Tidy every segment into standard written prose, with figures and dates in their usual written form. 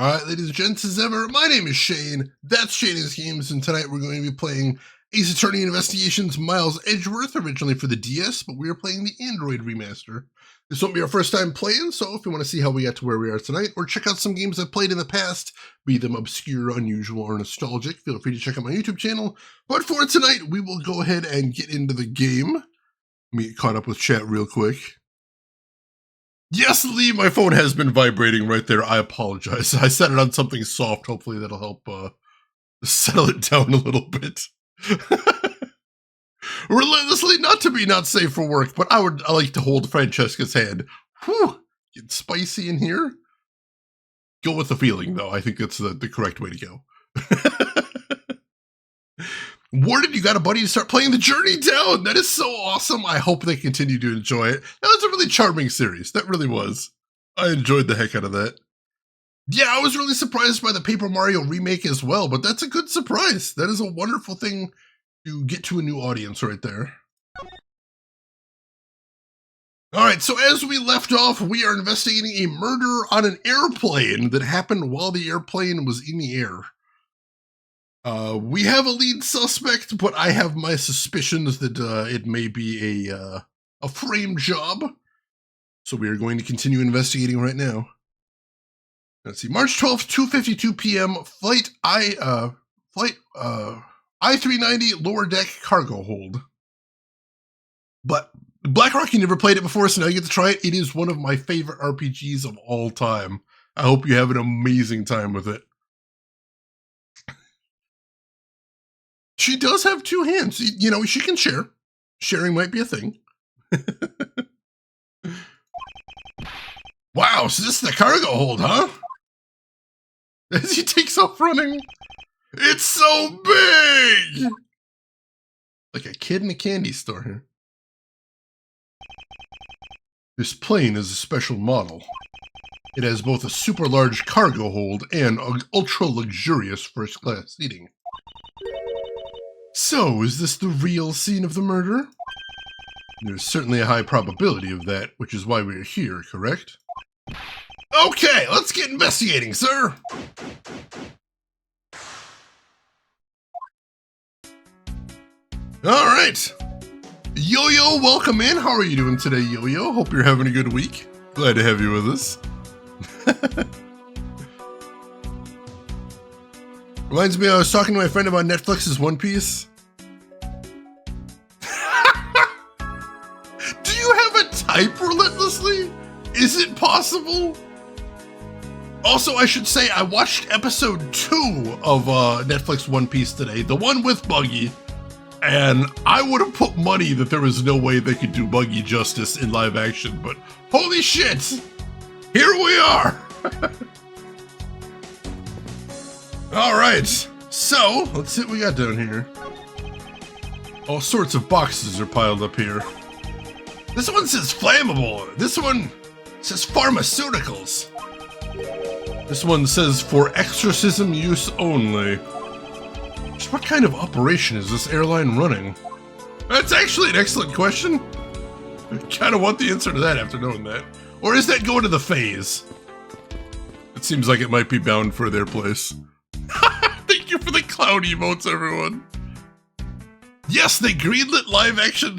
Alright, ladies and gents, as ever, my name is Shane, that's Shane's Games, and tonight we're going to be playing Ace Attorney Investigations Miles Edgeworth, originally for the DS, but we are playing the Android remaster. This won't be our first time playing, so if you want to see how we got to where we are tonight, or check out some games I've played in the past, be them obscure, unusual, or nostalgic, feel free to check out my YouTube channel. But for tonight, we will go ahead and get into the game. Let me get caught up with chat real quick. Yes, Lee, my phone has been vibrating right there. I apologize. I set it on something soft. Hopefully that'll help settle it down a little bit. Relentlessly, not to be not safe for work, but I like to hold Francesca's hand. Whew, get spicy in here. Go with the feeling, though. I think that's the correct way to go. Warden, you got a buddy to start playing the Journey Down. That is so awesome. I hope they continue to enjoy it. That was a really charming series. That really was. I enjoyed the heck out of that. Yeah, I was really surprised by the Paper Mario remake as well, but that's a good surprise. That is a wonderful thing to get to a new audience right there. All right, so as we left off, we are investigating a murder on an airplane that happened while the airplane was in the air. We have a lead suspect, but I have my suspicions that it may be a frame job. So we are going to continue investigating right now. Let's see, March 12th, 2:52 p.m. Flight I-390 lower deck cargo hold. But BlackRock, you never played it before, so now you get to try it. It is one of my favorite RPGs of all time. I hope you have an amazing time with it. She does have two hands. You know, she can share. Sharing might be a thing. Wow, so this is the cargo hold, huh? As he takes off running. It's so big! Like a kid in a candy store here. This plane is a special model. It has both a super large cargo hold and ultra luxurious first class seating. So, is this the real scene of the murder? There's certainly a high probability of that, which is why we're here, correct? Okay, let's get investigating, sir! Alright! Yo-Yo, welcome in. How are you doing today, Yo-Yo? Hope you're having a good week. Glad to have you with us. Reminds me, I was talking to my friend about Netflix's One Piece. Do you have a type relentlessly? Is it possible? Also, I should say, I watched episode 2 of Netflix One Piece today, the one with Buggy, and I would have put money that there was no way they could do Buggy justice in live action, but holy shit! Here we are! Alright, so, let's see what we got down here. All sorts of boxes are piled up here. This one says flammable. This one says pharmaceuticals. This one says for exorcism use only. Just what kind of operation is this airline running? That's actually an excellent question. I kind of want the answer to that after knowing that. Or is that going to the phase? It seems like it might be bound for their place. Thank you for the cloud emotes, everyone. Yes, they greenlit live action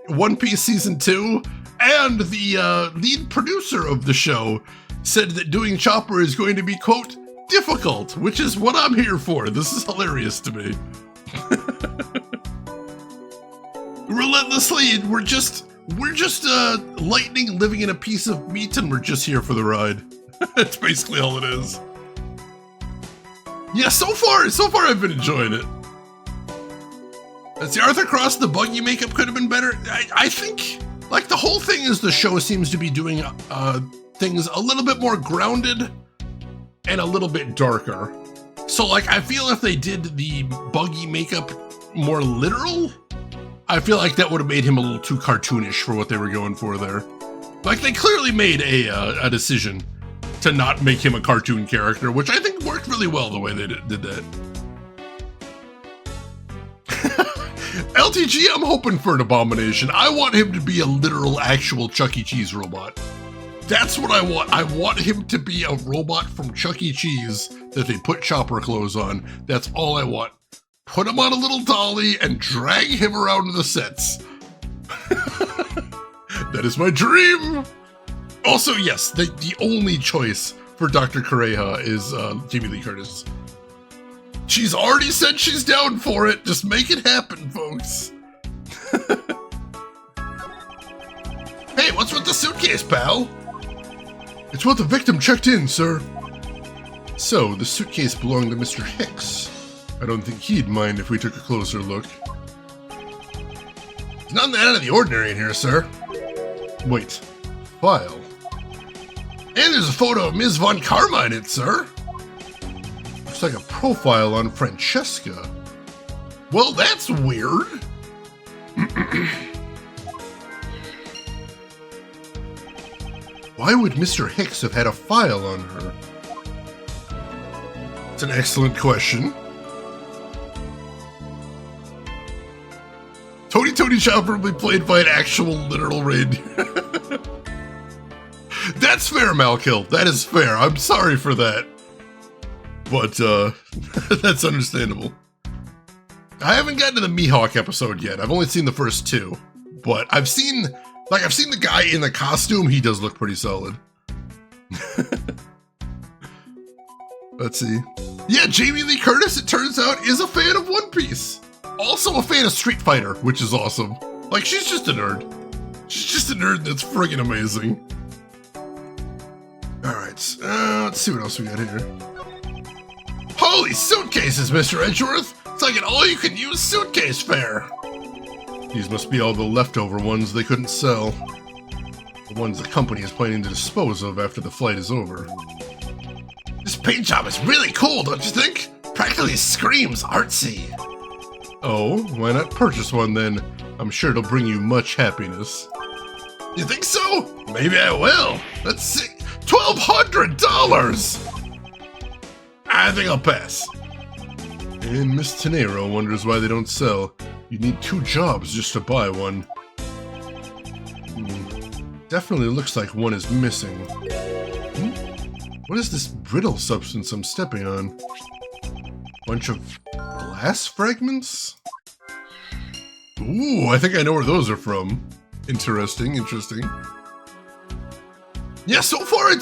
One Piece Season 2, and the lead producer of the show said that doing Chopper is going to be, quote, difficult, which is what I'm here for. This is hilarious to me. Relentlessly, we're just lightning living in a piece of meat, and we're just here for the ride. That's basically all it is. Yeah, so far I've been enjoying it. Let's see, Arthur Cross, the Buggy makeup could have been better. I think, like, the whole thing is the show seems to be doing things a little bit more grounded and a little bit darker. So, like, I feel if they did the Buggy makeup more literal, I feel like that would have made him a little too cartoonish for what they were going for there. Like, they clearly made a decision to not make him a cartoon character, which I think worked really well the way they did that. LTG, I'm hoping for an Abomination. I want him to be a literal, actual Chuck E. Cheese robot. That's what I want. I want him to be a robot from Chuck E. Cheese that they put chopper clothes on. That's all I want. Put him on a little dolly and drag him around the sets. That is my dream. Also, yes, the only choice for Dr. Correja is Jamie Lee Curtis. She's already said she's down for it. Just make it happen, folks. Hey, what's with the suitcase, pal? It's what the victim checked in, sir. So, the suitcase belonged to Mr. Hicks. I don't think he'd mind if we took a closer look. There's nothing out of the ordinary in here, sir. Wait, file. And there's a photo of Ms. Von Karma in it, sir. Looks like a profile on Francesca. Well, that's weird. Why would Mr. Hicks have had a file on her? It's an excellent question. Tony Chopper will be played by an actual literal reindeer. That's fair, Malkill. That is fair. I'm sorry for that. But, that's understandable. I haven't gotten to the Mihawk episode yet. I've only seen the first two. But I've seen the guy in the costume. He does look pretty solid. Let's see. Yeah, Jamie Lee Curtis, it turns out, is a fan of One Piece. Also a fan of Street Fighter, which is awesome. Like, she's just a nerd. She's just a nerd that's friggin' amazing. Alright, let's see what else we got here. Holy suitcases, Mr. Edgeworth! It's like an all-you-can-use suitcase fair! These must be all the leftover ones they couldn't sell. The ones the company is planning to dispose of after the flight is over. This paint job is really cool, don't you think? Practically screams artsy. Oh, why not purchase one then? I'm sure it'll bring you much happiness. You think so? Maybe I will. Let's see. $1,200! I think I'll pass. And Miss Tenero wonders why they don't sell. You need 2 jobs just to buy one. Definitely looks like one is missing. What is this brittle substance I'm stepping on? Bunch of glass fragments? Ooh, I think I know where those are from. Interesting. Yeah, so far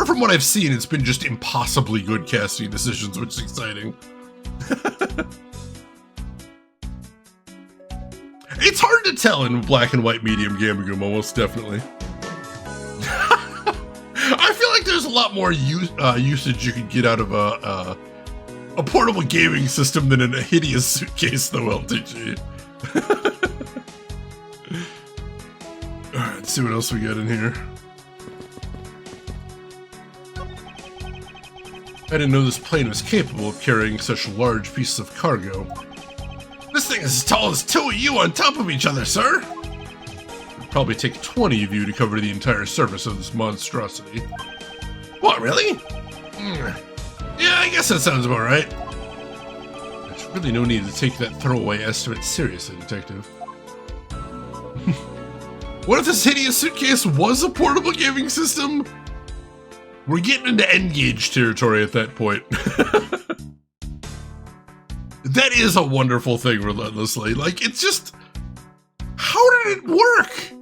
from what I've seen, it's been just impossibly good casting decisions, which is exciting. It's hard to tell in black and white medium Gamaguma, most definitely. I feel like there's a lot more usage you could get out of a portable gaming system than in a hideous suitcase, though, LTG. Alright, let's see what else we got in here. I didn't know this plane was capable of carrying such large pieces of cargo. This thing is as tall as 2 of you on top of each other, sir! It'd probably take 20 of you to cover the entire surface of this monstrosity. What, really? Yeah, I guess that sounds about right. There's really no need to take that throwaway estimate seriously, Detective. What if this hideous suitcase was a portable gaming system? We're getting into N-Gage territory at that point. That is a wonderful thing, relentlessly. Like, it's just... How did it work?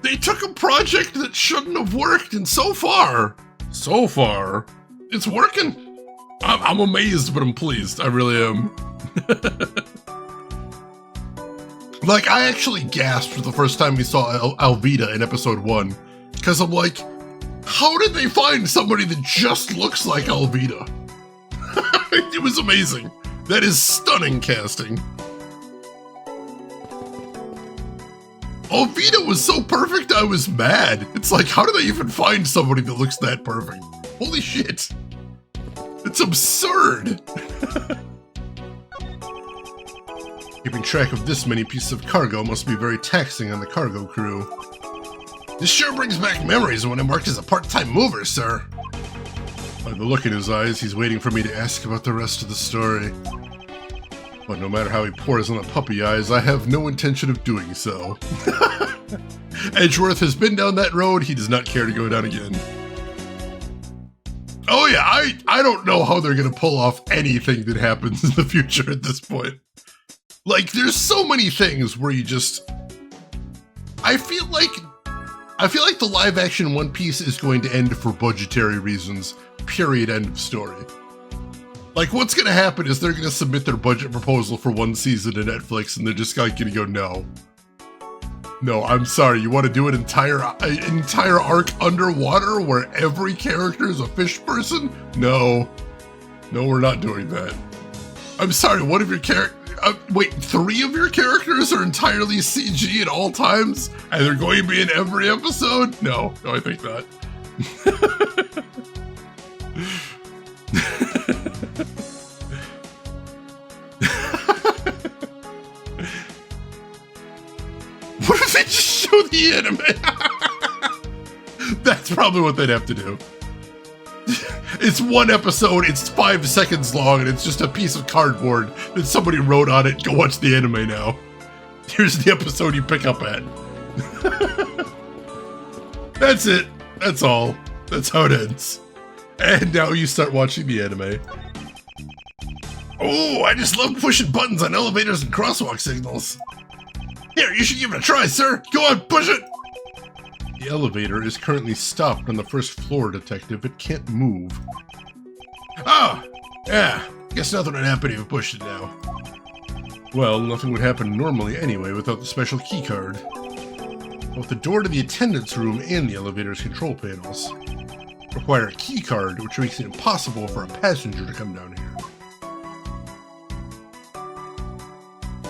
They took a project that shouldn't have worked, and so far, it's working. I'm amazed, but I'm pleased. I really am. Like, I actually gasped the first time we saw Alvida in episode 1. Because I'm like, how did they find somebody that just looks like Alvida? It was amazing. That is stunning casting. Alvida was so perfect, I was mad. It's like, how do they even find somebody that looks that perfect? Holy shit. It's absurd. Keeping track of this many pieces of cargo must be very taxing on the cargo crew. This sure brings back memories of when I worked as a part-time mover, sir. By the look in his eyes, he's waiting for me to ask about the rest of the story. But no matter how he pours on the puppy eyes, I have no intention of doing so. Edgeworth has been down that road. He does not care to go down again. Oh yeah, I don't know how they're gonna pull off anything that happens in the future at this point. Like, there's so many things where you just... I feel like the live action One Piece is going to end for budgetary reasons. Period. End of story. Like, what's gonna happen is they're gonna submit their budget proposal for one season to Netflix, and they're just gonna go, no. No, I'm sorry, you want to do an entire arc underwater where every character is a fish person? No. No, we're not doing that. I'm sorry, one of your wait, 3 of your characters are entirely CG at all times, and they're going to be in every episode? No, I think not. What if they just show the anime? That's probably what they'd have to do. It's one episode, it's 5 seconds long, and it's just a piece of cardboard that somebody wrote on it. Go watch the anime now. Here's the episode you pick up at. That's it. That's all. That's how it ends. And now you start watching the anime. Oh, I just love pushing buttons on elevators and crosswalk signals. Here, you should give it a try, sir. Go on, push it. The elevator is currently stopped on the first floor, detective. It can't move. Oh, yeah. Guess nothing would happen if you pushed it now. Well, nothing would happen normally anyway without the special key card. Both the door to the attendance room and the elevator's control panels require a key card, which makes it impossible for a passenger to come down here.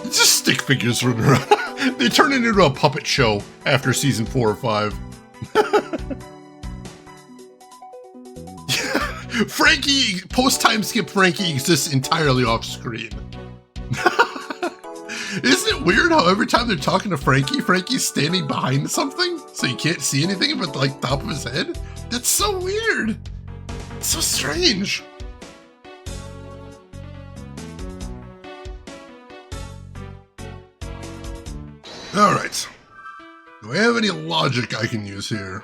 It's just stick figures running around. They turn it into a puppet show after season 4 or 5. Frankie, post-time skip Frankie exists entirely off screen. Isn't it weird how every time they're talking to Frankie, Frankie's standing behind something? So you can't see anything but like top of his head? That's so weird. It's so strange. Alright. Do I have any logic I can use here?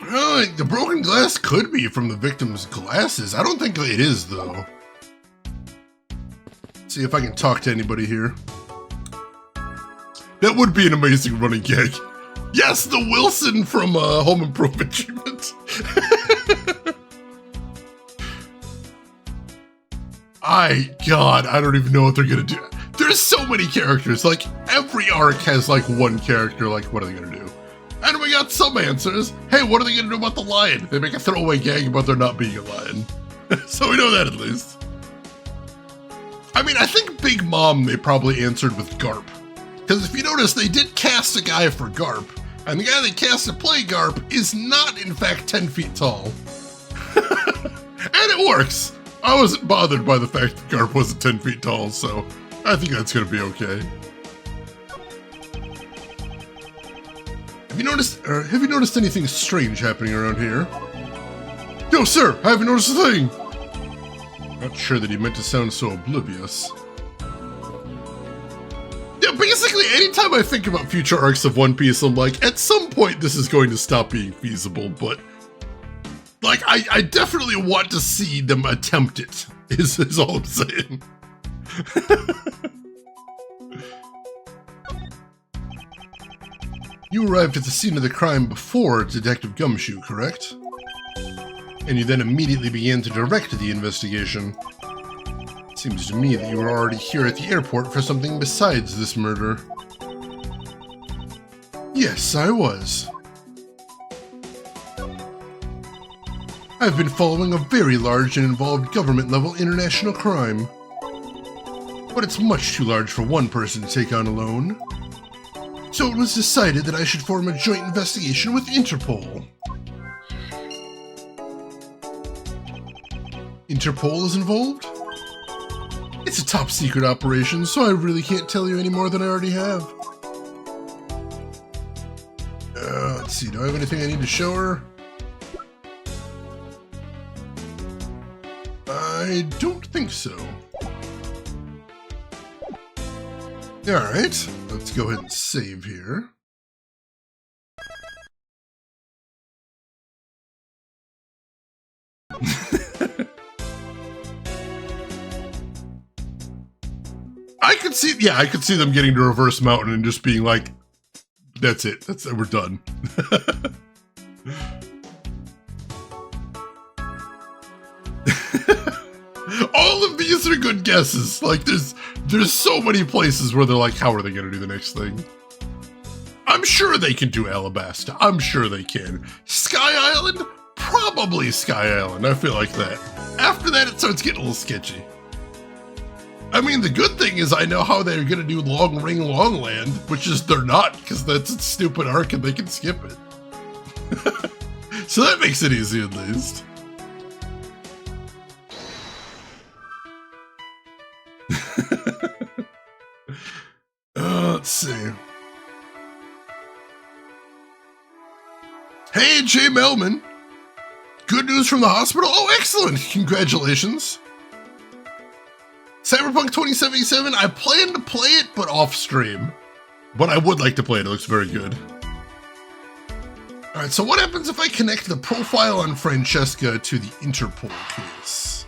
Well, the broken glass could be from the victim's glasses. I don't think it is, though. Let's see if I can talk to anybody here. That would be an amazing running gag. Yes, the Wilson from Home Improvement treatment. God, I don't even know what they're gonna do. There's so many characters. Like, every arc has, like, one character. Like, what are they gonna do? And we got some answers. Hey, what are they gonna do about the lion? They make a throwaway gag about there not being a lion. So we know that at least. I mean, I think Big Mom, they probably answered with Garp. Because if you notice, they did cast a guy for Garp. And the guy they cast to play Garp is not, in fact, 10 feet tall. And it works. I wasn't bothered by the fact that Garp wasn't 10 feet tall, so I think that's gonna be okay. Have you noticed anything strange happening around here? No, sir, I haven't noticed a thing. Not sure that he meant to sound so oblivious. Yeah, basically, anytime I think about future arcs of One Piece, I'm like, at some point this is going to stop being feasible, but like, I definitely want to see them attempt it, is all I'm saying. You arrived at the scene of the crime before Detective Gumshoe, correct? And you then immediately began to direct the investigation. It seems to me that you were already here at the airport for something besides this murder. Yes, I was. I've been following a very large and involved government-level international crime. But it's much too large for one person to take on alone. So it was decided that I should form a joint investigation with Interpol. Interpol is involved? It's a top-secret operation, so I really can't tell you any more than I already have. Let's see, do I have anything I need to show her? I don't think so. Alright, let's go ahead and save here. I could see them getting to Reverse Mountain and just being like, that's it, we're done. All of these are good guesses. Like, there's so many places where they're like, how are they gonna do the next thing? I'm sure they can do Alabasta. I'm sure they can. Sky Island? Probably Sky Island. I feel like that. After that, it starts getting a little sketchy. I mean, the good thing is I know how they're gonna do Long Ring Long Land, which is they're not, because that's a stupid arc and they can skip it. So that makes it easy at least. Let's see. Hey, Jay Melman. Good news from the hospital? Oh, excellent. Congratulations. Cyberpunk 2077, I plan to play it, but off stream. But I would like to play it. It looks very good. Alright, so what happens if I connect the profile on Francesca to the Interpol case?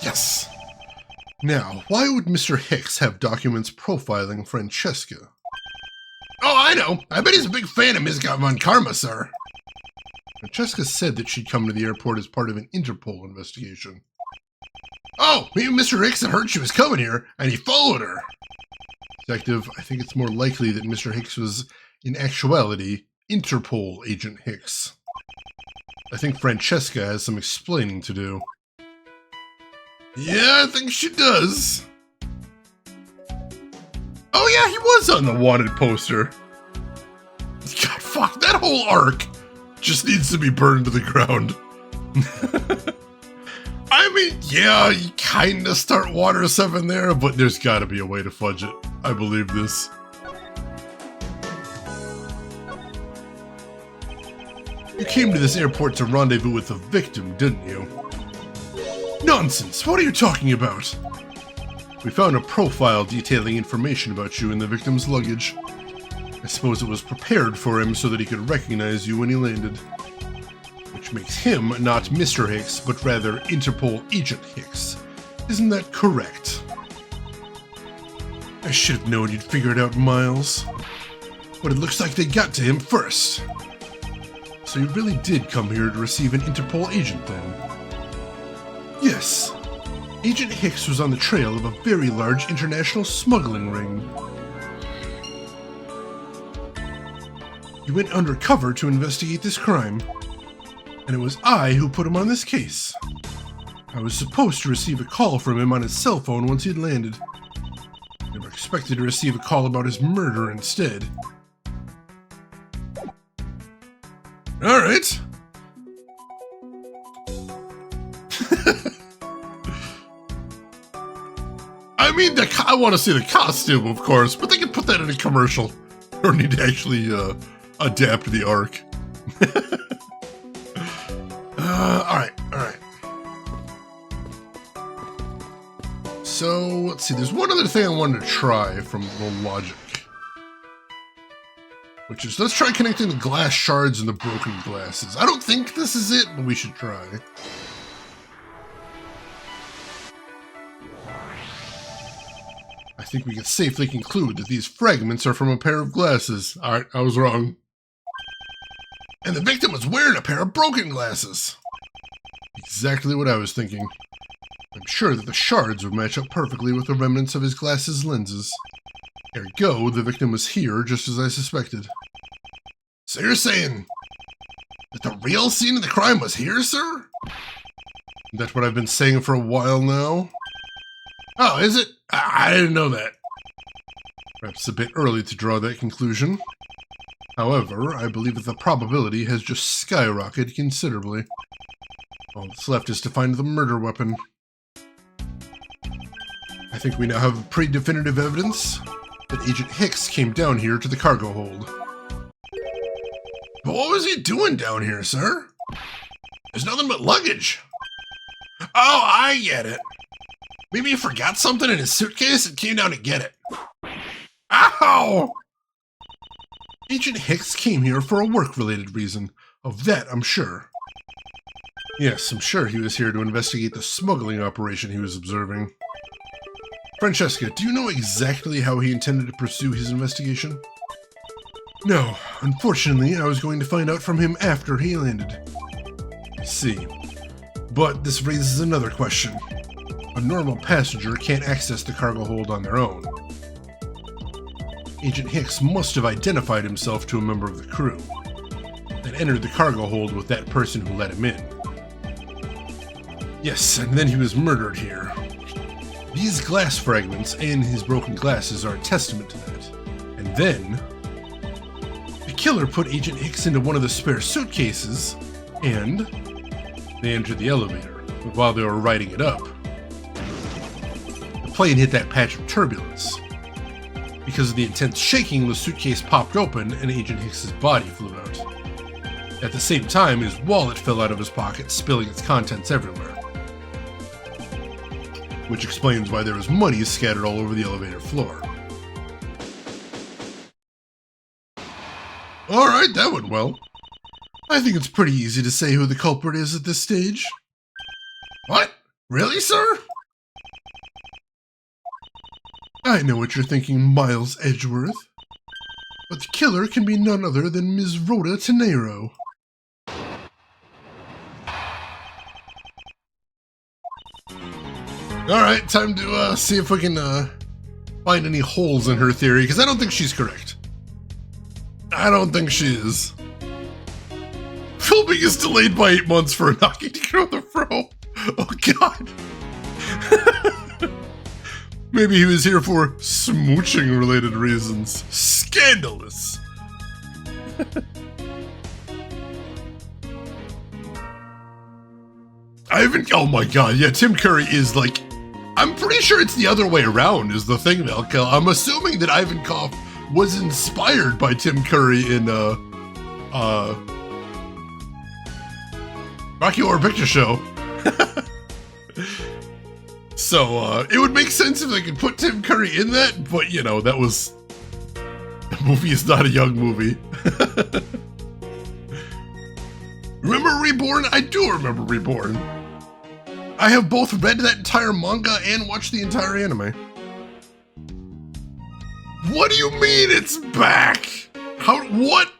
Yes. Now, why would Mr. Hicks have documents profiling Francesca? Oh, I know. I bet he's a big fan of Ms. Von Karma, sir. Francesca said that she'd come to the airport as part of an Interpol investigation. Oh, maybe Mr. Hicks had heard she was coming here, and he followed her. Detective, I think it's more likely that Mr. Hicks was, in actuality, Interpol Agent Hicks. I think Francesca has some explaining to do. Yeah, I think she does. Oh yeah, he was on the wanted poster. God, fuck, that whole arc just needs to be burned to the ground. I mean, yeah, you kinda start Water 7 there, but there's gotta be a way to fudge it. I believe this. You came to this airport to rendezvous with the victim, didn't you? Nonsense! What are you talking about? We found a profile detailing information about you in the victim's luggage. I suppose it was prepared for him so that he could recognize you when he landed. Which makes him not Mr. Hicks, but rather Interpol Agent Hicks. Isn't that correct? I should have known you'd figure it out, Miles. But it looks like they got to him first. So you really did come here to receive an Interpol agent then? Yes. Agent Hicks was on the trail of a very large international smuggling ring. He went undercover to investigate this crime. And it was I who put him on this case. I was supposed to receive a call from him on his cell phone once he'd landed. Never expected to receive a call about his murder instead. Alright. I mean, I want to see the costume, of course, but they can put that in a commercial. Or need to actually adapt the arc. Alright. So, let's see, there's one other thing I wanted to try from the logic. Which is, let's try connecting the glass shards and the broken glasses. I don't think this is it, but we should try. I think we can safely conclude that these fragments are from a pair of glasses. Alright, I was wrong. And the victim was wearing a pair of broken glasses. Exactly what I was thinking. I'm sure that the shards would match up perfectly with the remnants of his glasses' lenses. Ergo, the victim was here just as I suspected. So you're saying that the real scene of the crime was here, sir? That's what I've been saying for a while now. Oh, is it? I didn't know that. Perhaps a bit early to draw that conclusion. However, I believe that the probability has just skyrocketed considerably. All that's left is to find the murder weapon. I think we now have pretty definitive evidence that Agent Hicks came down here to the cargo hold. But what was he doing down here, sir? There's nothing but luggage. Oh, I get it. Maybe he forgot something in his suitcase and came down to get it. Ow! Agent Hicks came here for a work-related reason. Of that, I'm sure. Yes, I'm sure he was here to investigate the smuggling operation he was observing. Francesca, do you know exactly how he intended to pursue his investigation? No, unfortunately, I was going to find out from him after he landed. I see. But this raises another question. A normal passenger can't access the cargo hold on their own. Agent Hicks must have identified himself to a member of the crew, and entered the cargo hold with that person who let him in. Yes, and then he was murdered here. These glass fragments and his broken glasses are a testament to that. And then, the killer put Agent Hicks into one of the spare suitcases, and they entered the elevator. But while they were riding it up, the plane hit that patch of turbulence. Because of the intense shaking, the suitcase popped open and Agent Hicks's body flew out. At the same time, his wallet fell out of his pocket, spilling its contents everywhere. Which explains why there was money scattered all over the elevator floor. Alright, that went well. I think it's pretty easy to say who the culprit is at this stage. What? Really, sir? I know what you're thinking, Miles Edgeworth. But the killer can be none other than Ms. Rhoda Tenero. Alright, time to see if we can find any holes in her theory, because I don't think she's correct. I don't think she is. Filming is delayed by 8 months for a knocking to go the fro. Oh god. Maybe he was here for smooching related reasons. Scandalous. Oh my god, yeah, Tim Curry is like, I'm pretty sure it's the other way around is the thing, Malkel. I'm assuming that Ivankov was inspired by Tim Curry in, Rocky Horror Picture Show. So, it would make sense if they could put Tim Curry in that, but, you know, the movie is not a young movie. Remember Reborn? I do remember Reborn. I have both read that entire manga and watched the entire anime. What do you mean it's back? What?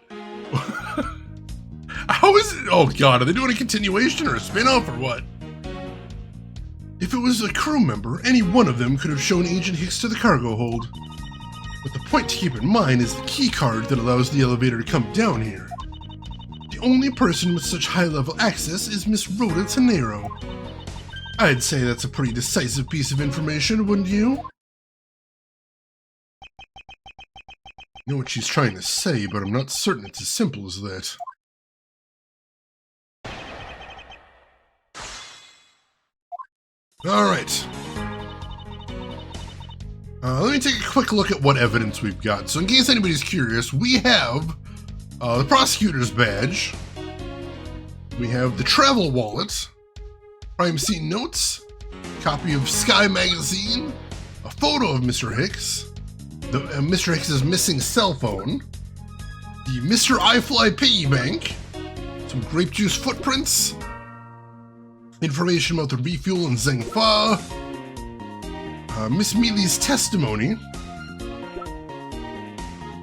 How is it? Oh god, are they doing a continuation or a spin-off or what? If it was a crew member, any one of them could have shown Agent Hicks to the cargo hold. But the point to keep in mind is the key card that allows the elevator to come down here. The only person with such high-level access is Miss Rhoda Tenero. I'd say that's a pretty decisive piece of information, wouldn't you? I know what she's trying to say, but I'm not certain it's as simple as that. Alright. Let me take a quick look at what evidence we've got. So in case anybody's curious, we have the prosecutor's badge. We have the travel wallet. Crime scene notes. Copy of Sky magazine. A photo of Mr. Hicks. Mr. Hicks's missing cell phone. The Mr. iFly piggy bank. Some grape juice footprints. Information about the refuel in Zhengfa. Miss Mealy's testimony.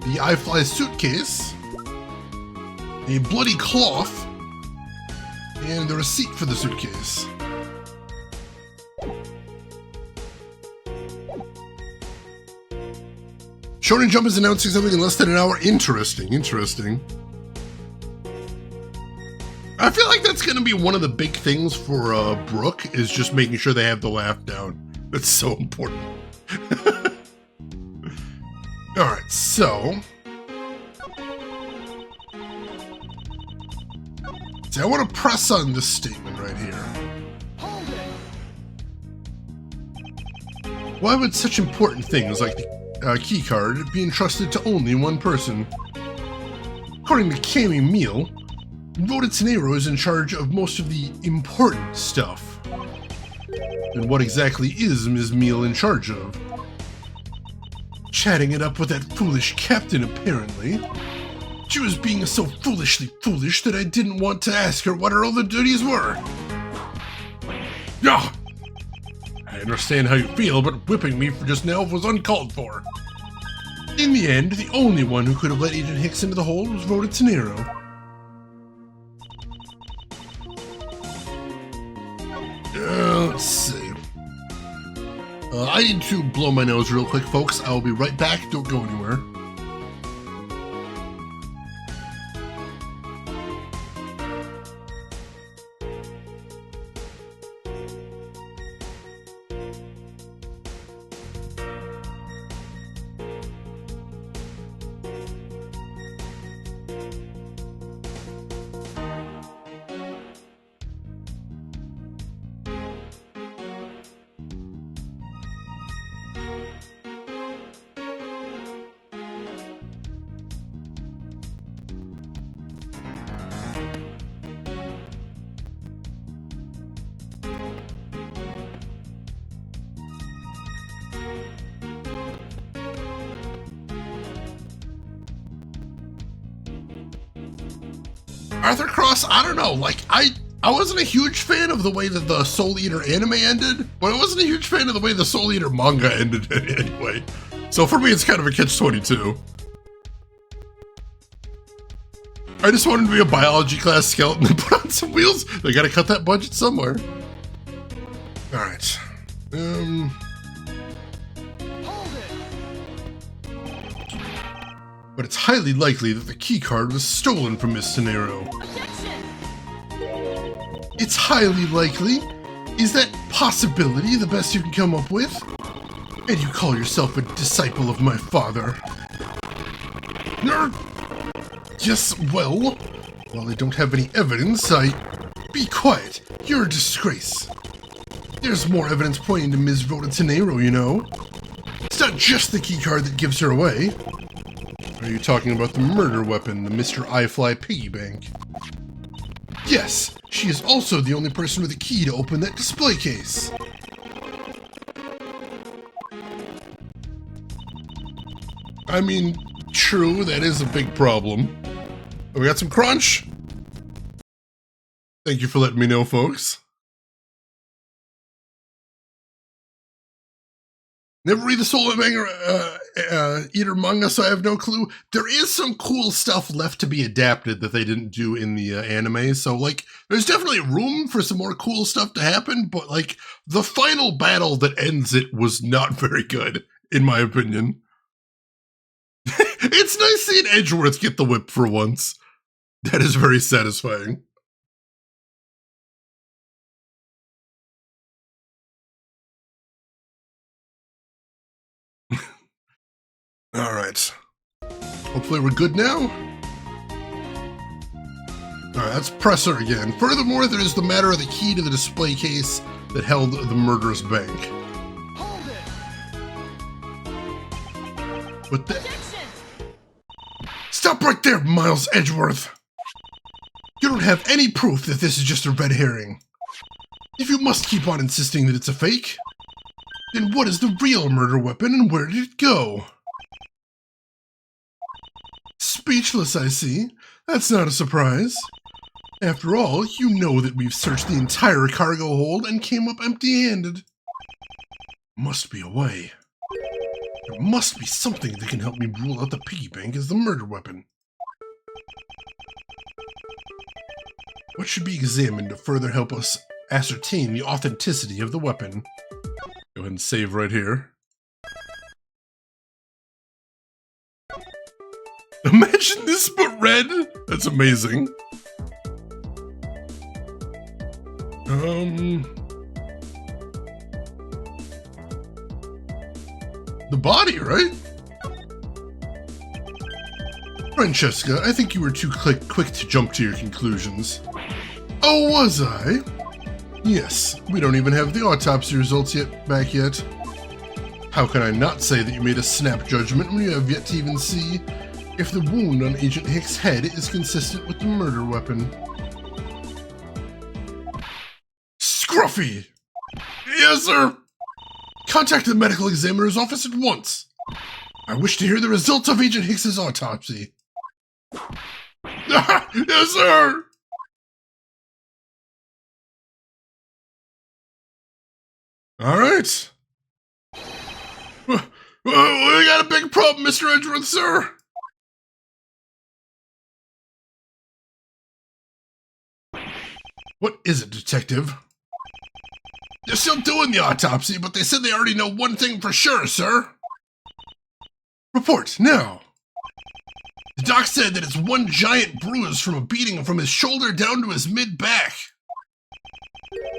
The iFly suitcase. A bloody cloth. And the receipt for the suitcase. Shonen Jump is announcing something in less than an hour. Interesting, interesting. I feel like that's going to be one of the big things for Brooke, is just making sure they have the laugh down. That's so important. Alright, so... See, I want to press on this statement right here. Why would such important things like the key card be entrusted to only one person? According to Cammy Meal, Rotatonero is in charge of most of the important stuff. And what exactly is Ms. Meal in charge of? Chatting it up with that foolish captain, apparently. She was being so foolishly foolish that I didn't want to ask her what her other duties were. Ah! I understand how you feel, but whipping me for just now was uncalled for. In the end, the only one who could have let Agent Hicks into the hole was Rotatonero. Let's see. I need to blow my nose real quick, folks. I'll be right back. Don't go anywhere. Arthur Cross, I don't know, like, I wasn't a huge fan of the way that the Soul Eater anime ended, but I wasn't a huge fan of the way the Soul Eater manga ended anyway. So for me, it's kind of a catch-22. I just wanted to be a biology class skeleton and put on some wheels. They gotta cut that budget somewhere. Alright. But it's highly likely that the keycard was stolen from Miss Tonero. It's highly likely? Is that possibility the best you can come up with? And you call yourself a disciple of my father? Yes, well, while I don't have any evidence, Be quiet. You're a disgrace. There's more evidence pointing to Ms. Rotatonero, you know. It's not just the keycard that gives her away. Are you talking about the murder weapon, the Mr. iFly piggy bank? Yes, she is also the only person with a key to open that display case. I mean, true, that is a big problem. We got some crunch? Thank you for letting me know, folks. Never read the Soul Eater manga, so I have no clue. There is some cool stuff left to be adapted that they didn't do in the anime, so, like, there's definitely room for some more cool stuff to happen, but, like, the final battle that ends it was not very good, in my opinion. It's nice seeing Edgeworth get the whip for once. That is very satisfying. Alright. Hopefully we're good now. Alright, let's press her again. Furthermore, there is the matter of the key to the display case that held the murderous bank. Hold it. What the... Stop right there, Miles Edgeworth! You don't have any proof that this is just a red herring. If you must keep on insisting that it's a fake, then what is the real murder weapon and where did it go? Speechless, I see. That's not a surprise. After all, you know that we've searched the entire cargo hold and came up empty-handed. Must be a way. There must be something that can help me rule out the piggy bank as the murder weapon. What should be examined to further help us ascertain the authenticity of the weapon? Go ahead and save right here. Imagine this but red! That's amazing. The body, right? Francesca, I think you were too quick to jump to your conclusions. Oh, was I? Yes, we don't even have the autopsy results back yet. How can I not say that you made a snap judgment when you have yet to even see if the wound on Agent Hicks' head is consistent with the murder weapon. Scruffy! Yes, sir! Contact the medical examiner's office at once. I wish to hear the results of Agent Hicks's autopsy. Yes, sir! All right. We got a big problem, Mr. Edgeworth, sir. What is it, Detective? They're still doing the autopsy, but they said they already know one thing for sure, sir. Report, now. The doc said that it's one giant bruise from a beating from his shoulder down to his mid-back.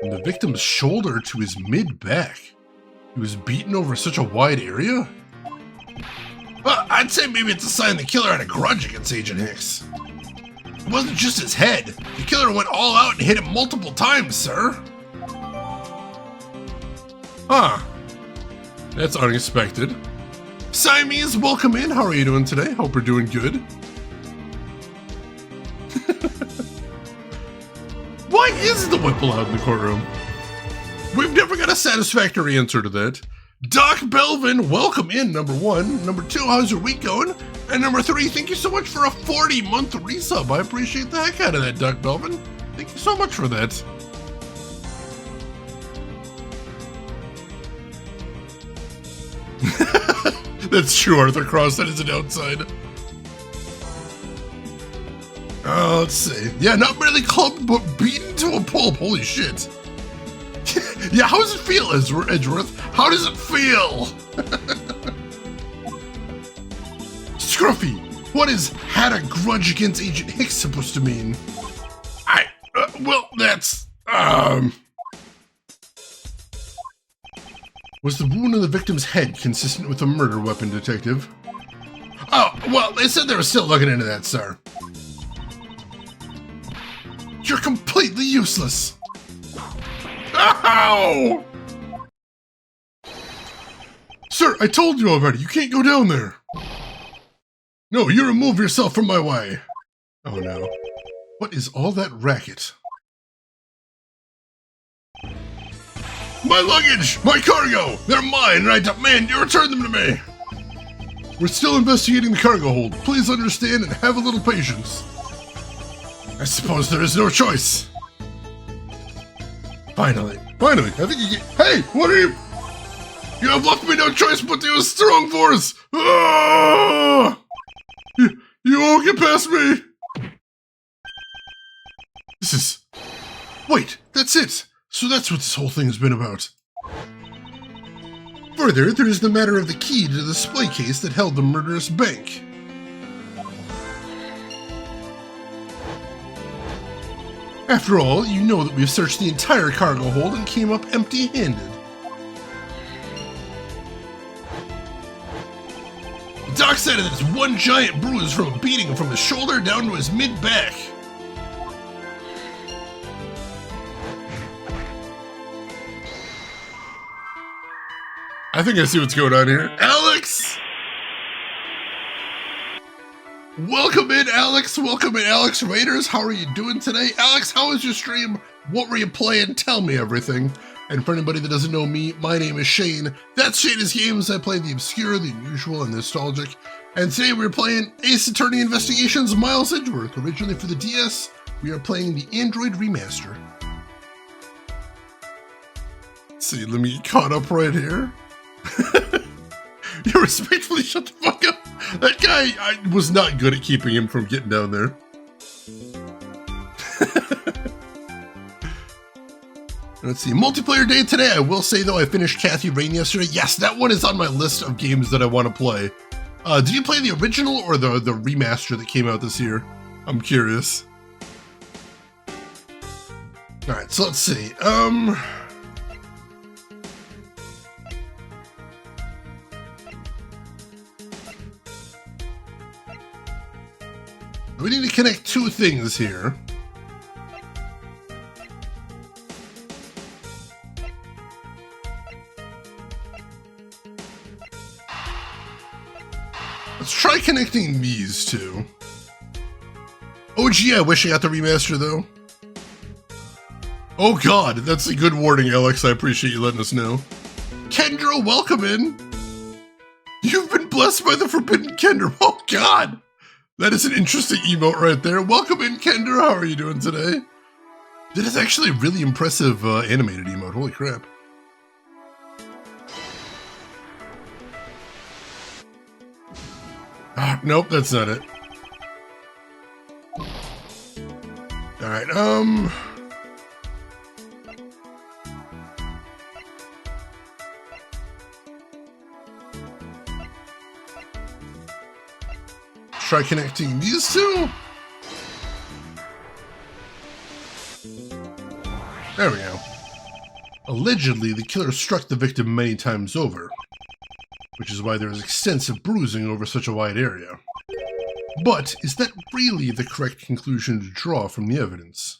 From the victim's shoulder to his mid-back? He was beaten over such a wide area? Well, I'd say maybe it's a sign the killer had a grudge against Agent Hicks. It wasn't just his head. The killer went all out and hit him multiple times, sir. Huh. That's unexpected. Siamese, welcome in. How are you doing today? Hope you're doing good. Why is the whip allowed in the courtroom? We've never got a satisfactory answer to that. Doc Belvin, welcome in, number 1. Number 2, how's your week going? And number 3, thank you so much for a 40-month resub. I appreciate the heck out of that, Doc Belvin. Thank you so much for that. That's true, Arthur Cross. That is a downside. Let's see. Yeah, not merely clubbed, but beaten to a pulp. Holy shit. Yeah, how does it feel, Edgeworth? How does it feel? Scruffy, what is had a grudge against Agent Hicks supposed to mean? Well, that's, Was the wound on the victim's head consistent with a murder weapon, Detective? Oh, well, they said they were still looking into that, sir. You're completely useless. Ow! Sir, I told you already, you can't go down there. No, you remove yourself from my way. Oh no. What is all that racket? My luggage! My cargo! They're mine, and I demand you return them to me! We're still investigating the cargo hold. Please understand and have a little patience. I suppose there is no choice. Finally, I think you get— Hey, what are you— You have left me no choice but to use strong force! Ah! You won't get past me! This is— Wait, that's it! So that's what this whole thing has been about. Further, there is the matter of the key to the display case that held the murderous bank. After all, you know that we've searched the entire cargo hold and came up empty-handed. The doc said that it's one giant bruise from a beating from his shoulder down to his mid-back. I think I see what's going on here. Alex! Welcome in, Alex. Welcome in, Alex Raiders. How are you doing today? Alex, how was your stream? What were you playing? Tell me everything. And for anybody that doesn't know me, my name is Shane. That's Shane's Games. I play the obscure, the unusual, and the nostalgic. And today we're playing Ace Attorney Investigations Miles Edgeworth. Originally for the DS, we are playing the Android Remaster. Let's see, let me get caught up right here. You respectfully shut the fuck up. That guy, I was not good at keeping him from getting down there. Let's see, multiplayer day today. I will say though, I finished Kathy Rain yesterday. Yes, that one is on my list of games that I want to play. Did you play the original or the remaster that came out this year? I'm curious. Alright, so let's see. We need to connect two things here. Let's try connecting these two. Oh gee, I wish I got the remaster though. Oh god, that's a good warning, Alex. I appreciate you letting us know. Kendra, welcome in. You've been blessed by the forbidden Kendra. Oh god, that is an interesting emote right there. Welcome in, Kendra. How are you doing today? That is actually a really impressive animated emote. Holy crap. Ah, nope, that's not it. Alright, try connecting these two. There we go. Allegedly, the killer struck the victim many times over, which is why there is extensive bruising over such a wide area. But is that really the correct conclusion to draw from the evidence?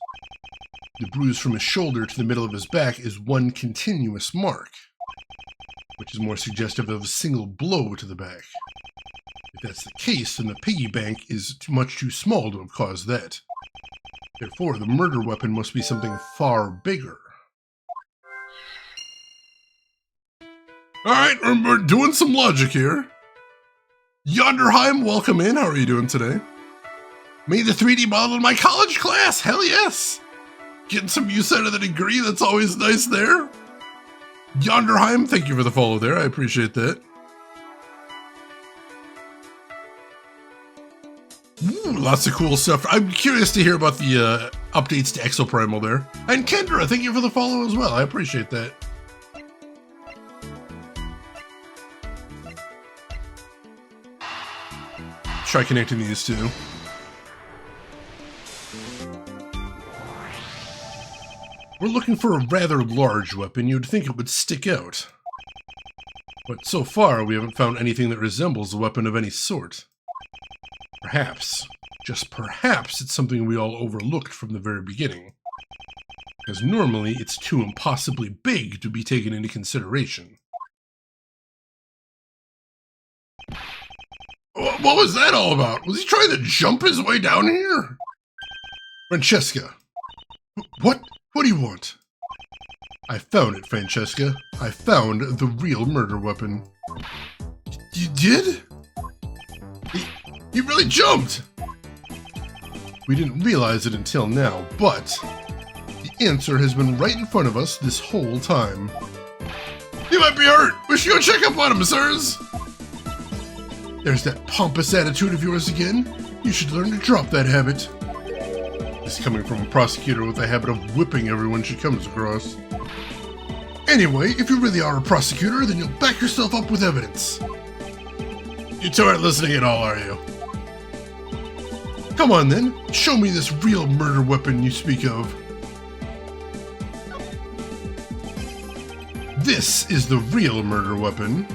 The bruise from his shoulder to the middle of his back is one continuous mark, which is more suggestive of a single blow to the back. If that's the case, then the piggy bank is much too small to have caused that. Therefore, the murder weapon must be something far bigger. Alright, we're doing some logic here. Yonderheim, welcome in. How are you doing today? Made the 3D model in my college class. Hell yes. Getting some use out of the degree. That's always nice there. Yonderheim, thank you for the follow there. I appreciate that. Ooh, lots of cool stuff. I'm curious to hear about the updates to Exoprimal there. And Kendra, thank you for the follow as well. I appreciate that. Try connecting these two. We're looking for a rather large weapon. You'd think it would stick out. But so far, we haven't found anything that resembles a weapon of any sort. Perhaps, just perhaps, it's something we all overlooked from the very beginning. Because normally, it's too impossibly big to be taken into consideration. What was that all about? Was he trying to jump his way down here? Francesca. What do you want? I found it, Francesca. I found the real murder weapon. You did? He really jumped! We didn't realize it until now, but the answer has been right in front of us this whole time. He might be hurt! We should go check up on him, sirs! There's that pompous attitude of yours again. You should learn to drop that habit. This coming from a prosecutor with a habit of whipping everyone she comes across. Anyway, if you really are a prosecutor, then you'll back yourself up with evidence. You two aren't listening at all, are you? Come on then, show me this real murder weapon you speak of. This is the real murder weapon.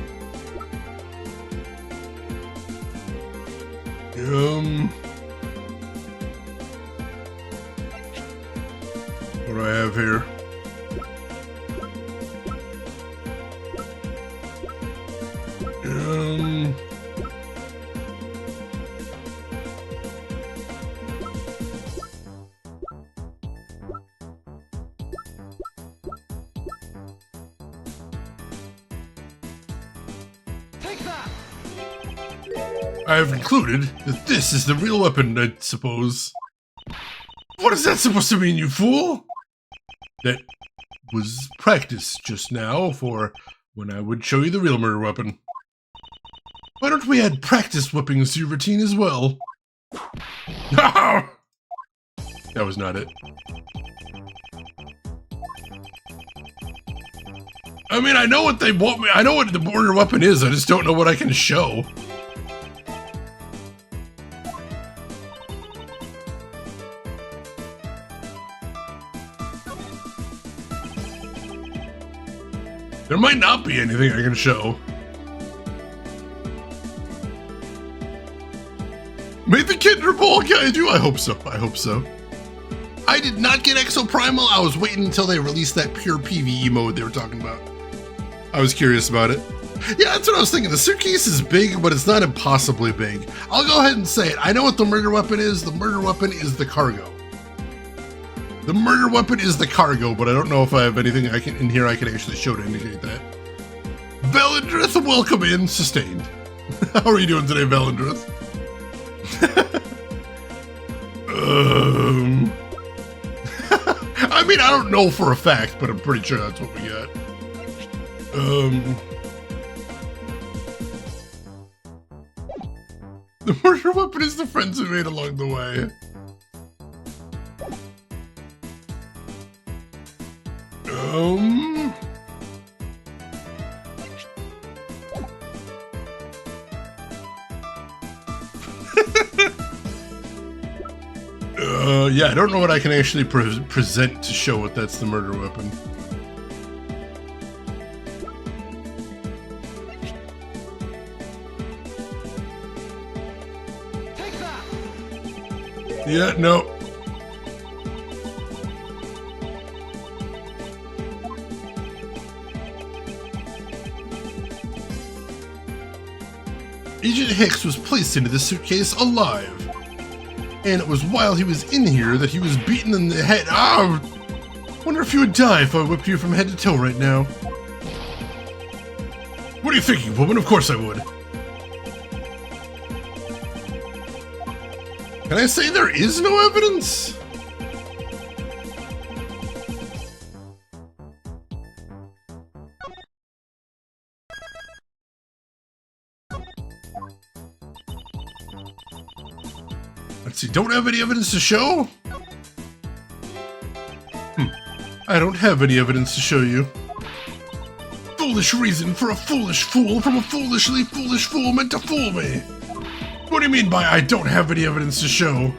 What do I have here? Take that! I have concluded that this is the real weapon, I suppose. What is that supposed to mean, you fool? That was practice just now for when I would show you the real murder weapon. Why don't we add practice whippings to your routine as well? That was not it. I mean, I know what they want me. I know what the murder weapon is. I just don't know what I can show. There might not be anything I can show. Made the Kinder Bowl guy do? I hope so. I hope so. I did not get Exoprimal. I was waiting until they released that pure PvE mode they were talking about. I was curious about it. Yeah, that's what I was thinking. The suitcase is big, but it's not impossibly big. I'll go ahead and say it. I know what the murder weapon is. The murder weapon is the cargo. The murder weapon is the cargo, but I don't know if I have anything in here I can actually show to indicate that. Valendrith, welcome in. Sustained. How are you doing today, Valendrith? I mean, I don't know for a fact, but I'm pretty sure that's what we got. The murder weapon is the friends we made along the way. Yeah, I don't know what I can actually present to show what that's the murder weapon. Take that. Yeah, no. Agent Hicks was placed into the suitcase alive. And it was while he was in here that he was beaten in the head. Ah! Wonder if you would die if I whipped you from head to toe right now. What are you thinking, woman? Of course I would. Can I say there is no evidence? Let's see, don't have any evidence to show? I don't have any evidence to show you. Foolish reason for a foolish fool from a foolishly foolish fool meant to fool me. What do you mean by I don't have any evidence to show?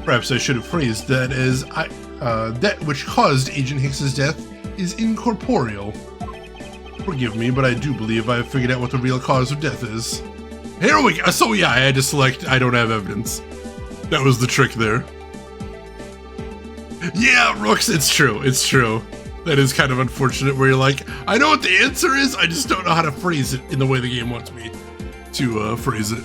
Perhaps I should have phrased that as that which caused Agent Hicks's death is incorporeal. Forgive me, but I do believe I have figured out what the real cause of death is. Here we go. So yeah, I had to select I don't have evidence. That was the trick there. Yeah, Rooks, it's true. It's true. That is kind of unfortunate where you're like, I know what the answer is, I just don't know how to phrase it in the way the game wants me to phrase it.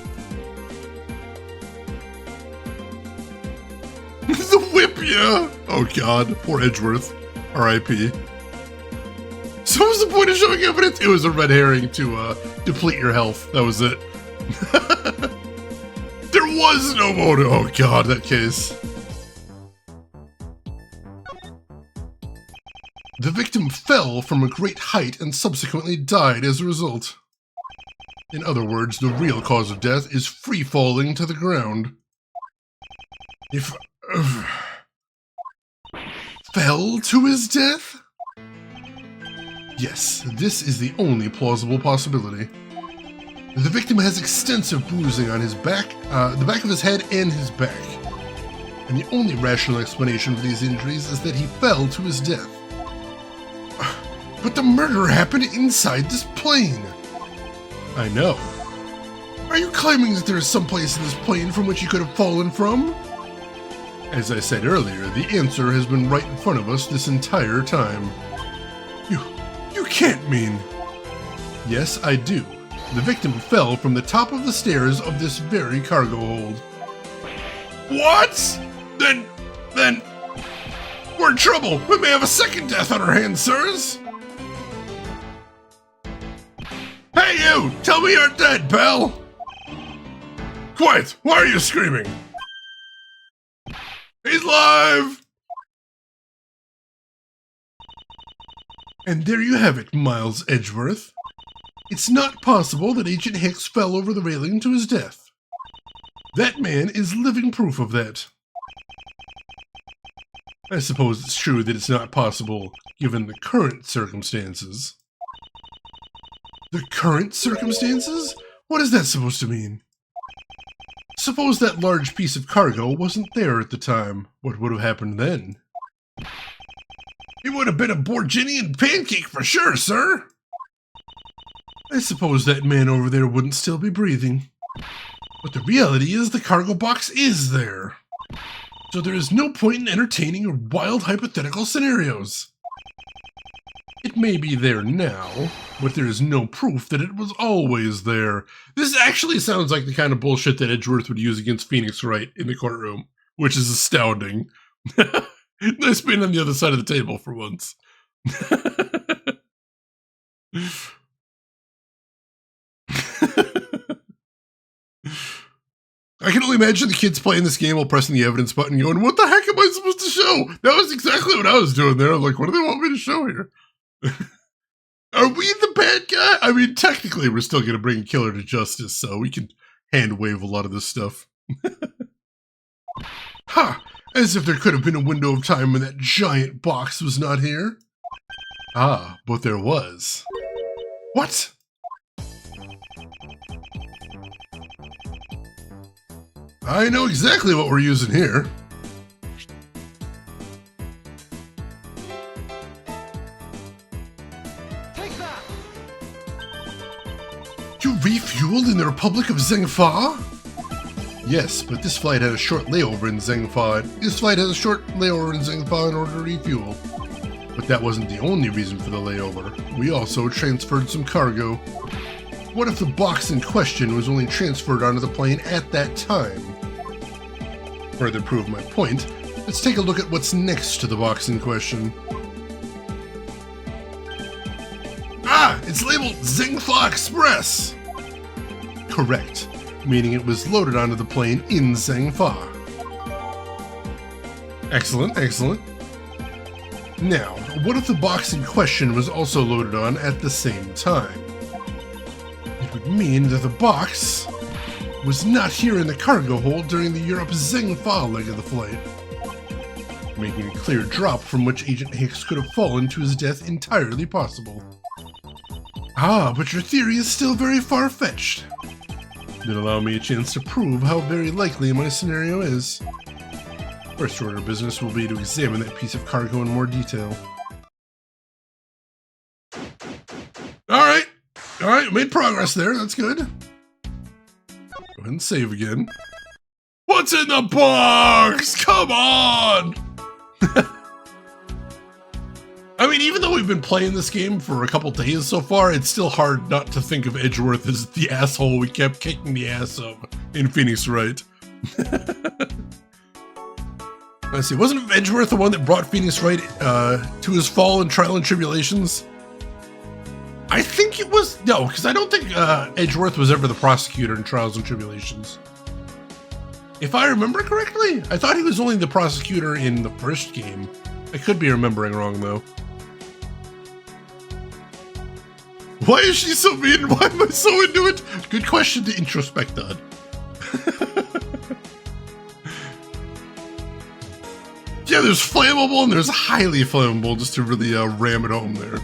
The whip, yeah! Oh god, poor Edgeworth. R.I.P. So what was the point of showing evidence? It was a red herring to deplete your health. That was it. There was no motive. Oh god, that case. The victim fell from a great height and subsequently died as a result. In other words, the real cause of death is free falling to the ground. If fell to his death? Yes, this is the only plausible possibility. The victim has extensive bruising on his back, the back of his head and his back. And the only rational explanation for these injuries is that he fell to his death. But the murder happened inside this plane. I know. Are you claiming that there is some place in this plane from which he could have fallen from? As I said earlier, the answer has been right in front of us this entire time. You can't mean... Yes, I do. The victim fell from the top of the stairs of this very cargo hold. What? Then, we're in trouble. We may have a second death on our hands, sirs. Hey you! Tell me you're dead, pal! Quiet! Why are you screaming? He's live! And there you have it, Miles Edgeworth. It's not possible that Agent Hicks fell over the railing to his death. That man is living proof of that. I suppose it's true that it's not possible, given the current circumstances. The current circumstances? What is that supposed to mean? Suppose that large piece of cargo wasn't there at the time. What would have happened then? It would have been a Borginian pancake for sure, sir! I suppose that man over there wouldn't still be breathing. But the reality is the cargo box is there. So there is no point in entertaining wild hypothetical scenarios. It may be there now, but there is no proof that it was always there. This actually sounds like the kind of bullshit that Edgeworth would use against Phoenix Wright in the courtroom, which is astounding. Nice being on the other side of the table for once. I can only imagine the kids playing this game while pressing the evidence button going, what the heck am I supposed to show? That was exactly what I was doing there. I'm like, what do they want me to show here? Are we the bad guy? I mean, technically, we're still going to bring a killer to justice, so we can hand wave a lot of this stuff. Ha! As if there could have been a window of time when that giant box was not here. Ah, but there was. What? I know exactly what we're using here. Take that! You refueled in the Republic of Zhengfa? Yes, but this flight had a short layover in Zhengfa. This flight has a short layover in Zhengfa in order to refuel. But that wasn't the only reason for the layover. We also transferred some cargo. What if the box in question was only transferred onto the plane at that time? Further prove my point, let's take a look at what's next to the box in question. Ah! It's labeled Zhengfa Express! Correct, meaning it was loaded onto the plane in Zhengfa. Excellent, excellent. Now, what if the box in question was also loaded on at the same time? It would mean that the box was not here in the cargo hold during the Europe Zhengfa leg of the flight, making a clear drop from which Agent Hicks could have fallen to his death entirely possible. Ah, but your theory is still very far-fetched. Then allow me a chance to prove how very likely my scenario is. First order of business will be to examine that piece of cargo in more detail. Alright, made progress there, that's good. Go ahead and save again. What's in the box? Come on! I mean, even though we've been playing this game for a couple days so far, it's still hard not to think of Edgeworth as the asshole we kept kicking the ass of in Phoenix Wright. Let's see, wasn't Edgeworth the one that brought Phoenix Wright to his fall in Trial and Tribulations? I think it was, no, because I don't think Edgeworth was ever the prosecutor in Trials and Tribulations. If I remember correctly, I thought he was only the prosecutor in the first game. I could be remembering wrong, though. Why is she so mean? Why am I so into it? Good question to introspect on. Yeah, there's flammable and there's highly flammable, just to really ram it home there.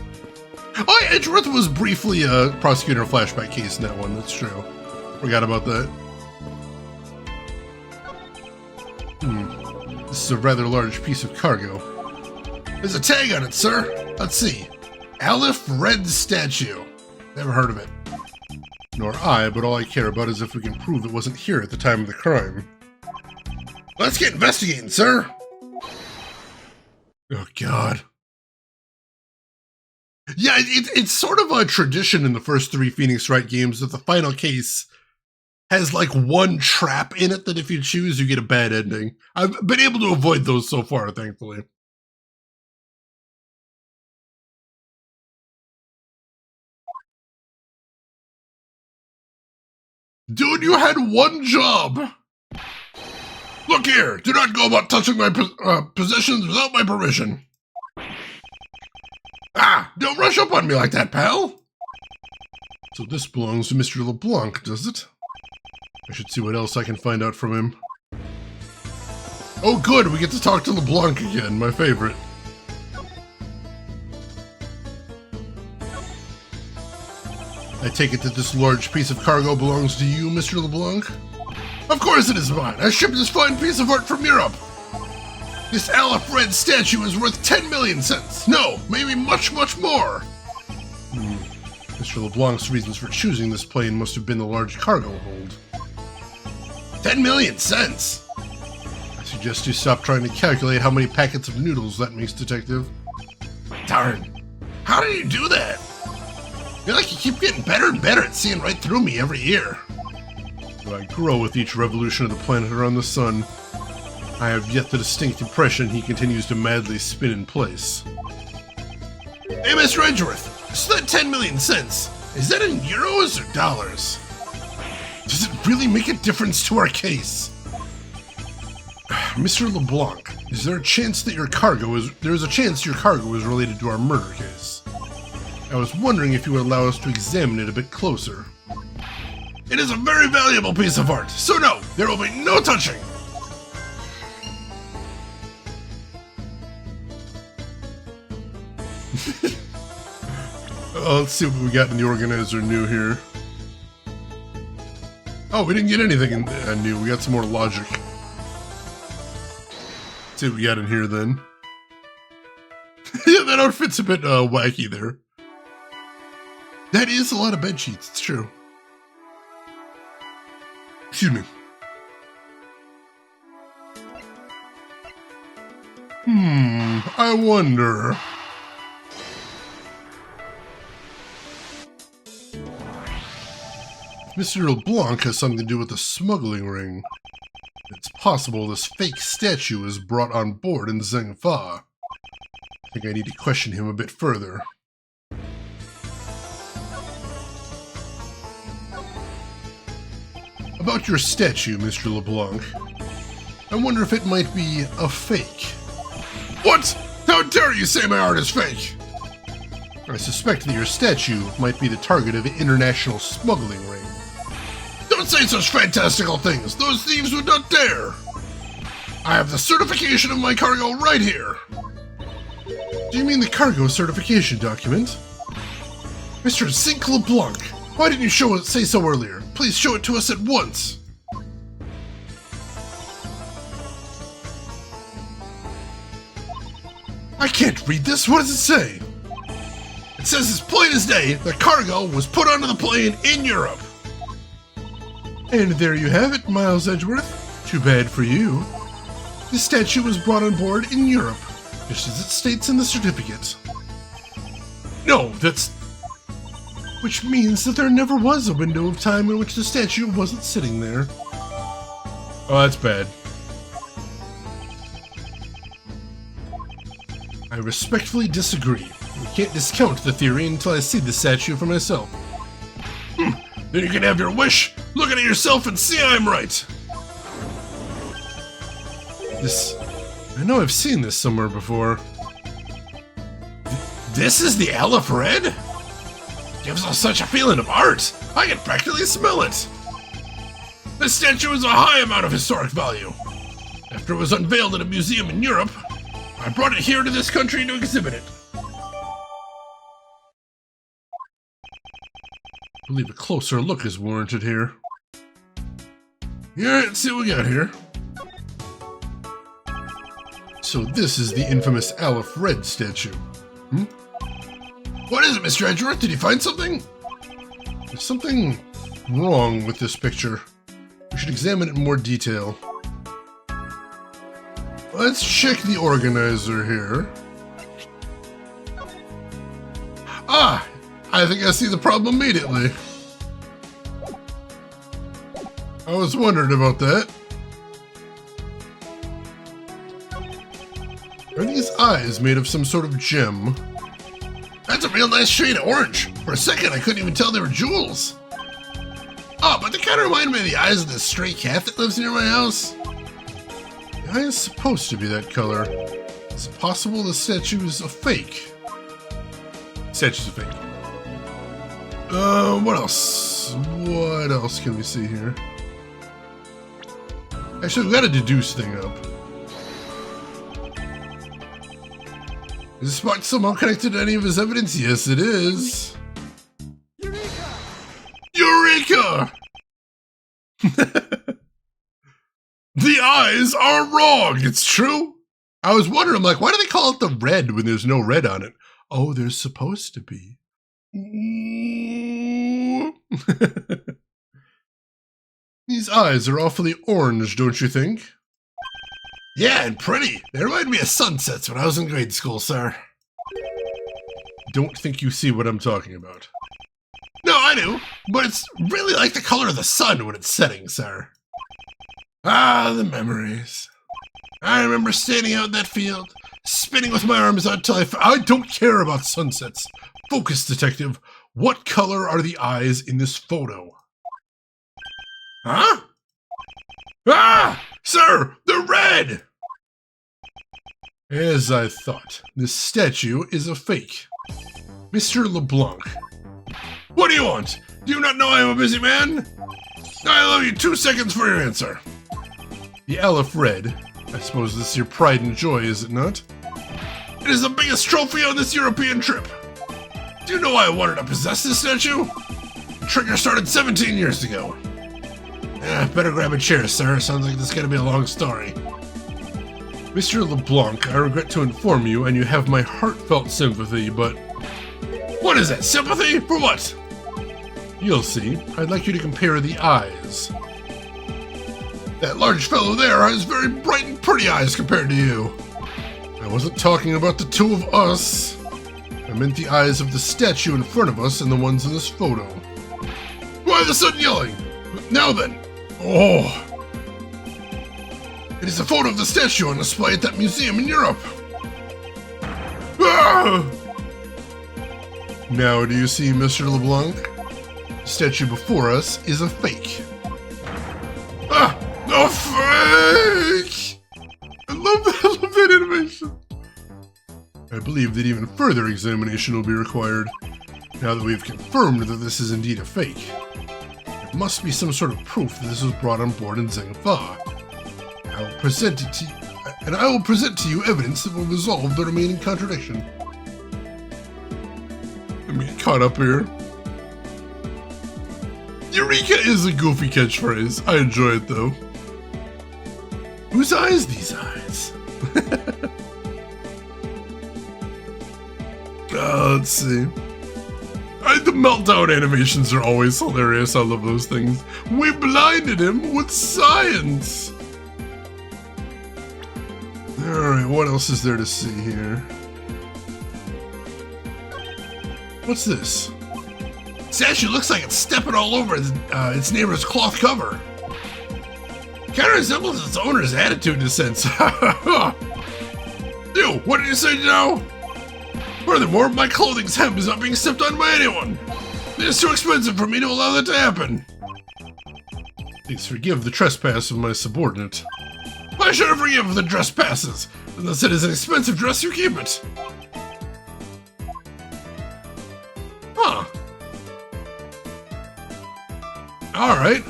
Oh, yeah, Edgeworth was briefly a prosecutor in a flashback case in that one, that's true. Forgot about that. This is a rather large piece of cargo. There's a tag on it, sir. Let's see. Aleph Red Statue. Never heard of it. Nor I, but all I care about is if we can prove it wasn't here at the time of the crime. Let's get investigating, sir. Oh, God. Yeah, it's sort of a tradition in the first 3 Phoenix Wright games that the final case has like one trap in it that if you choose, you get a bad ending. I've been able to avoid those so far, thankfully. Dude, you had one job! Look here, do not go about touching my possessions without my permission. Ah, don't rush up on me like that, pal! So this belongs to Mr. LeBlanc, does it? I should see what else I can find out from him. Oh good, we get to talk to LeBlanc again, my favorite. I take it that this large piece of cargo belongs to you, Mr. LeBlanc? Of course it is mine. I shipped this fine piece of art from Europe. This Aleph Red statue is worth 10 million cents. No, maybe much, much more. Mr. LeBlanc's reasons for choosing this plane must have been the large cargo hold. 10 million cents? I suggest you stop trying to calculate how many packets of noodles that makes, Detective. Darn. How did you do that? feel like you keep getting better and better at seeing right through me every year. Though I grow with each revolution of the planet around the sun, I have yet the distinct impression he continues to madly spin in place. Hey, Mr. Edgeworth, so that 10 million cents, is that in euros or dollars? Does it really make a difference to our case? Mr. LeBlanc, is there a chance that your cargo is related to our murder case? I was wondering if you would allow us to examine it a bit closer. It is a very valuable piece of art, so no, there will be no touching. Let's see what we got in the organizer new here. Oh, we didn't get anything new. We got some more logic. Let's see what we got in here then. Yeah, that outfit's a bit wacky there. That is a lot of bed sheets, it's true. Excuse me. I wonder. Mr. LeBlanc has something to do with the smuggling ring. It's possible this fake statue was brought on board in Zhengfa. I think I need to question him a bit further. About your statue, Mr. LeBlanc. I wonder if it might be a fake. What? How dare you say my art is fake? I suspect that your statue might be the target of an international smuggling ring. Don't say such fantastical things! Those thieves would not dare! I have the certification of my cargo right here! Do you mean the cargo certification document? Mr. Zinc LeBlanc, why didn't you say so earlier? Please show it to us at once! I can't read this, what does it say? It says as plain as day, the cargo was put onto the plane in Europe. And there you have it, Miles Edgeworth. Too bad for you. The statue was brought on board in Europe, just as it states in the certificate. No, that's... Which means that there never was a window of time in which the statue wasn't sitting there. Oh, that's bad. I respectfully disagree. We can't discount the theory until I see the statue for myself. Then you can have your wish. Look at it yourself and see I'm right. I know I've seen this somewhere before. This is the Aleph Red? Gives us such a feeling of art. I can practically smell it. This statue has a high amount of historic value. After it was unveiled at a museum in Europe, I brought it here to this country to exhibit it. I believe a closer look is warranted here. Yeah, let's see what we got here. So this is the infamous Aleph Red statue. What is it, Mr. Edgeworth? Did you find something? There's something wrong with this picture. We should examine it in more detail. Let's check the organizer here. Ah! I think I see the problem immediately. I was wondering about that. Are these eyes made of some sort of gem? That's a real nice shade of orange. For a second, I couldn't even tell they were jewels. Oh, but they kind of remind me of the eyes of this stray cat that lives near my house. The eye is supposed to be that color. Is it possible the statue is a fake? Statue's a fake. What else? What else can we see here? Actually, we've got a deduce thing up. Is this spot somehow connected to any of his evidence? Yes, it is. Eureka! Eureka! The eyes are wrong! It's true! I was wondering, I'm like, why do they call it the red when there's no red on it? Oh, there's supposed to be. These eyes are awfully orange, don't you think? Yeah, and pretty. They remind me of sunsets when I was in grade school, sir. Don't think you see what I'm talking about. No, I do, but it's really like the color of the sun when it's setting, sir. Ah, the memories. I remember standing out in that field, spinning with my arms out till I don't care about sunsets. Focus, detective. What color are the eyes in this photo? Huh? Ah! Sir, they're red! As I thought, this statue is a fake. Mr. LeBlanc. What do you want? Do you not know I am a busy man? I allow you 2 seconds for your answer. The Aleph Red. I suppose this is your pride and joy, is it not? It is the biggest trophy on this European trip. Do you know why I wanted to possess this statue? The trigger started 17 years ago. Better grab a chair, sir. Sounds like this is going to be a long story. Mr. LeBlanc, I regret to inform you, and you have my heartfelt sympathy, but... What is that? Sympathy? For what? You'll see. I'd like you to compare the eyes. That large fellow there has very bright and pretty eyes compared to you. I wasn't talking about the two of us. I meant the eyes of the statue in front of us and the ones in this photo. Why the sudden yelling? Now then. Oh. It is a photo of the statue on display at that museum in Europe. Ah! Now, do you see, Mr. LeBlanc? The statue before us is a fake. Ah! A fake! I love that animation. I believe that even further examination will be required. Now that we've confirmed that this is indeed a fake. There must be some sort of proof that this was brought on board in Zhengfa. I will present to you evidence that will resolve the remaining contradiction. Let me get caught up here. Eureka is a goofy catchphrase. I enjoy it though. Whose eyes these eyes? Let's see. The meltdown animations are always hilarious. I love those things. We blinded him with science. Alright, what else is there to see here? What's this? Statue looks like it's stepping all over its neighbor's cloth cover. Kind of resembles its owner's attitude in a sense. You, what did you say now? Furthermore, my clothing's hem is not being stepped on by anyone. It is too expensive for me to allow that to happen. Please forgive the trespass of my subordinate. Why should I forgive the trespasses? Unless it is an expensive dress, you keep it. Huh. Alright,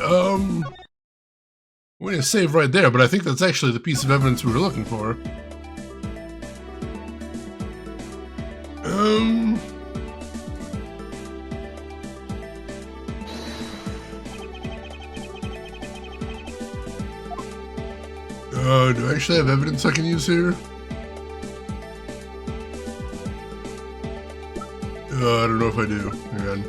we're gonna save right there, but I think that's actually the piece of evidence we were looking for. Do I actually have evidence I can use here? I don't know if I do. Hang on.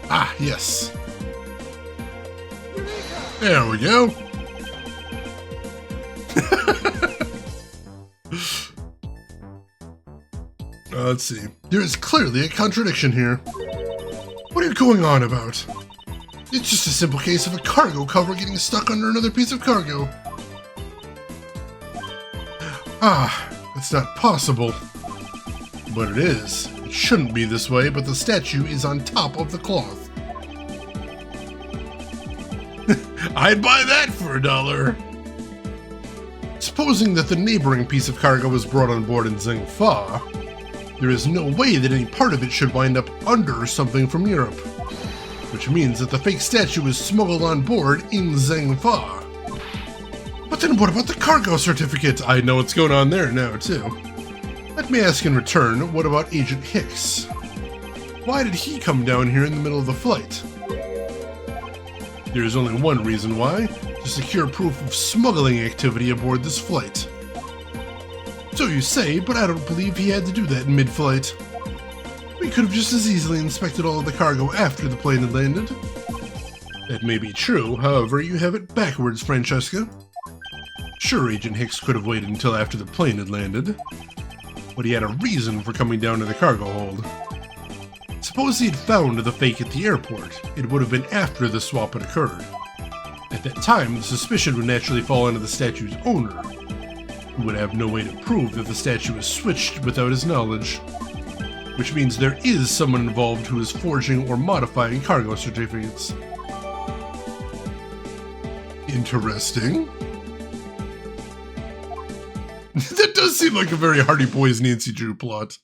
Ah, yes. There we go. Let's see. There is clearly a contradiction here. What are you going on about? It's just a simple case of a cargo cover getting stuck under another piece of cargo. Ah, it's not possible. But it is. It shouldn't be this way, but the statue is on top of the cloth. I'd buy that for $1. Supposing that the neighboring piece of cargo was brought on board in Zhengfa, there is no way that any part of it should wind up under something from Europe. Which means that the fake statue was smuggled on board in Zhengfa. But then what about the cargo certificate? I know what's going on there now, too. Let me ask in return, what about Agent Hicks? Why did he come down here in the middle of the flight? There is only one reason why, to secure proof of smuggling activity aboard this flight. So you say, but I don't believe he had to do that in mid-flight. We could have just as easily inspected all of the cargo after the plane had landed. That may be true, however, you have it backwards, Francesca. Sure, Agent Hicks could have waited until after the plane had landed, but he had a reason for coming down to the cargo hold. Suppose he had found the fake at the airport, it would have been after the swap had occurred. At that time, the suspicion would naturally fall onto the statue's owner, who would have no way to prove that the statue was switched without his knowledge. Which means there is someone involved who is forging or modifying cargo certificates. Interesting. That does seem like a very Hardy Boys Nancy Drew plot.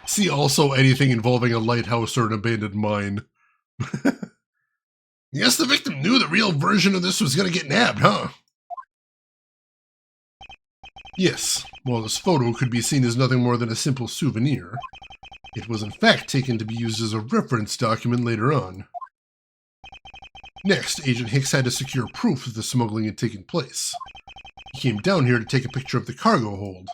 See also anything involving a lighthouse or an abandoned mine. Yes, the victim knew the real version of this was going to get nabbed, huh? Yes, while this photo could be seen as nothing more than a simple souvenir, it was in fact taken to be used as a reference document later on. Next, Agent Hicks had to secure proof that the smuggling had taken place. He came down here to take a picture of the cargo hold,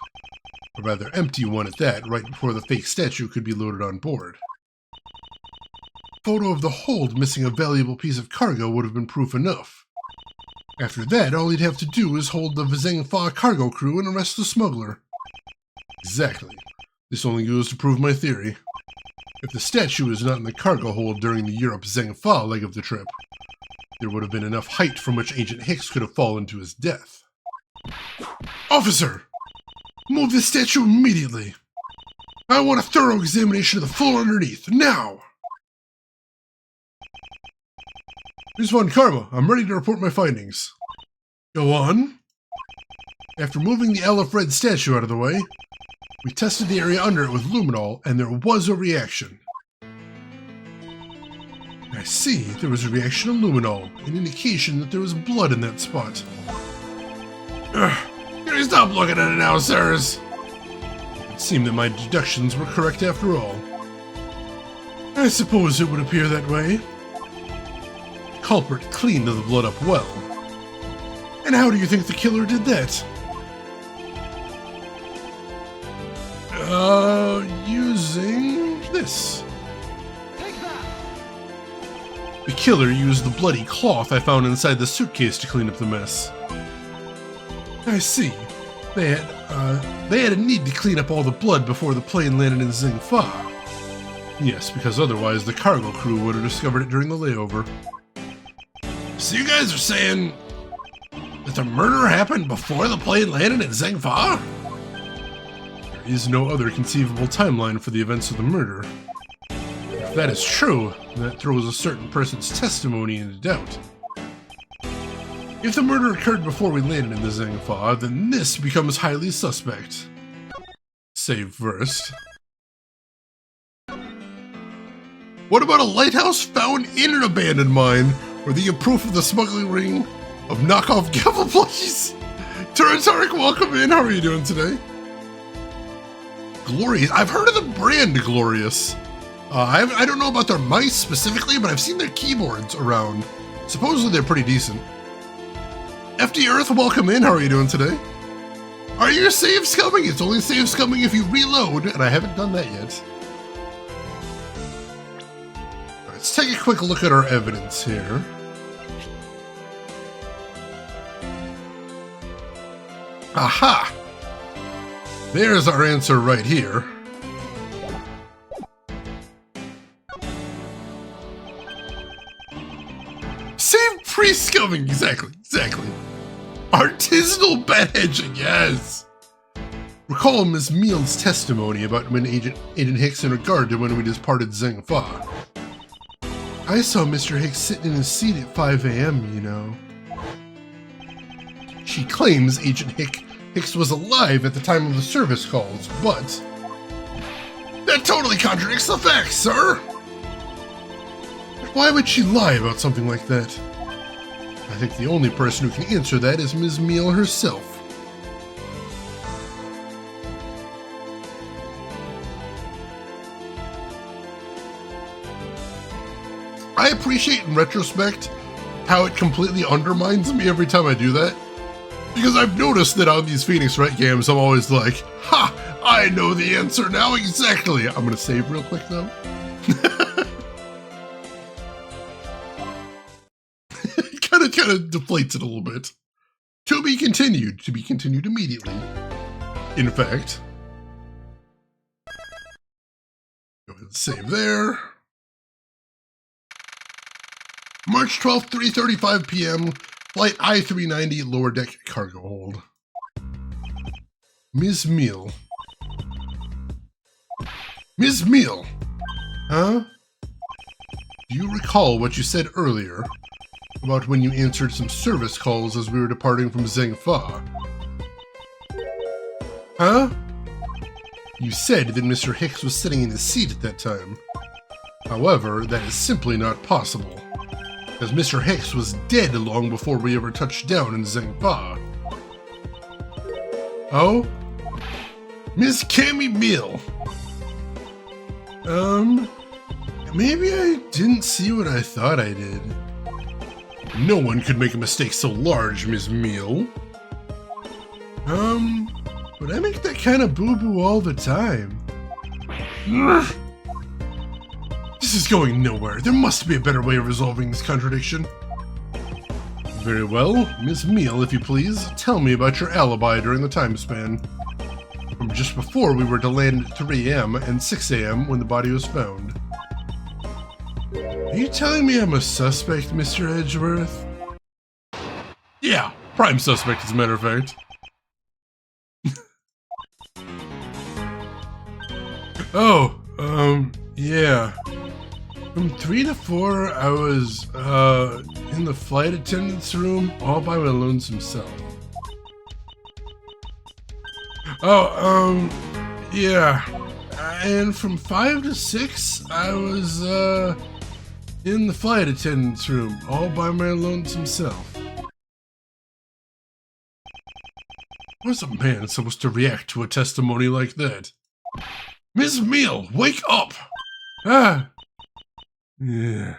a rather empty one at that, right before the fake statue could be loaded on board. Photo of the hold missing a valuable piece of cargo would have been proof enough. After that, all he'd have to do is hold the Zheng Fa cargo crew and arrest the smuggler. Exactly. This only goes to prove my theory. If the statue was not in the cargo hold during the Europe-Zheng Fa leg of the trip, there would have been enough height from which Agent Hicks could have fallen to his death. Officer! Move this statue immediately! I want a thorough examination of the floor underneath, now! Here's Von Karma. I'm ready to report my findings. Go on. After moving the Aleph Red statue out of the way, we tested the area under it with luminol, and there was a reaction. I see, there was a reaction to luminol, an indication that there was blood in that spot. Can you stop looking at it now, sirs? It seemed that my deductions were correct after all. I suppose it would appear that way. The culprit cleaned the blood up well. And how do you think the killer did that? Using this. The killer used the bloody cloth I found inside the suitcase to clean up the mess. I see. They had a need to clean up all the blood before the plane landed in Zheng Fa. Yes, because otherwise the cargo crew would have discovered it during the layover. So you guys are saying that the murder happened before the plane landed in Zheng Fa? There is no other conceivable timeline for the events of the murder. If that is true, that throws a certain person's testimony into doubt. If the murder occurred before we landed in the Zheng Fa, then this becomes highly suspect. Save first. What about a lighthouse found in an abandoned mine, or the proof of the smuggling ring of knockoff gavel plushies? Tarek, welcome in. How are you doing today? Glorious. I've heard of the brand Glorious. I don't know about their mice specifically, but I've seen their keyboards around. Supposedly they're pretty decent. FD Earth, welcome in. How are you doing today? Are you save scumming? It's only save scumming if you reload, and I haven't done that yet. Let's take a quick look at our evidence here. Aha! There's our answer right here. Save pre-scumming! Exactly. Artisanal bet hedging, yes! Recall Ms. Meal's testimony about when Agent Hicks in regard to when we departed Zheng Fa. I saw Mr. Hicks sitting in his seat at 5 a.m., you know. She claims Agent Hicks was alive at the time of the service calls, but... that totally contradicts the facts, sir! Why would she lie about something like that? I think the only person who can answer that is Ms. Meal herself. I appreciate in retrospect how it completely undermines me every time I do that. Because I've noticed that on these Phoenix Wright games, I'm always like, ha, I know the answer now exactly. I'm going to save real quick, though. It kind of deflates it a little bit. To be continued immediately. In fact, go ahead and save there. March 12th, 3:35 p.m., Flight I-390 lower deck cargo hold. Ms. Meal. Ms. Meal! Huh? Do you recall what you said earlier about when you answered some service calls as we were departing from Zhengfa? Huh? You said that Mr. Hicks was sitting in his seat at that time. However, that is simply not possible, as Mr. Hicks was dead long before we ever touched down in Zhengfa. Oh? Miss Cammy Meal. Maybe I didn't see what I thought I did. No one could make a mistake so large, Miss Meal. But I make that kind of boo-boo all the time. This is going nowhere. There must be a better way of resolving this contradiction. Very well, Miss Meal, if you please, tell me about your alibi during the time span. From just before we were to land at 3 a.m. and 6 a.m. when the body was found. Are you telling me I'm a suspect, Mr. Edgeworth? Yeah, prime suspect as a matter of fact. Oh, yeah. From 3 to 4, I was, in the flight attendant's room all by my lonesome self. Oh, yeah. And from 5 to 6, I was, in the flight attendant's room all by my lonesome self. What's a man supposed to react to a testimony like that? Miss Meal, wake up! Ah! Yeah.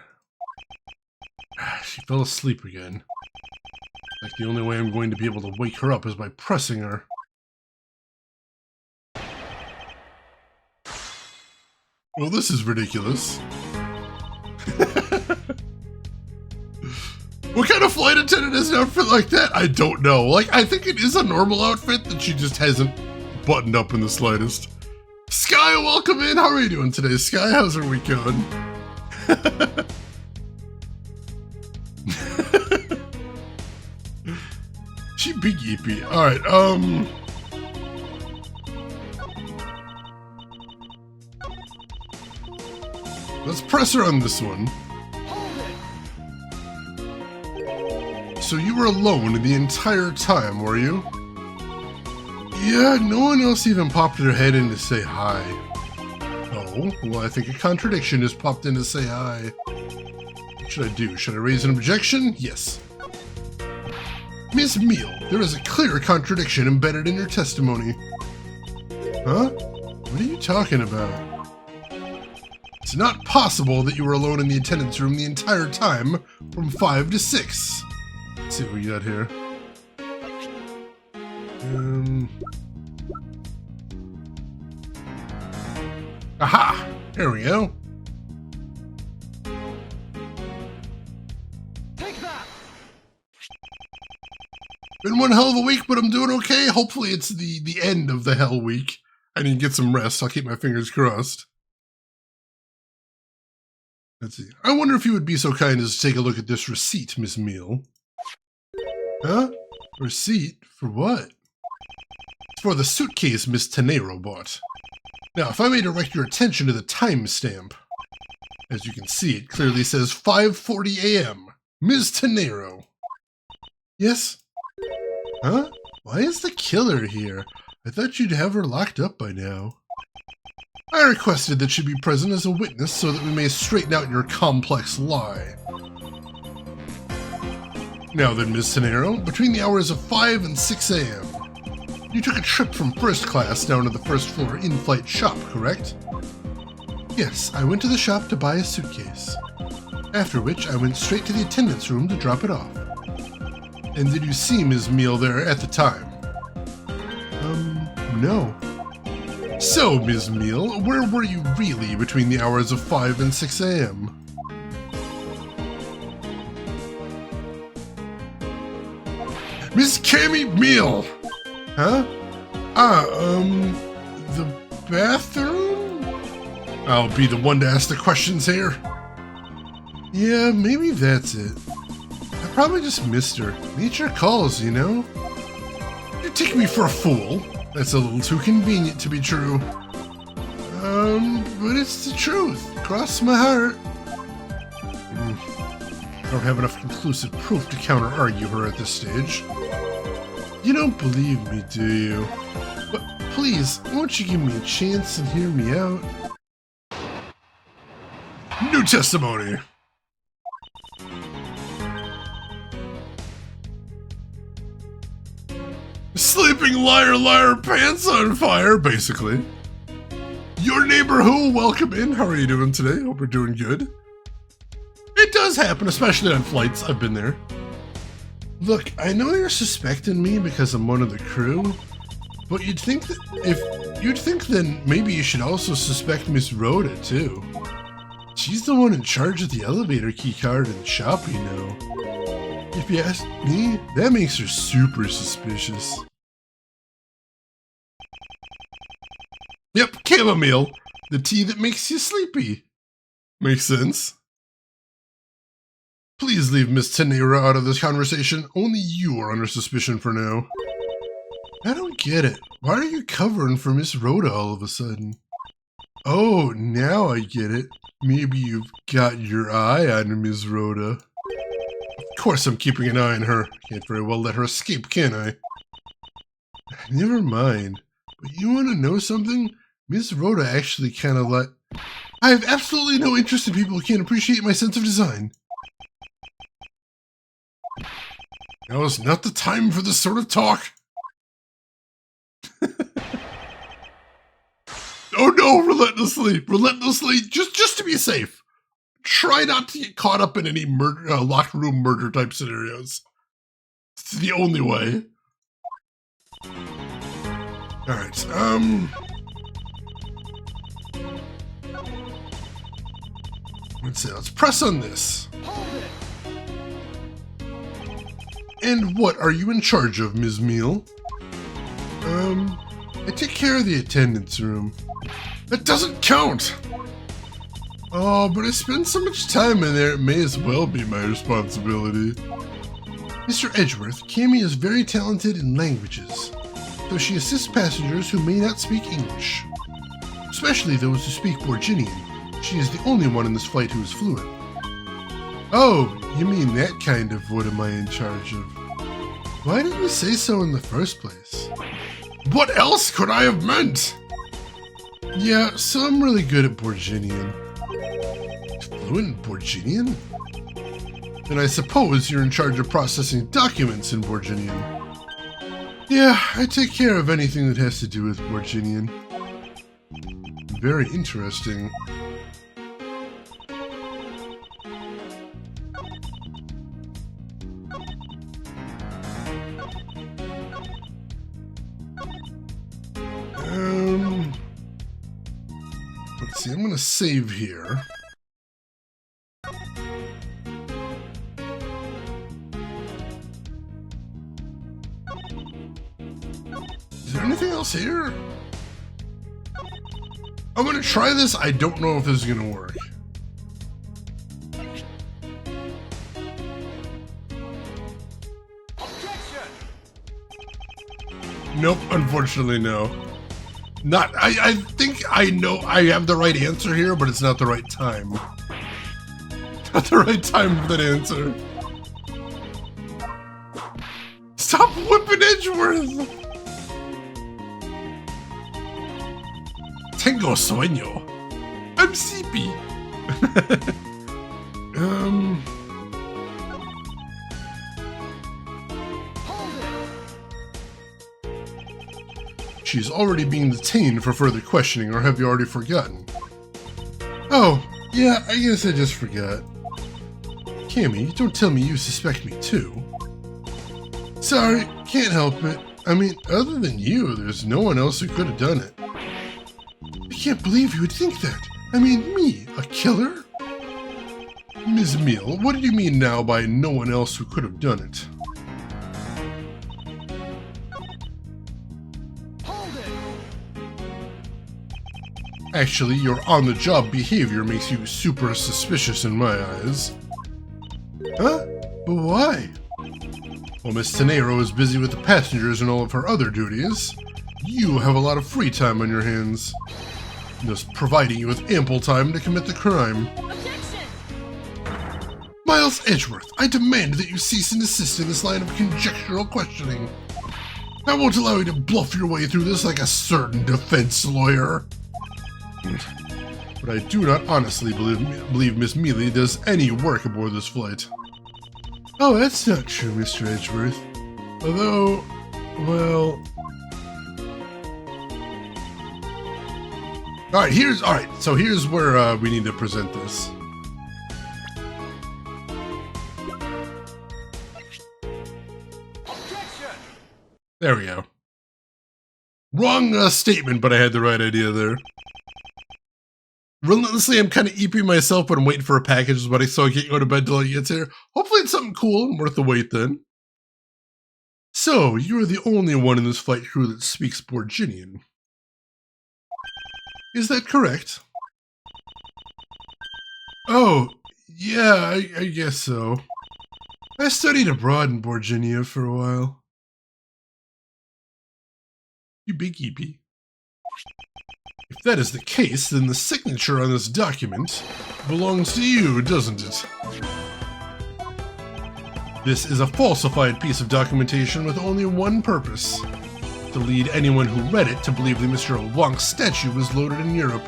She fell asleep again. Like the only way I'm going to be able to wake her up is by pressing her. Well, this is ridiculous. What kind of flight attendant has an outfit like that? I don't know. Like, I think it is a normal outfit that she just hasn't buttoned up in the slightest. Sky, welcome in. How are you doing today, Sky? How's our week going? She big yippee. Alright, let's press her on this one. So you were alone the entire time, were you? Yeah, no one else even popped their head in to say hi. Oh, well, I think a contradiction has popped in to say hi. What should I do? Should I raise an objection? Yes. Miss Meal, there is a clear contradiction embedded in your testimony. Huh? What are you talking about? It's not possible that you were alone in the attendance room the entire time from 5 to 6. Let's see what we got here. Aha! There we go. Take that. Been one hell of a week, but I'm doing okay. Hopefully it's the end of the hell week. I need to get some rest. I'll keep my fingers crossed. Let's see. I wonder if you would be so kind as to take a look at this receipt, Miss Meal. Huh? Receipt? For what? It's for the suitcase Miss Tenero bought. Now, if I may direct your attention to the timestamp. As you can see, it clearly says 5:40 a.m. Ms. Tenero. Yes? Huh? Why is the killer here? I thought you'd have her locked up by now. I requested that she be present as a witness so that we may straighten out your complex lie. Now then, Ms. Tenero, between the hours of 5 and 6 a.m., you took a trip from first class down to the first floor in-flight shop, correct? Yes, I went to the shop to buy a suitcase. After which, I went straight to the attendance room to drop it off. And did you see Ms. Meal there at the time? No. So, Ms. Meal, where were you really between the hours of 5 and 6 a.m.? Miss Cammy Meal! Huh? The bathroom? I'll be the one to ask the questions here. Yeah, maybe that's it. I probably just missed her. Nature calls, you know? You take me for a fool. That's a little too convenient to be true. But it's the truth. Cross my heart. I don't have enough conclusive proof to counter-argue her at this stage. You don't believe me, do you? But please, won't you give me a chance and hear me out? New testimony! Sleeping liar, liar, pants on fire, basically. Your neighbor who, welcome in. How are you doing today? Hope you're doing good. It does happen, especially on flights. I've been there. Look, I know you're suspecting me because I'm one of the crew, but you'd think then maybe you should also suspect Miss Rhoda too. She's the one in charge of the elevator keycard in the shop, you know. If you ask me, that makes her super suspicious. Yep, chamomile. The tea that makes you sleepy. Makes sense. Please leave Miss Tenera out of this conversation. Only you are under suspicion for now. I don't get it. Why are you covering for Miss Rhoda all of a sudden? Oh, now I get it. Maybe you've got your eye on Miss Rhoda. Of course I'm keeping an eye on her. Can't very well let her escape, can I? Never mind. But you want to know something? Miss Rhoda actually kind of let... I have absolutely no interest in people who can't appreciate my sense of design. Now is not the time for this sort of talk. Oh no, relentlessly, just to be safe. Try not to get caught up in any murder, locked room murder type scenarios. It's the only way. Alright, let's see, let's press on this. And what are you in charge of, Ms. Meal? I take care of the attendance room. That doesn't count! Oh, but I spend so much time in there, it may as well be my responsibility. Mr. Edgeworth, Cammy is very talented in languages, though she assists passengers who may not speak English. Especially those who speak Borginian. She is the only one in this flight who is fluent. Oh, you mean that kind of what am I in charge of? Why didn't you say so in the first place? What else could I have meant? Yeah, so I'm really good at Borginian. Fluent in Borginian? Then I suppose you're in charge of processing documents in Borginian. Yeah, I take care of anything that has to do with Borginian. Very interesting. Let's see, I'm gonna save here. Is there anything else here? I'm gonna try this. I don't know if this is gonna work. Nope, unfortunately no. Not, I think I know I have the right answer here, but it's not the right time. Not the right time for that answer. Stop whipping Edgeworth! Tengo sueño. I'm sleepy. She's already being detained for further questioning, or have you already forgotten? Oh, yeah, I guess I just forgot. Cammy, don't tell me you suspect me too. Sorry, can't help it. I mean, other than you, there's no one else who could have done it. I can't believe you would think that. I mean, me, a killer? Ms. Meal, what do you mean now by no one else who could have done it? Hold it! Actually, your on-the-job behavior makes you super suspicious in my eyes. Huh? But why? Well, Miss Tenero is busy with the passengers and all of her other duties. You have a lot of free time on your hands, thus providing you with ample time to commit the crime. Objection! Miles Edgeworth, I demand that you cease and desist in this line of conjectural questioning. I won't allow you to bluff your way through this like a certain defense lawyer. But I do not honestly believe Miss Mealy does any work aboard this flight. Oh, that's not true, Mr. Edgeworth. Although, well... Alright, so here's where we need to present this. Objection! There we go. Wrong statement, but I had the right idea there. Relentlessly, I'm kind of eeping myself, but I'm waiting for a package, but so I can't go to bed till it gets here. Hopefully it's something cool and worth the wait then. So, you're the only one in this flight crew that speaks Borginian. Is that correct? Oh, yeah, I guess so. I studied abroad in Borginia for a while. You big eepy. If that is the case, then the signature on this document belongs to you, doesn't it? This is a falsified piece of documentation with only one purpose: to lead anyone who read it to believe that Mr. Wonk's statue was loaded in Europe.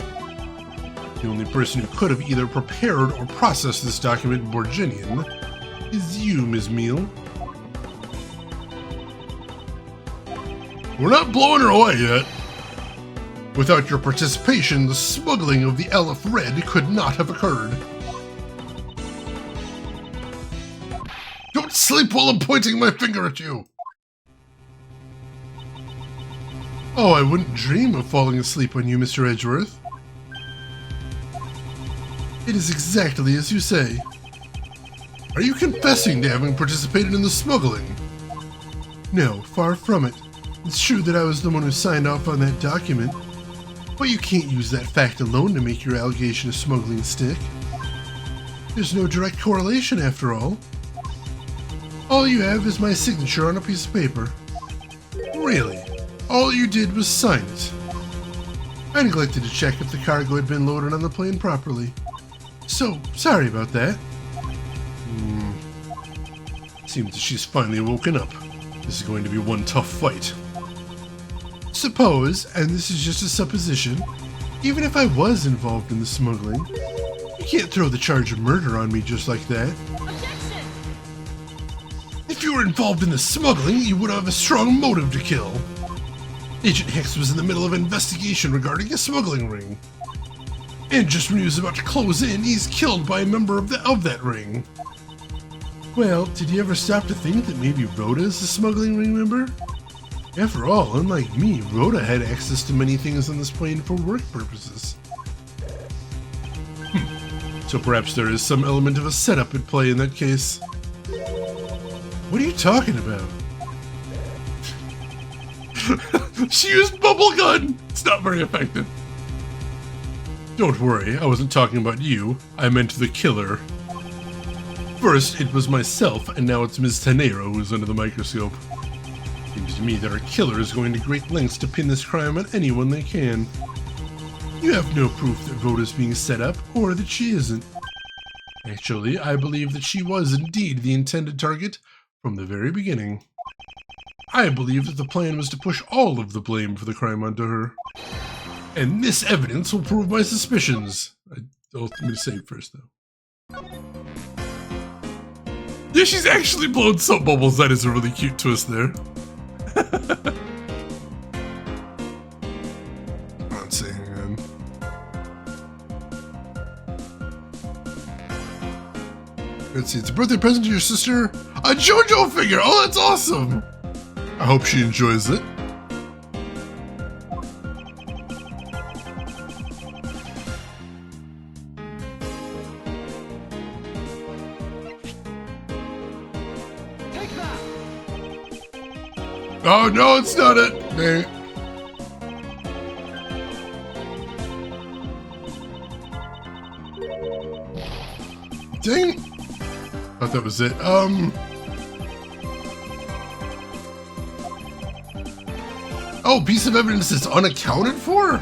The only person who could have either prepared or processed this document in Borginian is you, Ms. Meal. We're not blowing her away yet. Without your participation, the smuggling of the Aleph Red could not have occurred. Don't sleep while I'm pointing my finger at you! Oh, I wouldn't dream of falling asleep on you, Mr. Edgeworth. It is exactly as you say. Are you confessing to having participated in the smuggling? No, far from it. It's true that I was the one who signed off on that document. But you can't use that fact alone to make your allegation of smuggling stick. There's no direct correlation after all. All you have is my signature on a piece of paper. Really? All you did was sign it. I neglected to check if the cargo had been loaded on the plane properly. So, sorry about that. Seems that she's finally woken up. This is going to be one tough fight. Suppose, and this is just a supposition, even if I was involved in the smuggling, you can't throw the charge of murder on me just like that. Objection! If you were involved in the smuggling, you would have a strong motive to kill. Agent Hicks was in the middle of an investigation regarding a smuggling ring. And just when he was about to close in, he's killed by a member of that ring. Well, did you ever stop to think that maybe Rhoda is a smuggling ring member? After all, unlike me, Rhoda had access to many things on this plane for work purposes. So perhaps there is some element of a setup at play in that case. What are you talking about? She used bubble gun! It's not very effective. Don't worry, I wasn't talking about you. I meant the killer. First, it was myself, and now it's Ms. Tenero who's under the microscope. Seems to me that our killer is going to great lengths to pin this crime on anyone they can. You have no proof that Rhoda's being set up, or that she isn't. Actually, I believe that she was indeed the intended target from the very beginning. I believe that the plan was to push all of the blame for the crime onto her. And this evidence will prove my suspicions. I'm going to save first, though. Yeah, she's actually blown soap bubbles. That is a really cute twist there. Let's see, hang on. Let's see, it's a birthday present to your sister. A JoJo figure! Oh, that's awesome! I hope she enjoys it. Take that. Oh, no, it's not it. Dang it. Dang it. Thought that was it. Oh, piece of evidence is unaccounted for?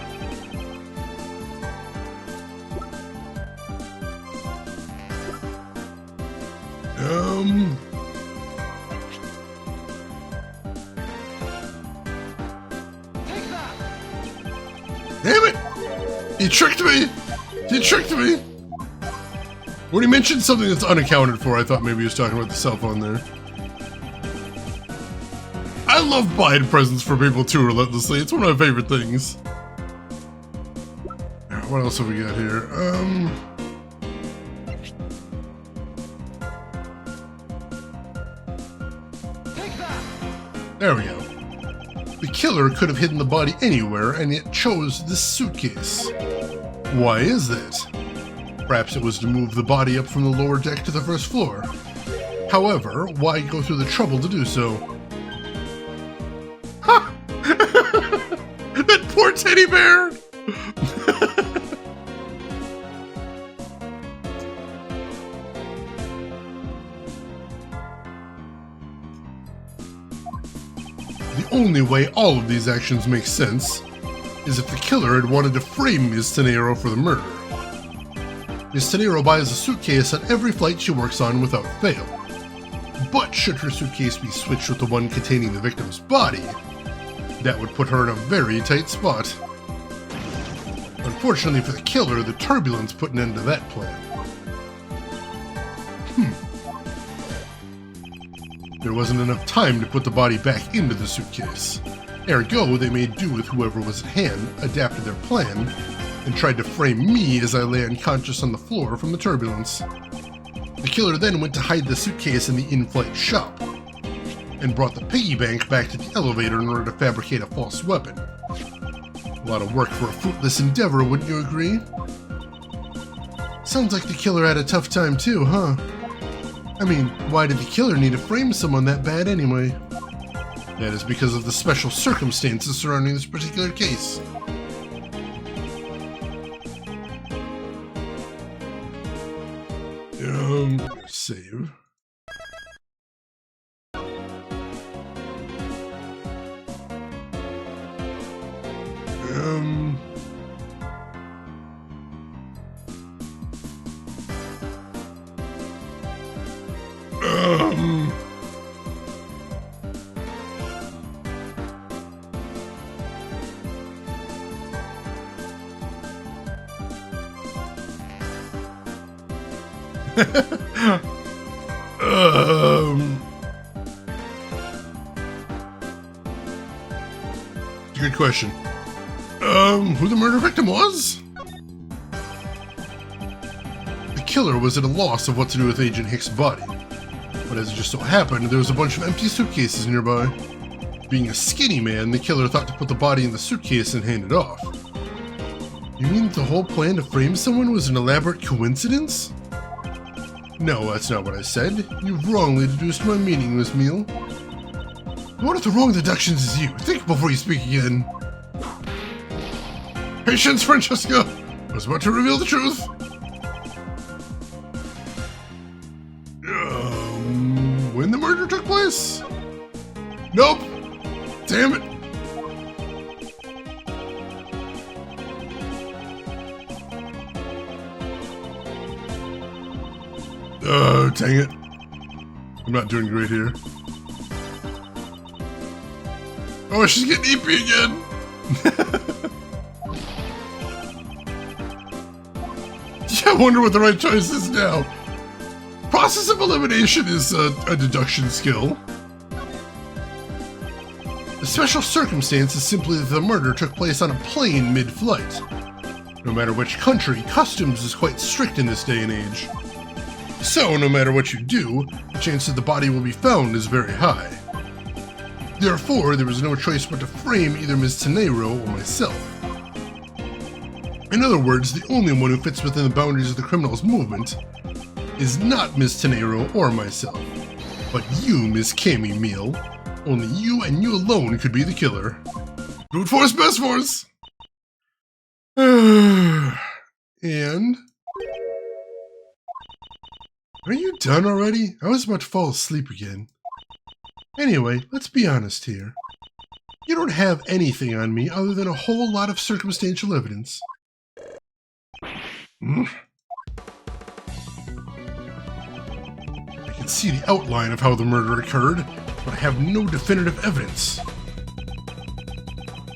Take that. Damn it! He tricked me! He tricked me! When he mentioned something that's unaccounted for, I thought maybe he was talking about the cell phone there. I love buying presents for people too relentlessly. It's one of my favorite things. What else have we got here? Take that. There we go. The killer could have hidden the body anywhere and yet chose this suitcase. Why is that? Perhaps it was to move the body up from the lower deck to the first floor. However, why go through the trouble to do so? Ha! That poor teddy bear! The only way all of these actions make sense is if the killer had wanted to frame Ms. Tenero for the murder. Ms. Tenero buys a suitcase on every flight she works on without fail. But should her suitcase be switched with the one containing the victim's body, that would put her in a very tight spot. Unfortunately for the killer, the turbulence put an end to that plan. There wasn't enough time to put the body back into the suitcase. Ergo, they made do with whoever was at hand, adapted their plan, and tried to frame me as I lay unconscious on the floor from the turbulence. The killer then went to hide the suitcase in the in-flight shop, and brought the piggy bank back to the elevator in order to fabricate a false weapon. A lot of work for a fruitless endeavor, wouldn't you agree? Sounds like the killer had a tough time too, huh? I mean, why did the killer need to frame someone that bad anyway? That is because of the special circumstances surrounding this particular case. Save. Good question. Who the murder victim was? The killer was at a loss of what to do with Agent Hick's body, but as it just so happened, there was a bunch of empty suitcases nearby. Being a skinny man, the killer thought to put the body in the suitcase and hand it off. You mean the whole plan to frame someone was an elaborate coincidence? No, that's not what I said. You've wrongly deduced my meaning, Miss Meal. One of the wrong deductions is you. Think before you speak again. Patience, Francesca! I was about to reveal the truth. When the murder took place? Nope! Damn it! Dang it. I'm not doing great here. Oh, she's getting EP again! Yeah, I wonder what the right choice is now. Process of elimination is a deduction skill. The special circumstance is simply that the murder took place on a plane mid-flight. No matter which country, customs is quite strict in this day and age. So, no matter what you do, the chance that the body will be found is very high. Therefore, there was no choice but to frame either Ms. Tenero or myself. In other words, the only one who fits within the boundaries of the criminal's movement is not Ms. Tenero or myself, but you, Miss Cammy Meal. Only you and you alone could be the killer. Brute force, best force! And... Are you done already? I was about to fall asleep again. Anyway, let's be honest here. You don't have anything on me other than a whole lot of circumstantial evidence. I can see the outline of how the murder occurred, but I have no definitive evidence.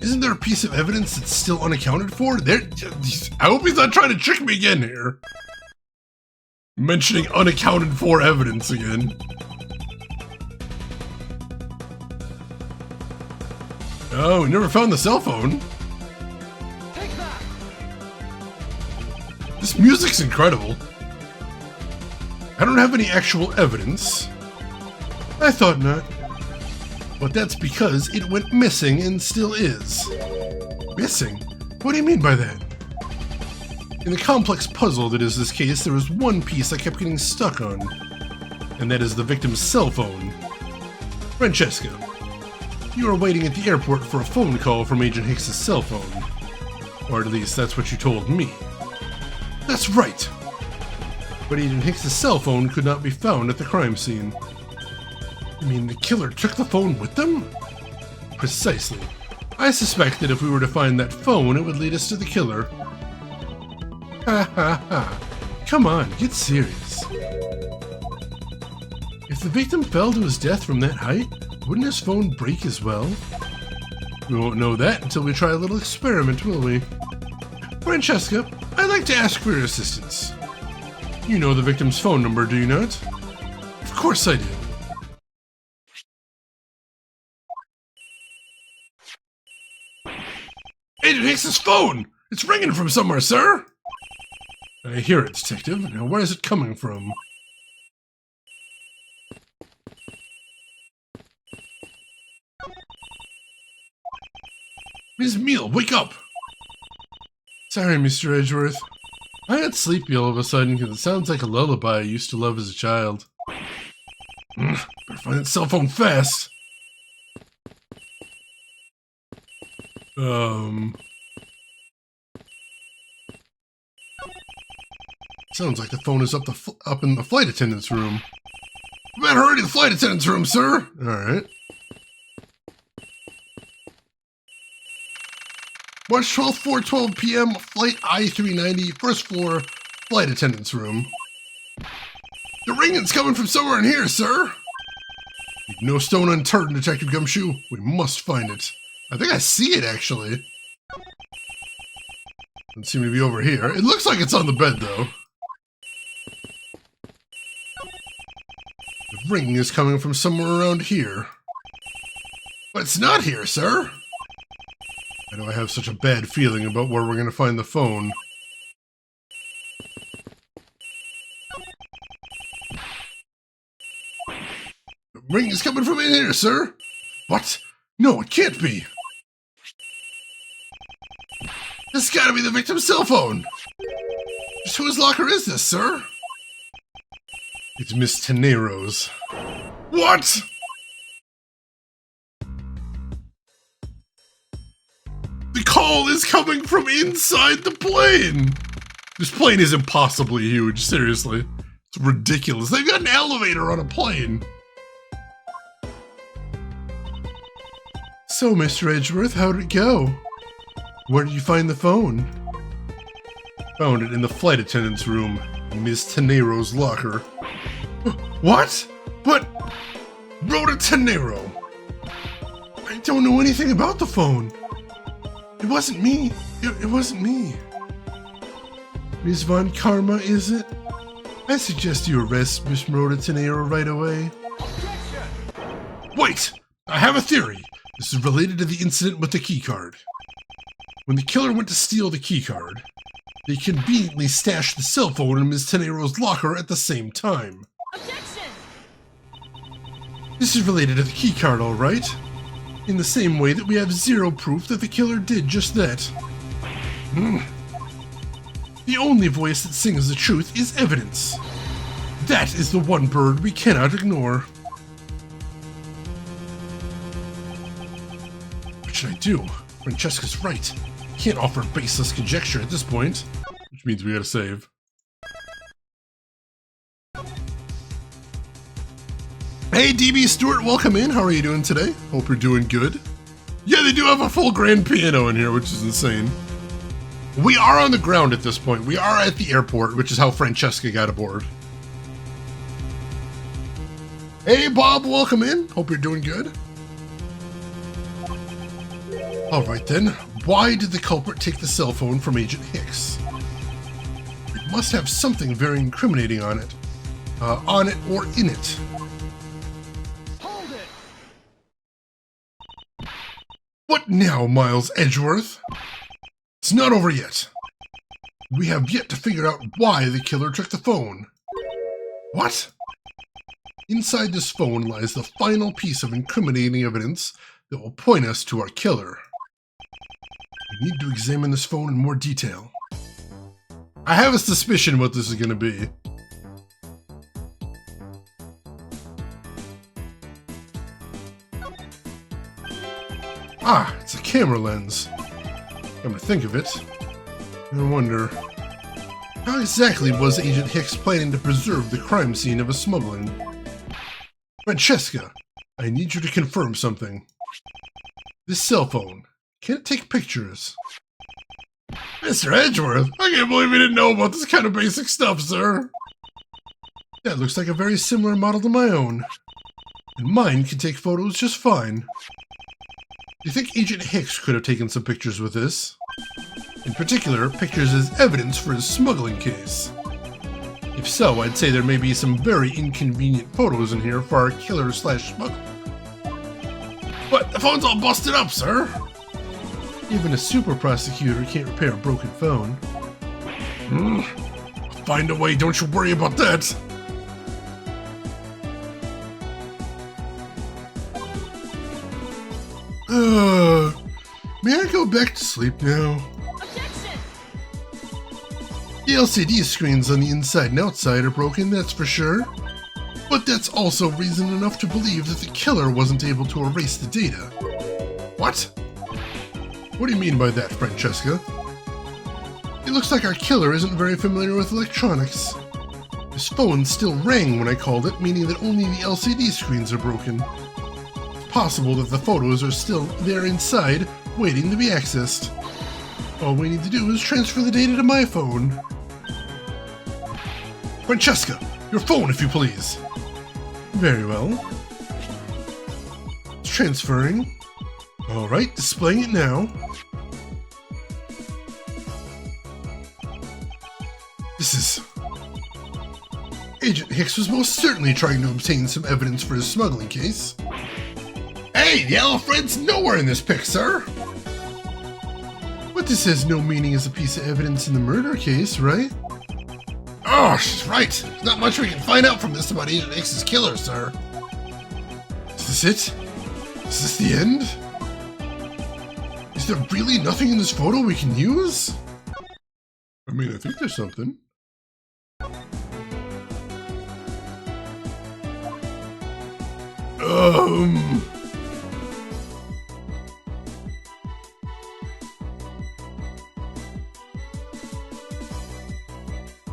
Isn't there a piece of evidence that's still unaccounted for? I hope he's not trying to trick me again here. Mentioning unaccounted for evidence again. Oh, we never found the cell phone. Take that! This music's incredible. I don't have any actual evidence. I thought not. But that's because it went missing and still is. Missing? What do you mean by that? In the complex puzzle that is this case, there was one piece I kept getting stuck on. And that is the victim's cell phone. Francesca, you were waiting at the airport for a phone call from Agent Hicks's cell phone. Or at least that's what you told me. That's right! But Agent Hicks's cell phone could not be found at the crime scene. You mean the killer took the phone with them? Precisely. I suspect that if we were to find that phone, it would lead us to the killer. Ha ha ha. Come on, get serious. If the victim fell to his death from that height, wouldn't his phone break as well? We won't know that until we try a little experiment, will we? Francesca, I'd like to ask for your assistance. You know the victim's phone number, do you not? Of course I do. Agent Hicks's phone! It's ringing from somewhere, sir! I hear it, Detective. Now where is it coming from? Ms. Meal, wake up! Sorry, Mr. Edgeworth. I got sleepy all of a sudden because it sounds like a lullaby I used to love as a child. Better find that cell phone fast. Sounds like the phone is up in the flight attendant's room. Better hurry to the flight attendant's room, sir! Alright. March 12th, 4:12 p.m., flight I-390, first floor, flight attendant's room. The ringing's coming from somewhere in here, sir! Leave no stone unturned, Detective Gumshoe. We must find it. I think I see it, actually. Doesn't seem to be over here. It looks like it's on the bed, though. The ringing is coming from somewhere around here. But it's not here, sir! Why do I have such a bad feeling about where we're going to find the phone? The ring is coming from in here, sir! What? No, it can't be! This has got to be the victim's cell phone! Just whose locker is this, sir? It's Miss Tenero's. What?! The call is coming from inside the plane! This plane is impossibly huge, seriously. It's ridiculous. They've got an elevator on a plane! So, Mr. Edgeworth, how did it go? Where did you find the phone? Found it in the flight attendant's room, in Miss Tenero's locker. What? But... Rhoda Tenero! I don't know anything about the phone. It wasn't me. It wasn't me. Miss Von Karma, is it? I suggest you arrest Miss Rhoda Tenero right away. Wait! I have a theory. This is related to the incident with the keycard. When the killer went to steal the keycard, They conveniently stashed the cell phone in Ms. Tenero's locker at the same time. Objection! This is related to the keycard, all right? In the same way that we have zero proof that the killer did just that. The only voice that sings the truth is evidence. That is the one bird we cannot ignore. What should I do? Francesca's right. Can't offer baseless conjecture at this point. Which means we gotta save. Hey DB Stewart, welcome in. How are you doing today? Hope you're doing good. Yeah, they do have a full grand piano in here, which is insane. We are on the ground at this point. We are at the airport, which is how Francesca got aboard. Hey Bob, welcome in. Hope you're doing good. Alright then, why did the culprit take the cell phone from Agent Hicks? It must have something very incriminating on it. Or in it. Hold it! What now, Miles Edgeworth? It's not over yet. We have yet to figure out why the killer took the phone. What? Inside this phone lies the final piece of incriminating evidence that will point us to our killer. We need to examine this phone in more detail. I have a suspicion what this is going to be. Ah, it's a camera lens. Come to think of it, I wonder, how exactly was Agent Hicks planning to preserve the crime scene of a smuggling? Francesca, I need you to confirm something. This cell phone, can it take pictures? Mr. Edgeworth, I can't believe you didn't know about this kind of basic stuff, sir. That looks like a very similar model to my own. And mine can take photos just fine. Do you think Agent Hicks could have taken some pictures with this? In particular, pictures as evidence for his smuggling case. If so, I'd say there may be some very inconvenient photos in here for our killer/smuggler. But the phone's all busted up, sir! Even a super prosecutor can't repair a broken phone. Find a way, don't you worry about that! May I go back to sleep now? Objection! The LCD screens on the inside and outside are broken, that's for sure. But that's also reason enough to believe that the killer wasn't able to erase the data. What? What do you mean by that, Francesca? It looks like our killer isn't very familiar with electronics. His phone still rang when I called it, meaning that only the LCD screens are broken. It's possible that the photos are still there inside, waiting to be accessed. All we need to do is transfer the data to my phone. Francesca, your phone, if you please. Very well. It's transferring. Alright, displaying it now. This is... Agent Hicks was most certainly trying to obtain some evidence for his smuggling case. Hey, the elephant's nowhere in this pic, sir! But this has no meaning as a piece of evidence in the murder case, right? Oh, she's right. There's not much we can find out from this about Agent Hicks's killer, sir. Is this it? Is this the end? Is there really nothing in this photo we can use? I mean, I think there's something.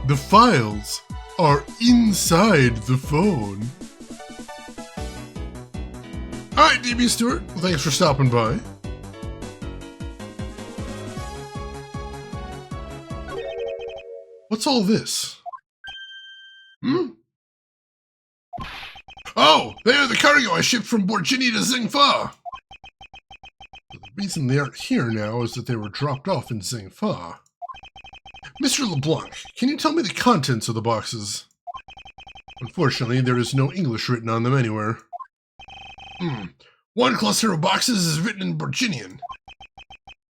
The files are inside the phone. Alright, DB Stewart, well, thanks for stopping by. What's all this? Oh, they are the cargo I shipped from Borgini to Zingfa. The reason they aren't here now is that they were dropped off in Zingfa. Mr. LeBlanc, can you tell me the contents of the boxes? Unfortunately, there is no English written on them anywhere. One cluster of boxes is written in Borginian.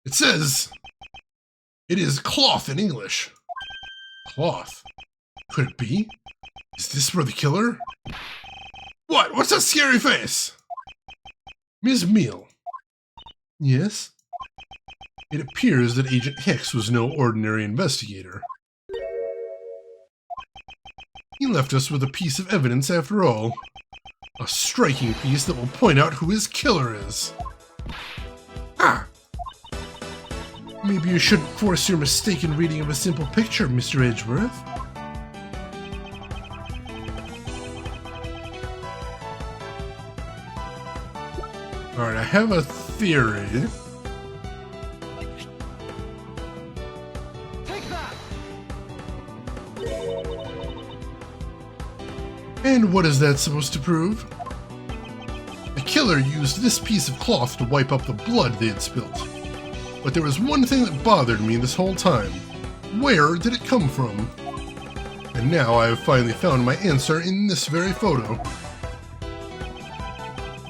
It says, It is cloth in English. Cloth. Could it be? Is this for the killer? What? What's that scary face? Ms. Meal. Yes? It appears that Agent Hicks was no ordinary investigator. He left us with a piece of evidence after all. A striking piece that will point out who his killer is. Ah! Maybe you shouldn't force your mistaken reading of a simple picture, Mr. Edgeworth. Alright, I have a theory. Take that! And what is that supposed to prove? The killer used this piece of cloth to wipe up the blood they had spilt. But there was one thing that bothered me this whole time. Where did it come from? And now I have finally found my answer in this very photo.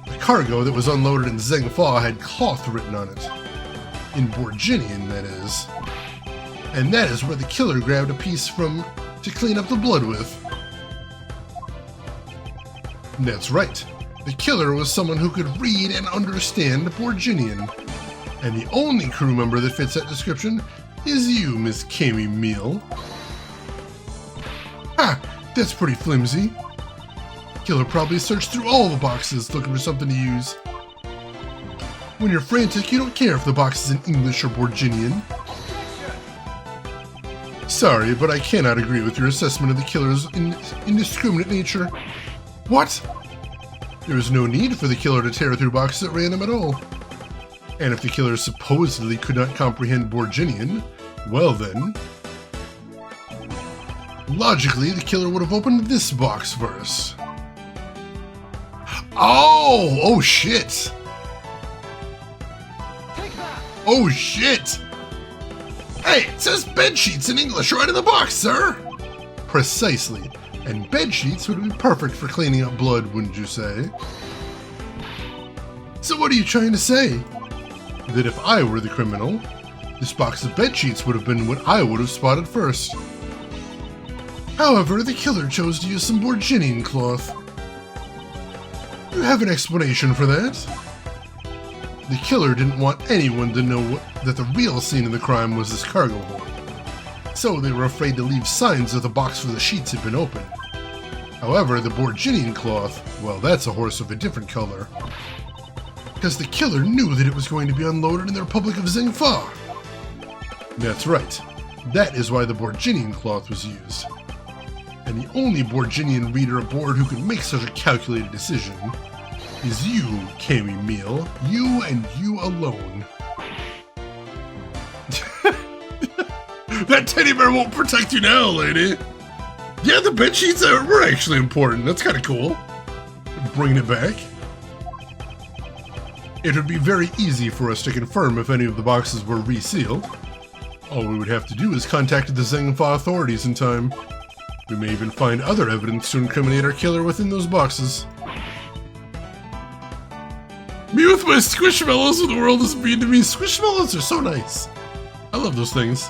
The cargo that was unloaded in Zhengfa had cloth written on it. In Borginian, that is. And that is where the killer grabbed a piece from to clean up the blood with. That's right. The killer was someone who could read and understand Borginian. And the only crew member that fits that description is you, Miss Kami Meal. Ha! That's pretty flimsy. Killer probably searched through all the boxes looking for something to use. When you're frantic, you don't care if the box is in English or Borginian. Sorry, but I cannot agree with your assessment of the killer's indiscriminate nature. What? There is no need for the killer to tear through boxes at random at all. And if the killer supposedly could not comprehend Borginian, well then... logically, the killer would have opened this box first. Oh! Oh shit! Oh shit! Hey, it says bed sheets in English right in the box, sir! Precisely. And bed sheets would be perfect for cleaning up blood, wouldn't you say? So what are you trying to say? That if I were the criminal, this box of bed sheets would have been what I would have spotted first. However, the killer chose to use some Borginian cloth. You have an explanation for that? The killer didn't want anyone to know that the real scene of the crime was this cargo hold, so they were afraid to leave signs that the box for the sheets had been opened. However, the Borginian cloth, well, that's a horse of a different color. Because the killer knew that it was going to be unloaded in the Republic of Zhengfa. That's right. That is why the Borginian cloth was used. And the only Borginian reader aboard who could make such a calculated decision is you, Kami Meal. You and you alone. That teddy bear won't protect you now, lady. Yeah, the bed sheets were actually important. That's kind of cool. Bringing it back. It would be very easy for us to confirm if any of the boxes were resealed. All we would have to do is contact the Zhengfa authorities in time. We may even find other evidence to incriminate our killer within those boxes. Me with my squishmallows when the world is mean to me. Squishmallows are so nice. I love those things.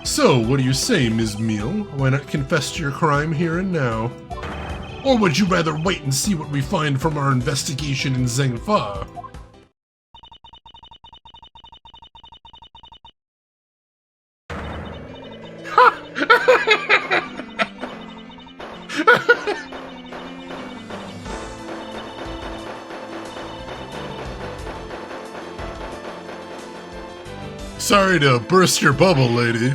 So, what do you say, Ms. Meal? Why not confess to your crime here and now? Or would you rather wait and see what we find from our investigation in Zhengfa? Sorry to burst your bubble, lady.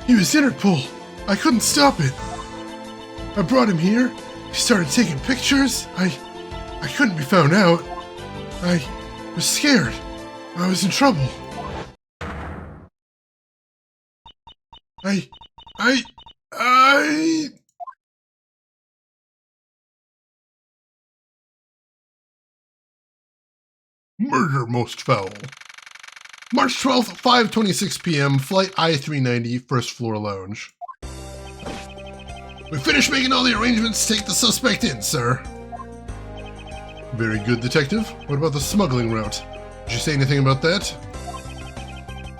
He was Interpol. I couldn't stop it. I brought him here. He started taking pictures. I couldn't be found out. I was scared. I was in trouble. Murder most foul. March 12th, 5:26 p.m., Flight I-390, first floor lounge. We finished making all the arrangements to take the suspect in, sir. Very good, detective. What about the smuggling route? Did you say anything about that?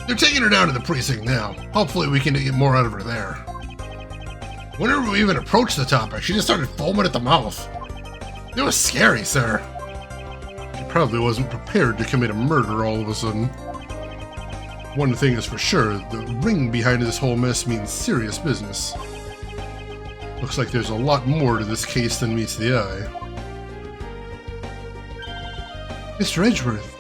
They're taking her down to the precinct now. Hopefully we can get more out of her there. Whenever we even approached the topic, she just started foaming at the mouth. It was scary, sir. She probably wasn't prepared to commit a murder all of a sudden. One thing is for sure, the ring behind this whole mess means serious business. Looks like there's a lot more to this case than meets the eye. Mr. Edgeworth,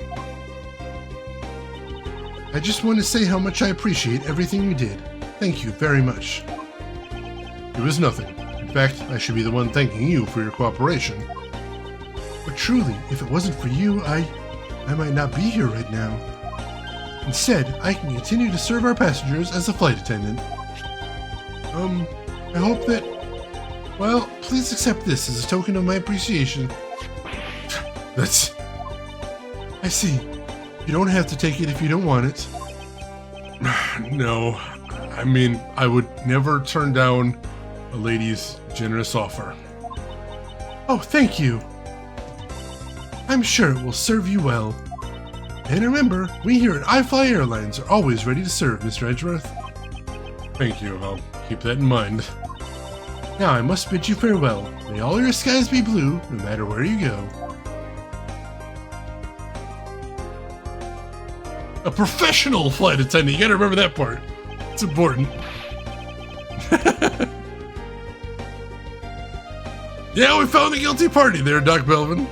I just want to say how much I appreciate everything you did. Thank you very much. It was nothing. In fact, I should be the one thanking you for your cooperation. But truly, if it wasn't for you, I might not be here right now. Instead, I can continue to serve our passengers as a flight attendant. I hope that... Well, please accept this as a token of my appreciation. That's... I see. You don't have to take it if you don't want it. No. I mean, I would never turn down a lady's generous offer. Oh, thank you. I'm sure it will serve you well. And remember, we here at iFly Airlines are always ready to serve, Mr. Edgeworth. Thank you. I'll keep that in mind. Now I must bid you farewell. May all your skies be blue, no matter where you go. A professional flight attendant. You gotta remember that part. It's important. Yeah, we found the guilty party there, Doc Belvin.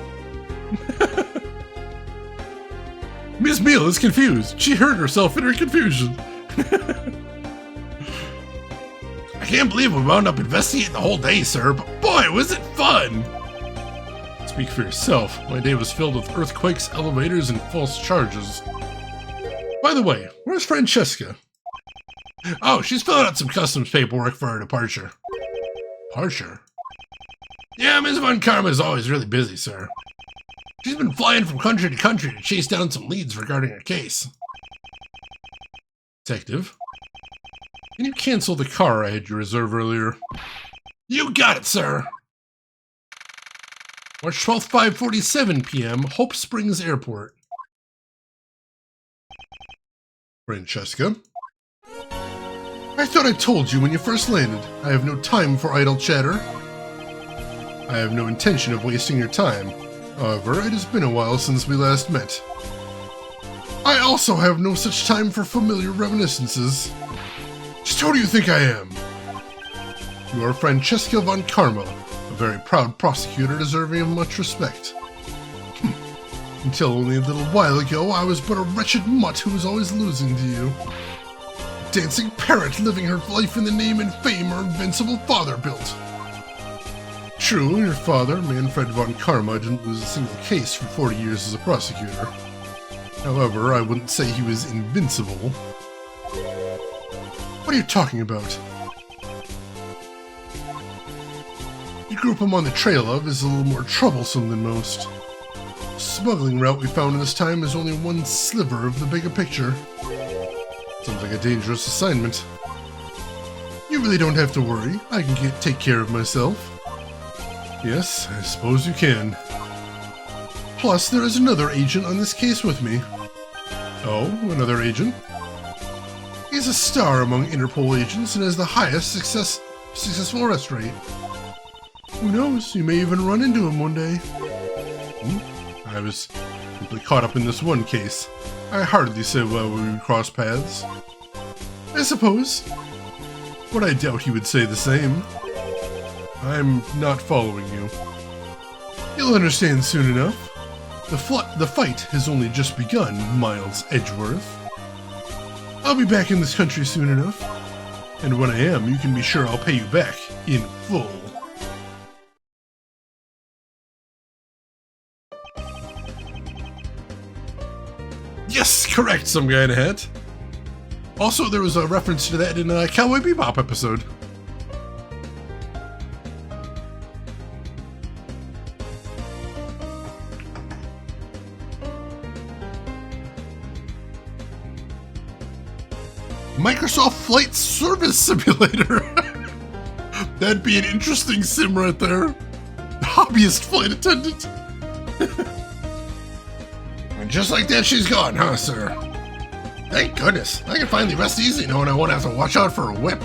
Miss Beale is confused. She hurt herself in her confusion. I can't believe we wound up investigating the whole day, sir, but boy, was it fun! Speak for yourself. My day was filled with earthquakes, elevators, and false charges. By the way, where's Francesca? Oh, she's filling out some customs paperwork for her departure. Departure? Yeah, Ms. Von Karma is always really busy, sir. She's been flying from country to country to chase down some leads regarding her case. Detective, can you cancel the car I had you reserve earlier? You got it, sir! March 12th, 5:47 p.m., Hope Springs Airport. Francesca? I thought I told you when you first landed. I have no time for idle chatter. I have no intention of wasting your time. However, it has been a while since we last met. I also have no such time for familiar reminiscences. Just who do you think I am? You are Francesca Von Karma, a very proud prosecutor deserving of much respect. Until only a little while ago, I was but a wretched mutt who was always losing to you. A dancing parrot living her life in the name and fame her invincible father built. True, your father, Manfred von Karma, didn't lose a single case for 40 years as a prosecutor. However, I wouldn't say he was invincible. What are you talking about? The group I'm on the trail of is a little more troublesome than most. The smuggling route we found in this time is only one sliver of the bigger picture. Sounds like a dangerous assignment. You really don't have to worry. I can take care of myself. Yes, I suppose you can. Plus, there is another agent on this case with me. Oh, another agent? He's a star among Interpol agents and has the highest successful arrest rate. Who knows, you may even run into him one day. I was simply caught up in this one case. I hardly say well we would cross paths. I suppose. But I doubt he would say the same. I'm not following you. You'll understand soon enough. The fight has only just begun, Miles Edgeworth. I'll be back in this country soon enough. And when I am, you can be sure I'll pay you back in full. Yes, correct, some guy in a hat. Also, there was a reference to that in a Cowboy Bebop episode. Microsoft Flight Service Simulator. That'd be an interesting sim right there. Hobbyist flight attendant. just like that she's gone, huh, sir? Thank goodness. I can finally rest easy knowing I won't have to watch out for a whip.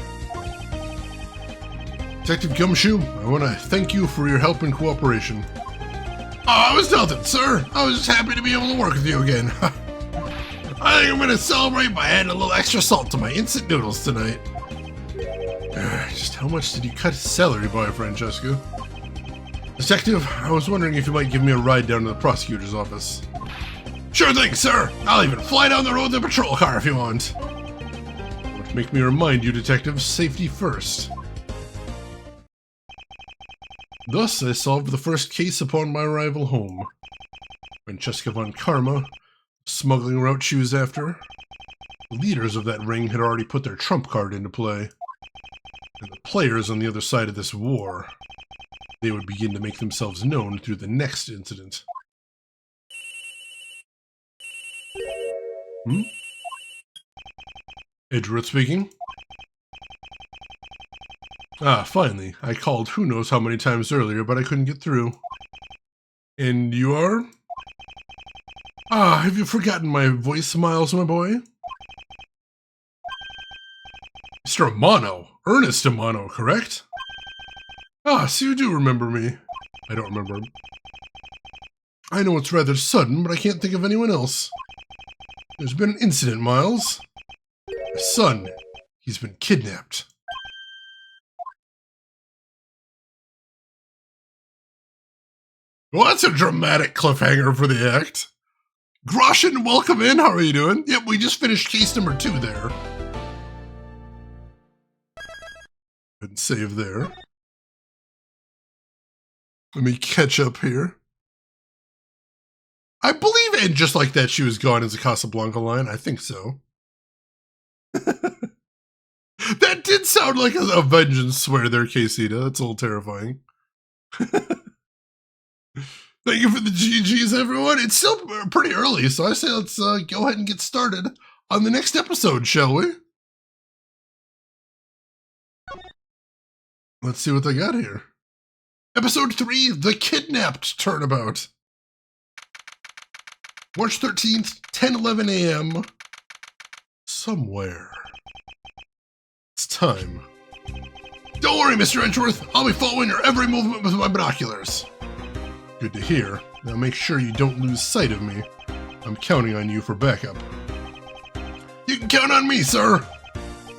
Detective Gumshoe, I want to thank you for your help and cooperation. Oh, it was nothing, sir. I was just happy to be able to work with you again. I think I'm going to celebrate by adding a little extra salt to my instant noodles tonight. Just how much did you cut his salary by, Francesca? Detective, I was wondering if you might give me a ride down to the prosecutor's office. Sure thing, sir. I'll even fly down the road in the patrol car if you want. But make me remind you, Detective, safety first. Thus, I solved the first case upon my arrival home. Francesca von Karma, smuggling route she was after. The leaders of that ring had already put their trump card into play. And the players on the other side of this war, they would begin to make themselves known through the next incident. Edgeworth speaking. Ah, finally. I called who knows how many times earlier, but I couldn't get through. And you are? Ah, have you forgotten my voice, Miles, my boy? Mr. Amano. Ernest Amano, correct? Ah, so you do remember me. I don't remember. I know it's rather sudden, but I can't think of anyone else. There's been an incident, Miles. My son, he's been kidnapped. Well, that's a dramatic cliffhanger for the act. Groshin, welcome in. How are you doing? Yep, we just finished case number 2 there. And save there. Let me catch up here. I believe, and just like that, she was gone as a Casablanca line. I think so. That did sound like a vengeance swear there, Casita. That's a little terrifying. Thank you for the GGs, everyone. It's still pretty early, so I say let's go ahead and get started on the next episode, shall we? Let's see what they got here. Episode 3, The Kidnapped Turnabout. March 13th, 10:11 a.m. Somewhere. It's time. Don't worry, Mr. Edgeworth. I'll be following your every movement with my binoculars. Good to hear. Now make sure you don't lose sight of me. I'm counting on you for backup. You can count on me, sir.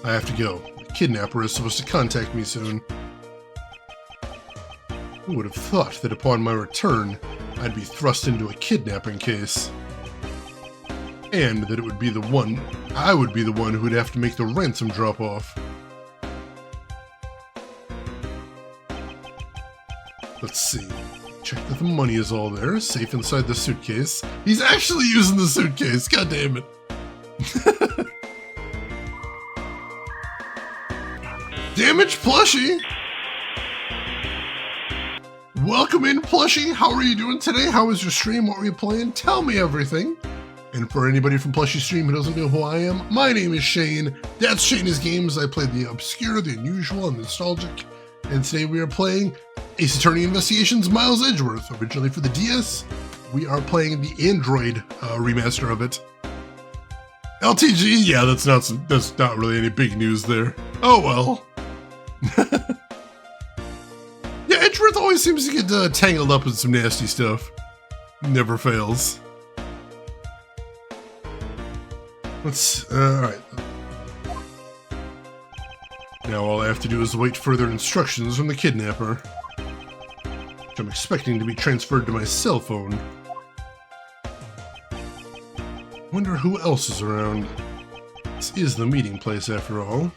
I have to go. The kidnapper is supposed to contact me soon. Who would have thought that upon my return, I'd be thrust into a kidnapping case? And that it would be I would be the one who would have to make the ransom drop off. Let's see. Check that the money is all there, safe inside the suitcase. He's actually using the suitcase, god damn it. Damage plushie! Welcome in, plushie. How are you doing today? How was your stream? What were you playing? Tell me everything. And for anybody from Plushie Stream who doesn't know who I am, my name is Shane. That's Shane's Games. I play the obscure, the unusual, and the nostalgic. And today we are playing Ace Attorney Investigations Miles Edgeworth, originally for the DS. We are playing the Android remaster of it. LTG, yeah, that's not really any big news there. Oh well. Yeah, Edgeworth always seems to get tangled up in some nasty stuff. Never fails. Alright. Now all I have to do is wait further instructions from the kidnapper, which I'm expecting to be transferred to my cell phone. Wonder who else is around. This is the meeting place after all.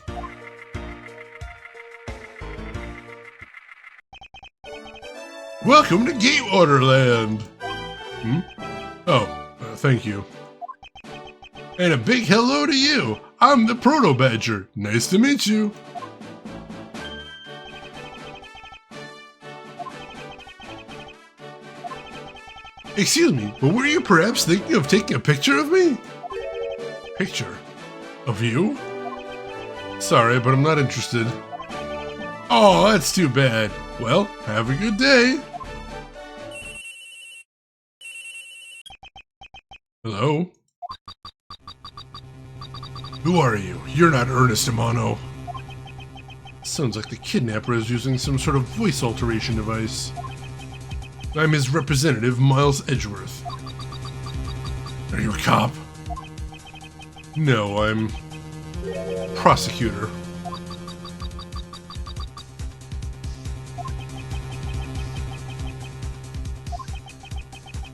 Welcome to Gatewater Land! Thank you. And a big hello to you! I'm the Proto Badger. Nice to meet you. Excuse me, but were you perhaps thinking of taking a picture of me? Picture? Of you? Sorry, but I'm not interested. Oh, that's too bad. Well, have a good day. Hello? Who are you? You're not Ernest Amano. Sounds like the kidnapper is using some sort of voice alteration device. I'm his representative, Miles Edgeworth. Are you a cop? No, I'm... prosecutor.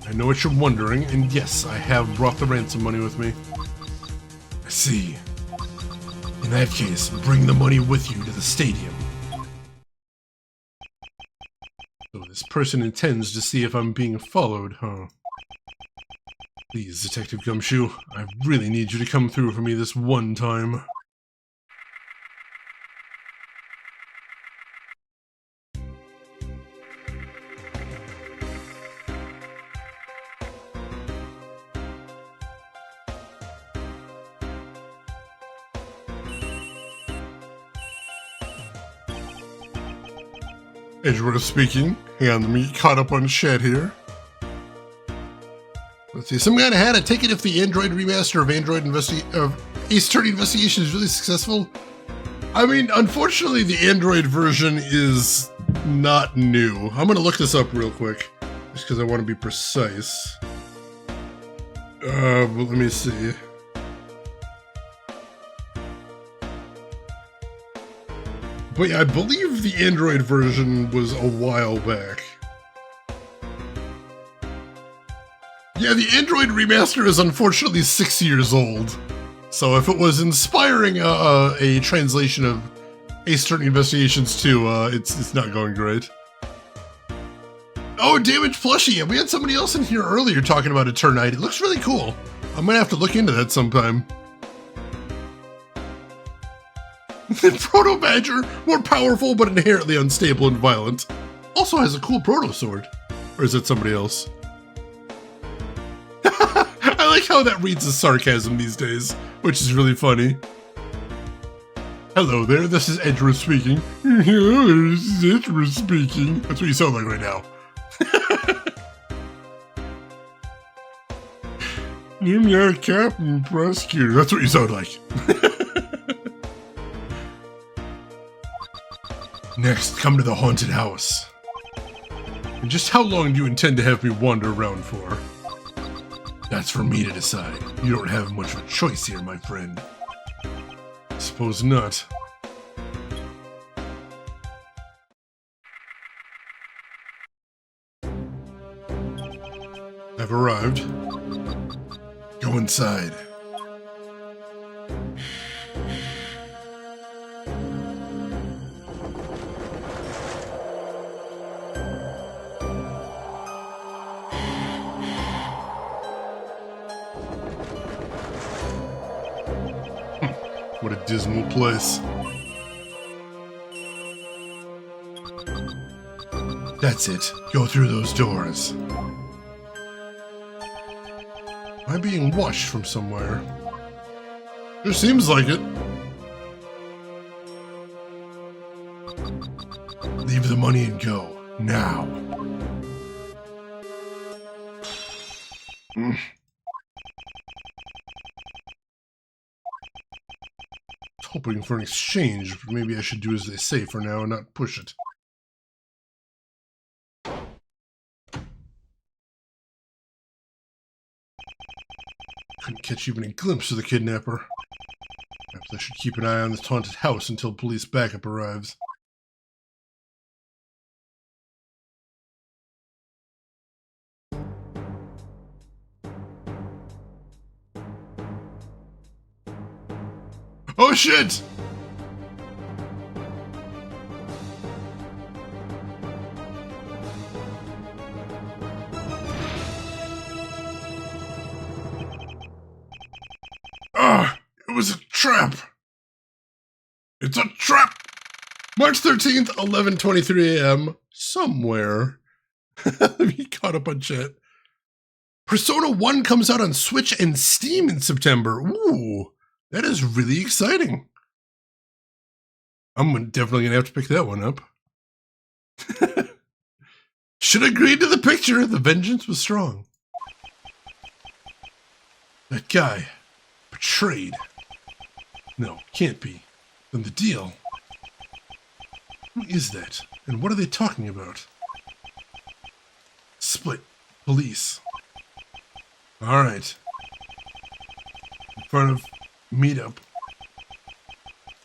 I know what you're wondering, and yes, I have brought the ransom money with me. I see. In that case, bring the money with you to the stadium. So this person intends to see if I'm being followed, huh? Please, Detective Gumshoe, I really need you to come through for me this one time. Edgeworth speaking. Hang on, let me get caught up on chat here. Let's see, some guy had a ticket if the Android remaster of Ace Attorney Investigation is really successful. I mean, unfortunately, the Android version is not new. I'm gonna look this up real quick, just because I want to be precise. But let me see. But yeah, I believe the Android version was a while back. Yeah, the Android remaster is unfortunately 6 years old. So if it was inspiring a translation of Ace Attorney Investigations 2, it's not going great. Oh, Damaged Plushie! Yeah, we had somebody else in here earlier talking about Eternite. It looks really cool. I'm gonna have to look into that sometime. Proto Badger, more powerful but inherently unstable and violent. Also has a cool proto sword. Or is it somebody else? I like how that reads as sarcasm these days, which is really funny. Hello there, this is Edgeworth speaking. Hello, this is Edgeworth speaking. That's what you sound like right now. I'm your captain prosecutor. That's what you sound like. Next, come to the haunted house. And just how long do you intend to have me wander around for? That's for me to decide. You don't have much of a choice here, my friend. Suppose not. I've arrived. Go inside. What a dismal place. That's it. Go through those doors. Am I being watched from somewhere? It seems like it. Leave the money and go. Now. Hoping for an exchange, but maybe I should do as they say for now and not push it. Couldn't catch even a glimpse of the kidnapper. Perhaps I should keep an eye on this haunted house until police backup arrives. Oh shit! Ah, it was a trap. It's a trap. March 13th, 11:23 a.m. Somewhere. Let me caught up on chat. Persona 1 comes out on Switch and Steam in September. Ooh, that is really exciting. I'm definitely gonna have to pick that one up. Should have agreed to the picture. The vengeance was strong. That guy. Betrayed. No, can't be. Then the deal. Who is that? And what are they talking about? Split. Police. Alright. In front of meetup.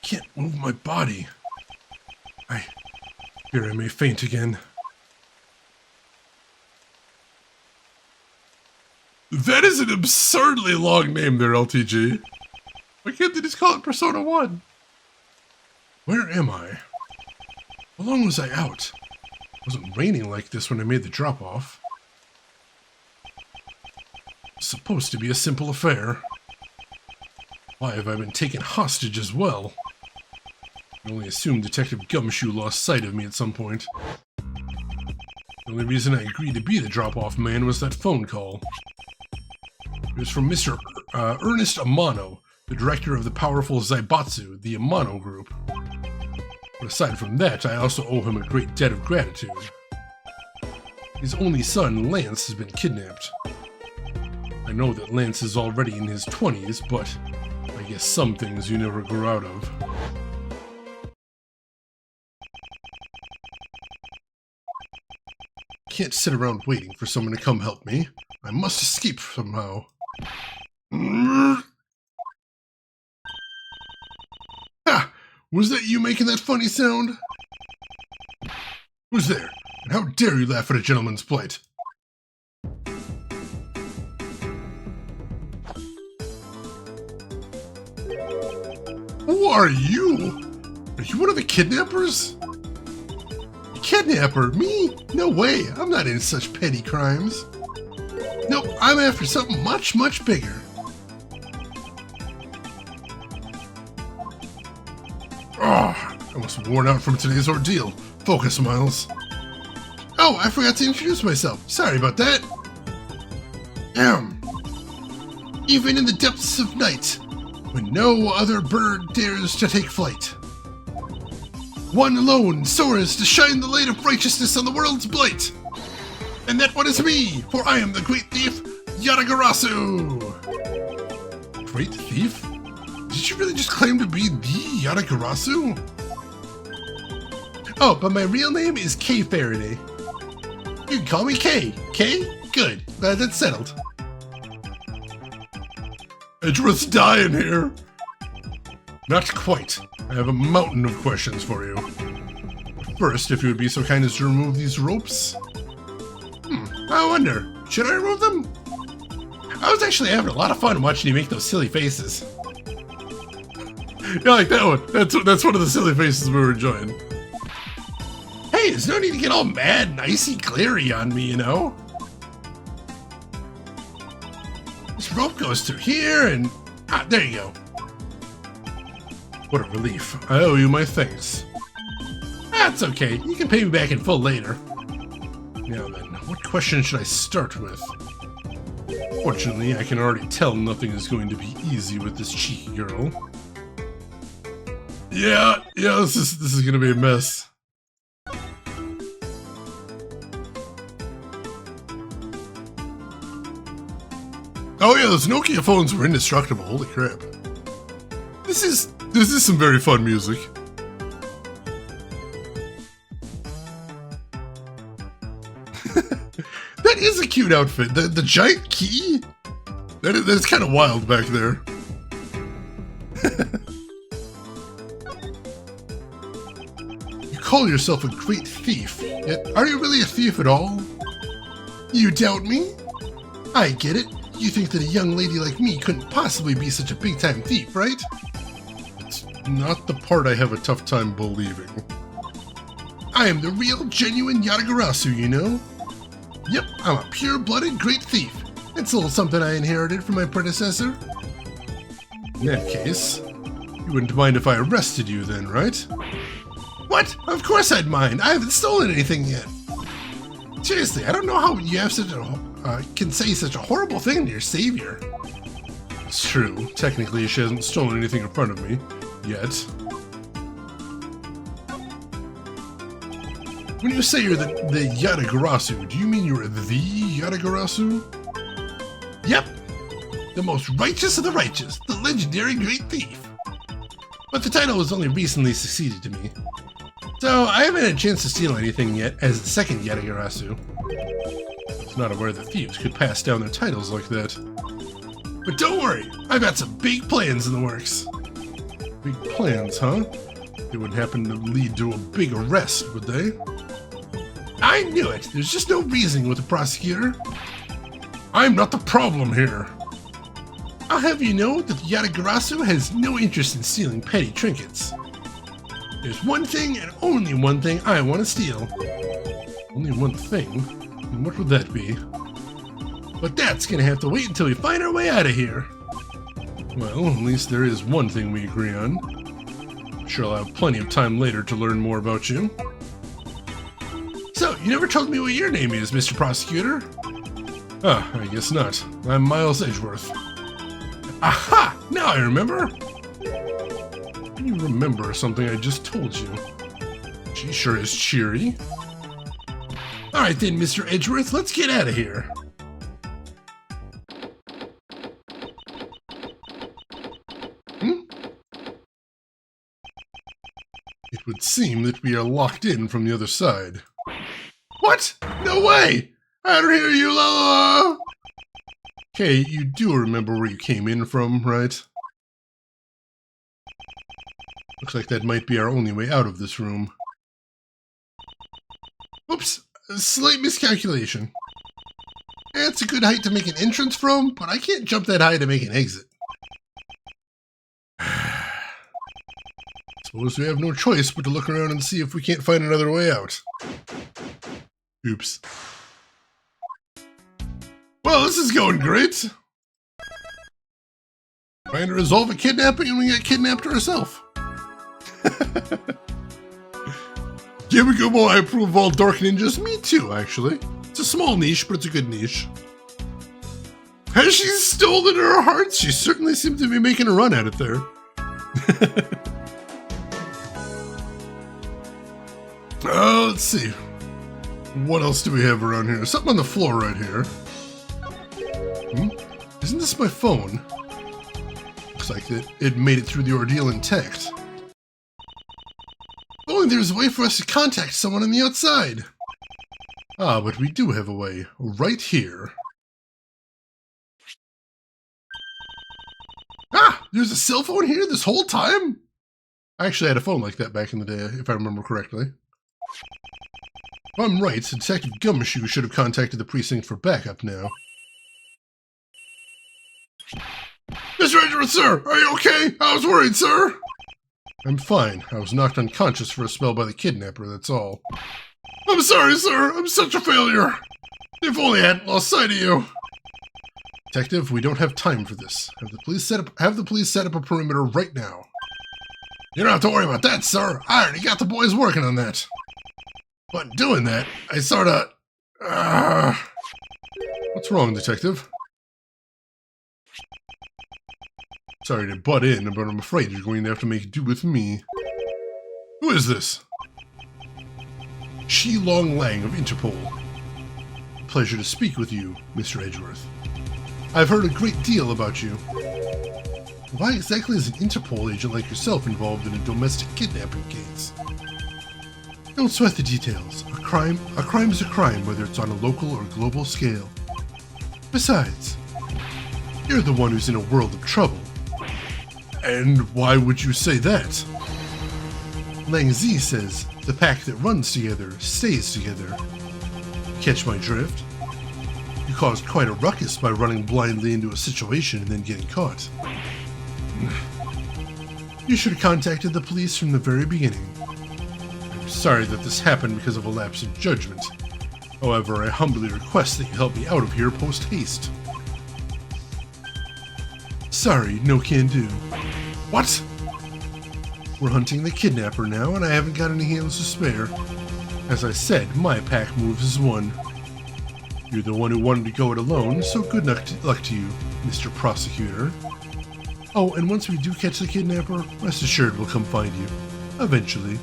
Can't move my body. I fear I may faint again. That is an absurdly long name there, LTG. Why can't they just call it Persona 1? Where am I? How long was I out? It wasn't raining like this when I made the drop-off. It's supposed to be a simple affair. Why have I been taken hostage as well? I only assume Detective Gumshoe lost sight of me at some point. The only reason I agreed to be the drop-off man was that phone call. It was from Mr. Ernest Amano, the director of the powerful Zaibatsu, the Amano Group. But aside from that, I also owe him a great debt of gratitude. His only son, Lance, has been kidnapped. I know that Lance is already in his 20s, but I guess some things you never grow out of. Can't sit around waiting for someone to come help me. I must escape somehow. Ha! Was that you making that funny sound? Who's there? And how dare you laugh at a gentleman's plight? Who are you? Are you one of the kidnappers? Kidnapper? Me? No way. I'm not in such petty crimes. Nope, I'm after something much, much bigger. Oh, I must have worn out from today's ordeal. Focus, Miles. Oh, I forgot to introduce myself. Sorry about that. Even in the depths of night, when no other bird dares to take flight, one alone soars to shine the light of righteousness on the world's blight. And that one is me, for I am the great thief, Yatagarasu! Great thief? Did you really just claim to be the Yatagarasu? Oh, but my real name is Kay Faraday. You can call me Kay. Kay? Good. Glad that's settled. Edgeworth's dying here. Not quite. I have a mountain of questions for you. First, if you would be so kind as to remove these ropes. I wonder, should I remove them? I was actually having a lot of fun watching you make those silly faces. Yeah, like that one. That's one of the silly faces we were enjoying. Hey, there's no need to get all mad and icy glary on me, you know? This rope goes through here and... Ah, there you go. What a relief. I owe you my thanks. That's okay. You can pay me back in full later. Now then, what question should I start with? Fortunately, I can already tell nothing is going to be easy with this cheeky girl. Yeah, this is gonna be a mess. Oh yeah, those Nokia phones were indestructible. Holy crap! This is some very fun music. That is a cute outfit. The giant key? That's kind of wild back there. You call yourself a great thief, yet are you really a thief at all? You doubt me? I get it. You think that a young lady like me couldn't possibly be such a big-time thief, right? It's not the part I have a tough time believing. I am the real, genuine Yatagarasu, you know? Yep, I'm a pure-blooded great thief. It's a little something I inherited from my predecessor. In that case, you wouldn't mind if I arrested you then, right? What? Of course I'd mind. I haven't stolen anything yet. Seriously, I don't know how you have such a can say such a horrible thing to your savior. It's true. Technically, she hasn't stolen anything in front of me yet. When you say you're the Yatagarasu, do you mean you're the Yatagarasu? Yep. The most righteous of the righteous, the legendary great thief. But the title has only recently succeeded to me. So I haven't had a chance to steal anything yet as the second Yatagarasu. I was not aware that thieves could pass down their titles like that. But don't worry, I've got some big plans in the works. Big plans, huh? They wouldn't happen to lead to a big arrest, would they? I knew it! There's just no reasoning with the prosecutor. I'm not the problem here. I'll have you know that the Yatagarasu has no interest in stealing petty trinkets. There's one thing and only one thing I want to steal. Only one thing? And what would that be? But that's gonna have to wait until we find our way out of here. Well, at least there is one thing we agree on. I'm sure I'll have plenty of time later to learn more about you. So, you never told me what your name is, Mr. Prosecutor? Ah, I guess not. I'm Miles Edgeworth. Aha! Now I remember! You remember something I just told you. She sure is cheery. Alright then, Mr. Edgeworth, let's get out of here. It would seem that we are locked in from the other side. What? No way! I don't hear you, la la la! Okay, you do remember where you came in from, right? Looks like that might be our only way out of this room. Oops, a slight miscalculation. It's a good height to make an entrance from, but I can't jump that high to make an exit. Suppose we have no choice but to look around and see if we can't find another way out. Oops. Well, this is going great. Trying to resolve a kidnapping and we got kidnapped herself. Yamagumo, I approve of all dark ninjas. Me too, actually. It's a small niche, but it's a good niche. Has she stolen her hearts? She certainly seemed to be making a run at it there. Let's see. What else do we have around here? Something on the floor right here. Isn't this my phone? Looks like it made it through the ordeal intact. If only there's a way for us to contact someone on the outside. Ah, but we do have a way. Right here. Ah! There's a cell phone here this whole time? I actually had a phone like that back in the day, if I remember correctly. If I'm right, Detective Gumshoe should have contacted the precinct for backup now. Mr. Edgeworth, sir! Are you okay? I was worried, sir! I'm fine. I was knocked unconscious for a spell by the kidnapper, that's all. I'm sorry, sir! I'm such a failure! If only I hadn't lost sight of you! Detective, we don't have time for this. Have the police set up a perimeter right now. You don't have to worry about that, sir. I already got the boys working on that. But doing that, I sorta... What's wrong, Detective? Sorry to butt in, but I'm afraid you're going to have to make do with me. Who is this? Shi Long Lang of Interpol. Pleasure to speak with you, Mr. Edgeworth. I've heard a great deal about you. Why exactly is an Interpol agent like yourself involved in a domestic kidnapping case? Don't sweat the details. A crime is a crime, whether it's on a local or global scale. Besides, you're the one who's in a world of trouble. And why would you say that? Lang Zi says, the pack that runs together stays together. Catch my drift? You caused quite a ruckus by running blindly into a situation and then getting caught. You should have contacted the police from the very beginning. I'm sorry that this happened because of a lapse in judgment. However, I humbly request that you help me out of here post-haste. Sorry, no can do. What? We're hunting the kidnapper now, and I haven't got any hands to spare. As I said, my pack moves as one. You're the one who wanted to go it alone, so good luck to you, Mr. Prosecutor. Oh, and once we do catch the kidnapper, rest assured we'll come find you. Eventually.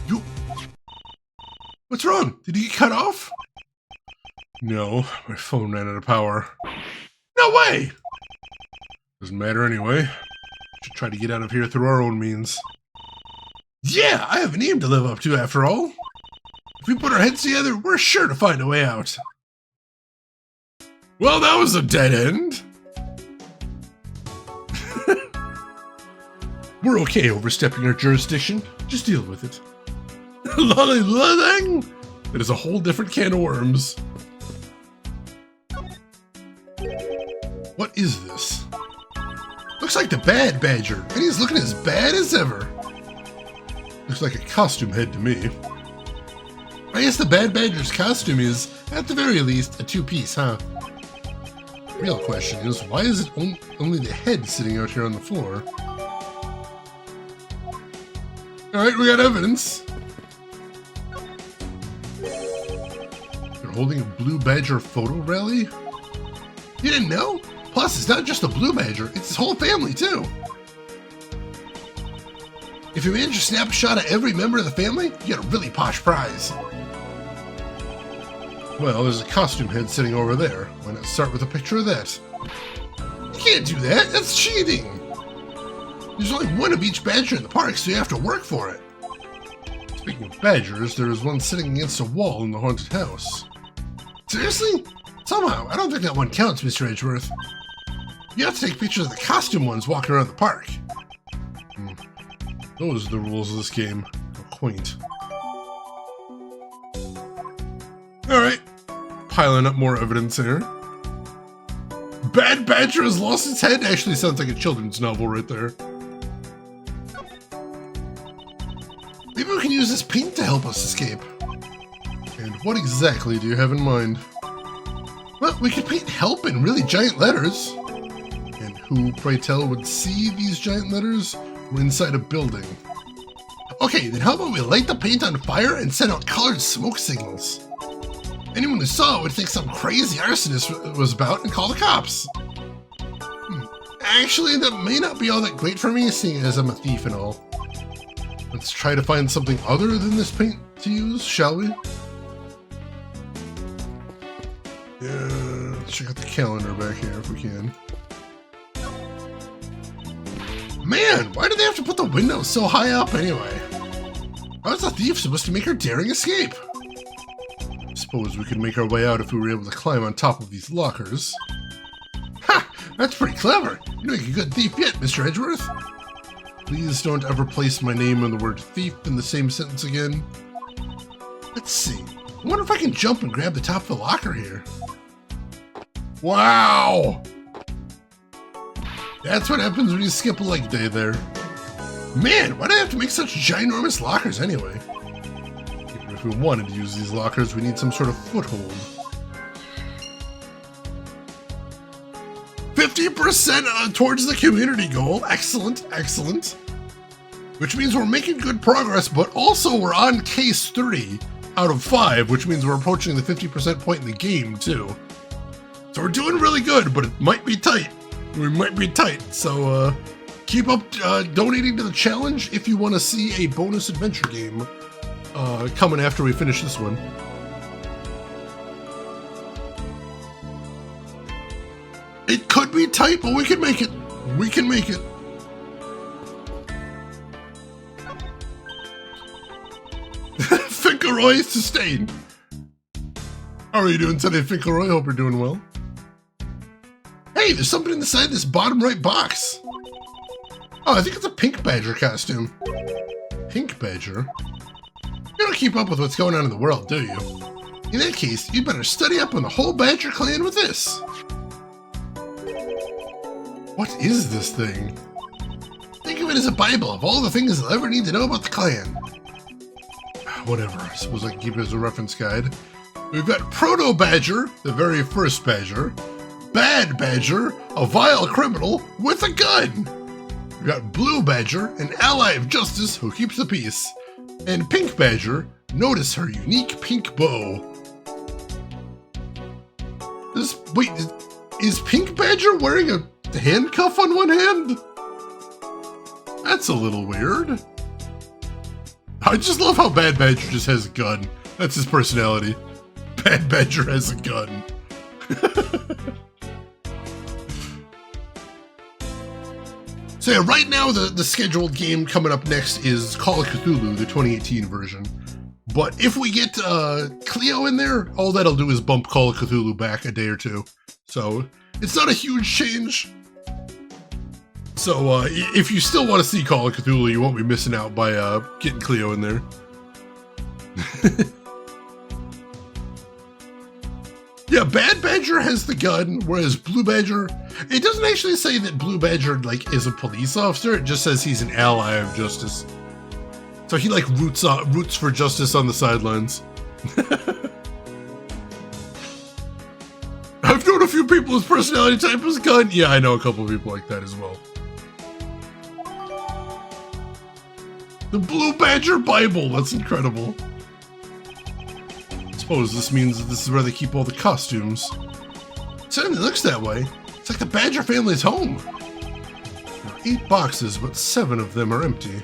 You... What's wrong? Did he get cut off? No, my phone ran out of power. No way! Doesn't matter anyway. Should try to get out of here through our own means. Yeah, I have a name to live up to after all. If we put our heads together, we're sure to find a way out. Well, that was a dead end. We're okay overstepping our jurisdiction. Just deal with it. Lolly-lolling! It is a whole different can of worms. What is this? Looks like the Bad Badger, and he's looking as bad as ever. Looks like a costume head to me. I guess the Bad Badger's costume is, at the very least, a two-piece, huh? Real question is, why is it only the head sitting out here on the floor? Alright, we got evidence. They're holding a Blue Badger photo rally? You didn't know? Plus, it's not just a Blue Badger, it's his whole family, too. If you manage to snap a shot of every member of the family, you get a really posh prize. Well, there's a costume head sitting over there. Why not start with a picture of that? You can't do that, that's cheating! There's only one of each badger in the park, so you have to work for it. Speaking of badgers, there is one sitting against a wall in the haunted house. Seriously? Somehow, I don't think that one counts, Mr. Edgeworth. You have to take pictures of the costume ones walking around the park. Those are the rules of this game. How quaint. Alright. Piling up more evidence here. Bad Badger has lost its head? Actually sounds like a children's novel right there. Maybe we can use this paint to help us escape. And what exactly do you have in mind? Well, we could paint help in really giant letters. And who, pray tell, would see these giant letters? We're inside a building. Okay, then how about we light the paint on fire and send out colored smoke signals? Anyone who saw it would think some crazy arsonist was about and call the cops. Actually, that may not be all that great for me, seeing as I'm a thief and all. Let's try to find something other than this paint to use, shall we? Yeah, let's check out the calendar back here if we can. Man, why do they have to put the windows so high up anyway? How is the thief supposed to make her daring escape? I suppose we could make our way out if we were able to climb on top of these lockers. Ha! That's pretty clever. You're doing a good thief yet, Mr. Edgeworth. Please don't ever place my name and the word thief in the same sentence again. Let's see. I wonder if I can jump and grab the top of the locker here. Wow! That's what happens when you skip a leg day there. Man, why do I have to make such ginormous lockers anyway? Even if we wanted to use these lockers, we need some sort of foothold. 50% towards the community goal. Excellent, excellent. Which means we're making good progress, but also we're on case 3 out of 5, which means we're approaching the 50% point in the game too. So we're doing really good, but it might be tight. We might be tight, so keep up donating to the challenge if you want to see a bonus adventure game coming after we finish this one. It could be tight, but we can make it. We can make it. Finkelroy sustained. How are you doing today, Finkelroy? Hope you're doing well. Hey, there's something inside this bottom right box. Oh, I think it's a Pink Badger costume. Pink Badger? You don't keep up with what's going on in the world, do you? In that case, you'd better study up on the whole Badger clan with this. What is this thing? Think of it as a Bible of all the things you'll ever need to know about the clan. Whatever, I suppose I can keep it as a reference guide. We've got Proto Badger, the very first Badger. Bad Badger, a vile criminal with a gun. We've got Blue Badger, an ally of justice who keeps the peace. And Pink Badger, notice her unique pink bow. Wait, is Pink Badger wearing a handcuff on one hand? That's a little weird. I just love how Bad Badger just has a gun. That's his personality. Bad Badger has a gun. So yeah, right now the scheduled game coming up next is Call of Cthulhu, the 2018 version. But if we get Cleo in there, all that'll do is bump Call of Cthulhu back a day or two. So it's not a huge change. So if you still want to see Call of Cthulhu, you won't be missing out by getting Cleo in there. Yeah, Bad Badger has the gun, whereas Blue Badger, it doesn't actually say that Blue Badger, like, is a police officer. It just says he's an ally of justice. So he, like, roots for justice on the sidelines. I've known a few people whose personality type is gun. Yeah, I know a couple of people like that as well. The Blue Badger Bible, that's incredible. I suppose this means that this is where they keep all the costumes. It certainly looks that way. It's like the Badger family's home. There are 8 boxes, but 7 of them are empty.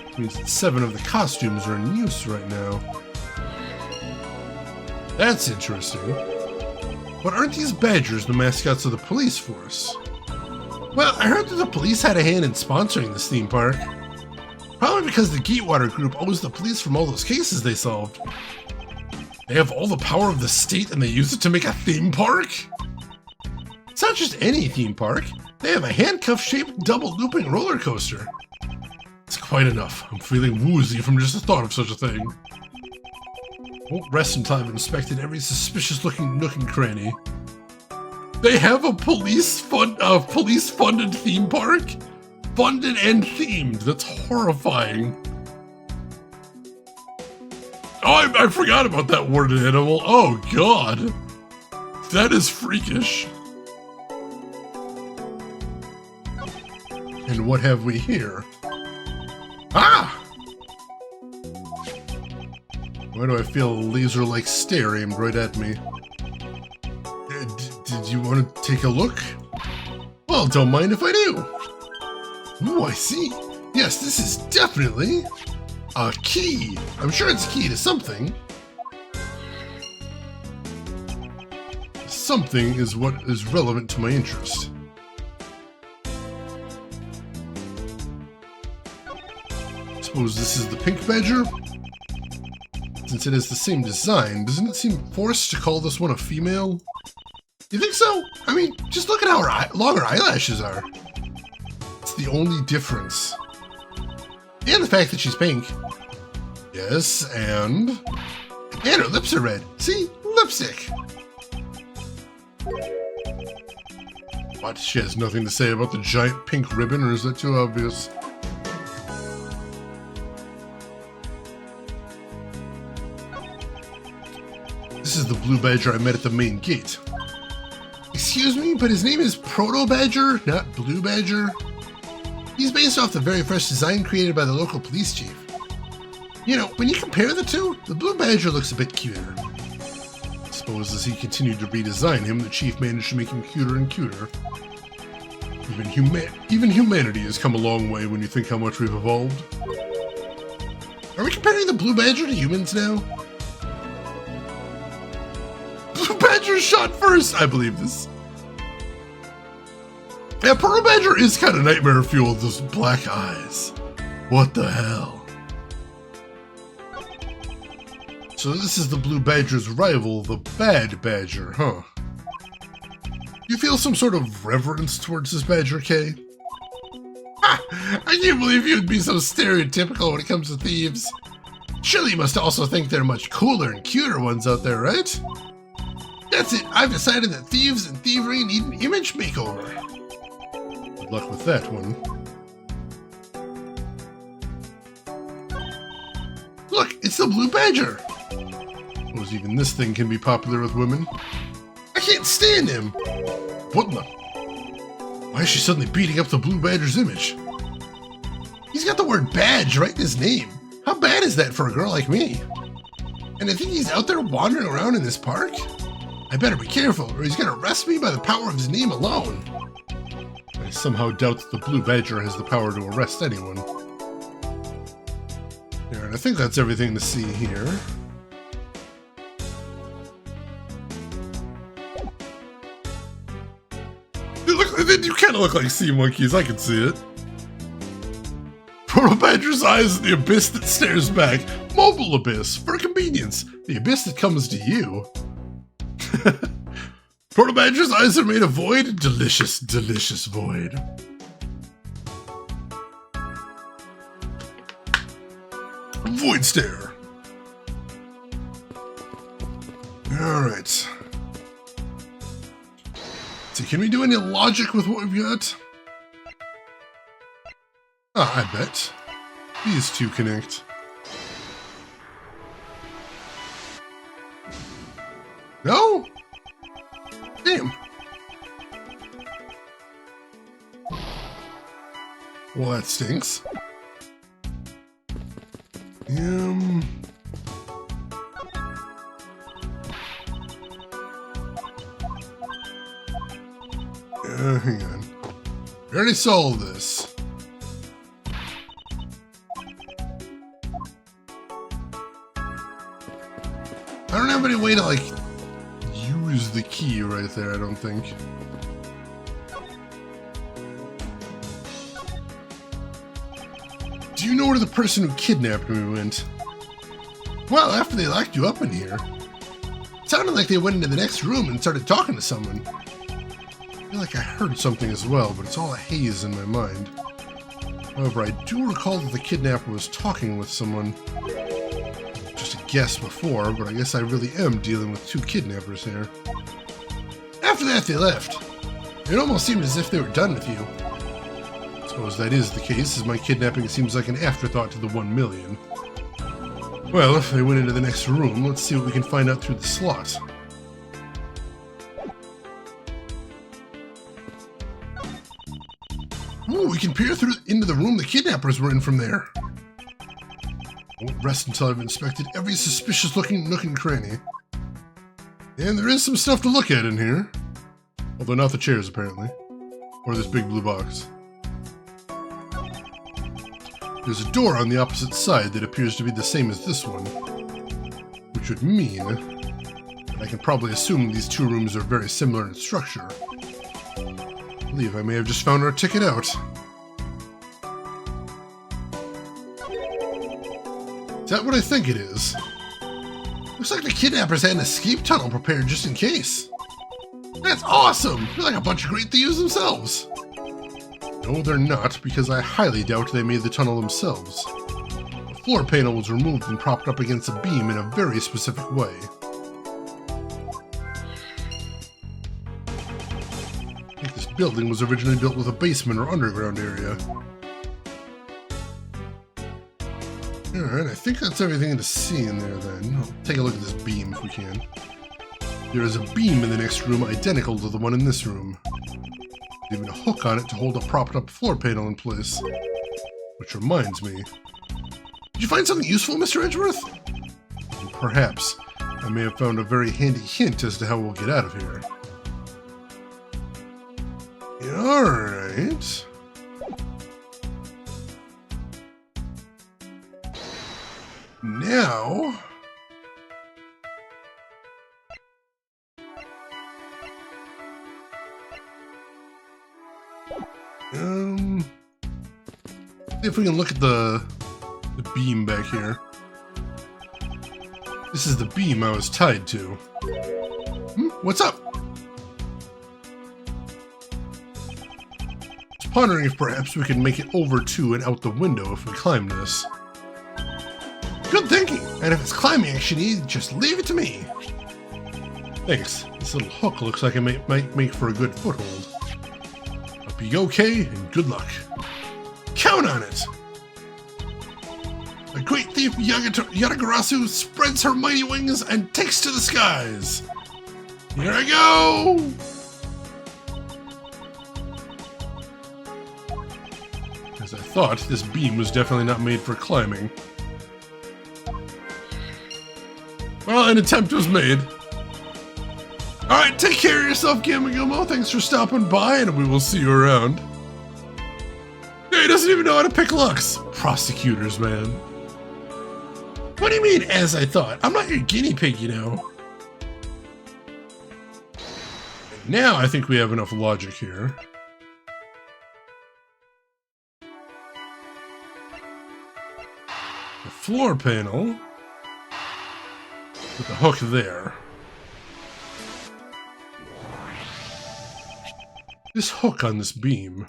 It means that 7 of the costumes are in use right now. That's interesting. But aren't these badgers the mascots of the police force? Well, I heard that the police had a hand in sponsoring this theme park. Probably because the Gatewater group owes the police from all those cases they solved. They have all the power of the state and they use it to make a theme park? It's not just any theme park. They have a handcuff-shaped double-looping roller coaster. It's quite enough. I'm feeling woozy from just the thought of such a thing. Won't rest until I've inspected every suspicious-looking nook and cranny. They have a police-funded theme park? Funded and themed. That's horrifying. Oh, I forgot about that worded animal. Oh, God. That is freakish. And what have we here? Ah! Why do I feel a laser-like stare aimed right at me? Did you want to take a look? Well, don't mind if I do. Ooh, I see. Yes, this is definitely a key. I'm sure it's a key to something. Something is what is relevant to my interest. Suppose this is the pink badger? Since it has the same design, doesn't it seem forced to call this one a female? You think so? I mean, just look at how long her eyelashes are. It's the only difference. And the fact that she's pink. Yes, and her lips are red. See? Lipstick. What? She has nothing to say about the giant pink ribbon, or is that too obvious? This is the blue badger I met at the main gate. Excuse me, but his name is Proto Badger, not Blue Badger. He's based off the very first design created by the local police chief. You know, when you compare the two, the Blue Badger looks a bit cuter. I suppose as he continued to redesign him, the chief managed to make him cuter and cuter. Even humanity has come a long way when you think how much we've evolved. Are we comparing the Blue Badger to humans now? Blue Badger shot first! I believe this. Yeah, Pearl Badger is kind of nightmare fuel with those black eyes. What the hell? So this is the Blue Badger's rival, the Bad Badger, huh? You feel some sort of reverence towards this Badger, Kay? Ha! I can't believe you'd be so stereotypical when it comes to thieves. Surely you must also think there are much cooler and cuter ones out there, right? That's it, I've decided that thieves and thievery need an image makeover. Good luck with that one. Look, it's the Blue Badger! Suppose even this thing can be popular with women. I can't stand him! What in the... Why is she suddenly beating up the Blue Badger's image? He's got the word badge right in his name. How bad is that for a girl like me? And I think he's out there wandering around in this park? I better be careful, or he's gonna arrest me by the power of his name alone. I somehow doubt that the Blue Badger has the power to arrest anyone. There, and I think that's everything to see here. They do kind of look like sea monkeys, I can see it. Proto Badger's eyes in the abyss that stares back. Mobile abyss, for convenience. The abyss that comes to you. Proto Badger's eyes are made of void. Delicious, delicious void. Void stare. Alright. So can we do any logic with what we've got? Ah, I bet. These two connect. No? Damn. Well, that stinks. Hang on. I already solved this. I don't have any way to, like, use the key right there, I don't think. Do you know where the person who kidnapped me went? Well, after they locked you up in here. It sounded like they went into the next room and started talking to someone. I feel like I heard something as well, but it's all a haze in my mind. However, I do recall that the kidnapper was talking with someone. Just a guess before, but I guess I really am dealing with two kidnappers here. After that, they left. It almost seemed as if they were done with you. I suppose that is the case, as my kidnapping seems like an afterthought to the 1 million. Well, if they went into the next room, let's see what we can find out through the slot. Ooh, we can peer through into the room the kidnappers were in from there. I won't rest until I've inspected every suspicious-looking nook and cranny. And there is some stuff to look at in here. Although not the chairs, apparently. Or this big blue box. There's a door on the opposite side that appears to be the same as this one. Which would mean that I can probably assume these two rooms are very similar in structure. I believe I may have just found our ticket out. Is that what I think it is? Looks like the kidnappers had an escape tunnel prepared just in case. That's awesome! They're like a bunch of great thieves themselves. No, they're not, because I highly doubt they made the tunnel themselves. The floor panel was removed and propped up against a beam in a very specific way. I think this building was originally built with a basement or underground area. Alright, I think that's everything to see in there then. I'll take a look at this beam if we can. There is a beam in the next room identical to the one in this room. There's even a hook on it to hold a propped up floor panel in place. Which reminds me. Did you find something useful, Mr. Edgeworth? Perhaps. I may have found a very handy hint as to how we'll get out of here. Alright. Now... if we can look at the beam back here. This is the beam I was tied to. What's up? I was pondering if perhaps we could make it over to and out the window if we climb this. Good thinking! And if it's climbing action you need, just leave it to me. Thanks. This little hook looks like it might make for a good foothold. Hope you okay, and good luck. Count on it! The great thief Yatagarasu spreads her mighty wings and takes to the skies. Here I go! As I thought, this beam was definitely not made for climbing. Well, an attempt was made. Alright, take care of yourself, Gamma. Thanks for stopping by, and we will see you around. Yeah, he doesn't even know how to pick locks. Prosecutors, man. What do you mean, as I thought? I'm not your guinea pig, you know. And now I think we have enough logic here. floor panel with the hook there. This hook on this beam.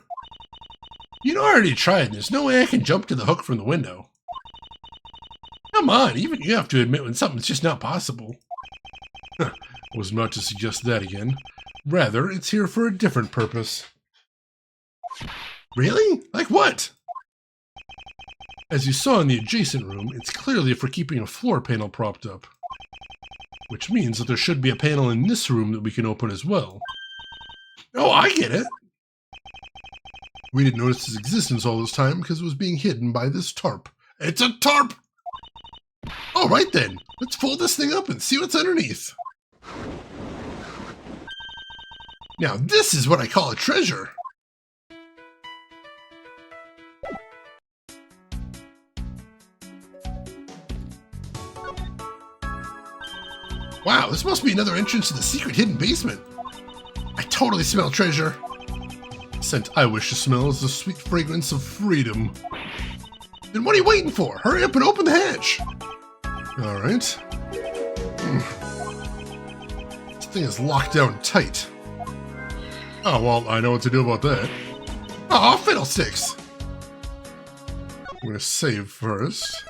You know, I already tried. There's no way I can jump to the hook from the window. Come on, even you have to admit when something's just not possible. I was about to suggest that again. Rather, it's here for a different purpose. Really? Like what? As you saw in the adjacent room, it's clearly for keeping a floor panel propped up. Which means that there should be a panel in this room that we can open as well. Oh, I get it! We didn't notice its existence all this time because it was being hidden by this tarp. It's a tarp! Alright then, let's fold this thing up and see what's underneath. Now this is what I call a treasure. Wow, this must be another entrance to the secret hidden basement. I totally smell treasure. The scent I wish to smell is the sweet fragrance of freedom. Then what are you waiting for? Hurry up and open the hatch. Alright. This thing is locked down tight. Oh, well, I know what to do about that. Aw, fiddlesticks! I'm gonna save first.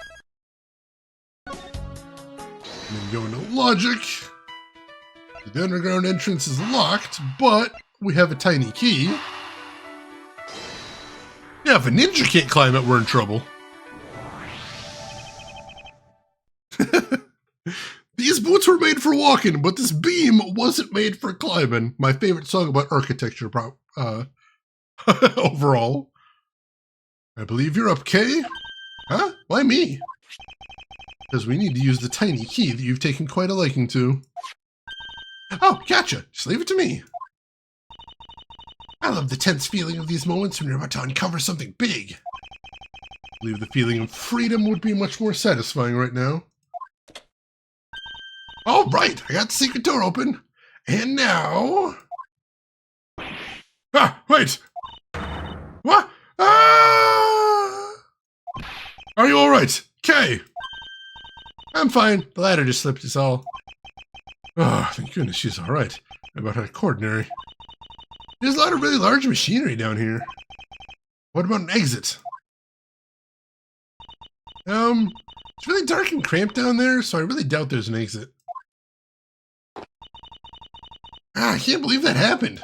And then go into logic. The underground entrance is locked, but we have a tiny key. Yeah, if a ninja can't climb it, we're in trouble. These boots were made for walking, but this beam wasn't made for climbing. My favorite song about architecture overall. I believe you're up, Kay? Huh? Why me? Because we need to use the tiny key that you've taken quite a liking to. Oh, gotcha. Just leave it to me. I love the tense feeling of these moments when you're about to uncover something big. I believe the feeling of freedom would be much more satisfying right now. All right, I got the secret door open. And now... Ah, wait! What? Ah! Are you all right? Kay! I'm fine. The ladder just slipped us all. Oh, thank goodness she's all right. About her coordinary. There's a lot of really large machinery down here. What about an exit? It's really dark and cramped down there, so I really doubt there's an exit. Ah, I can't believe that happened.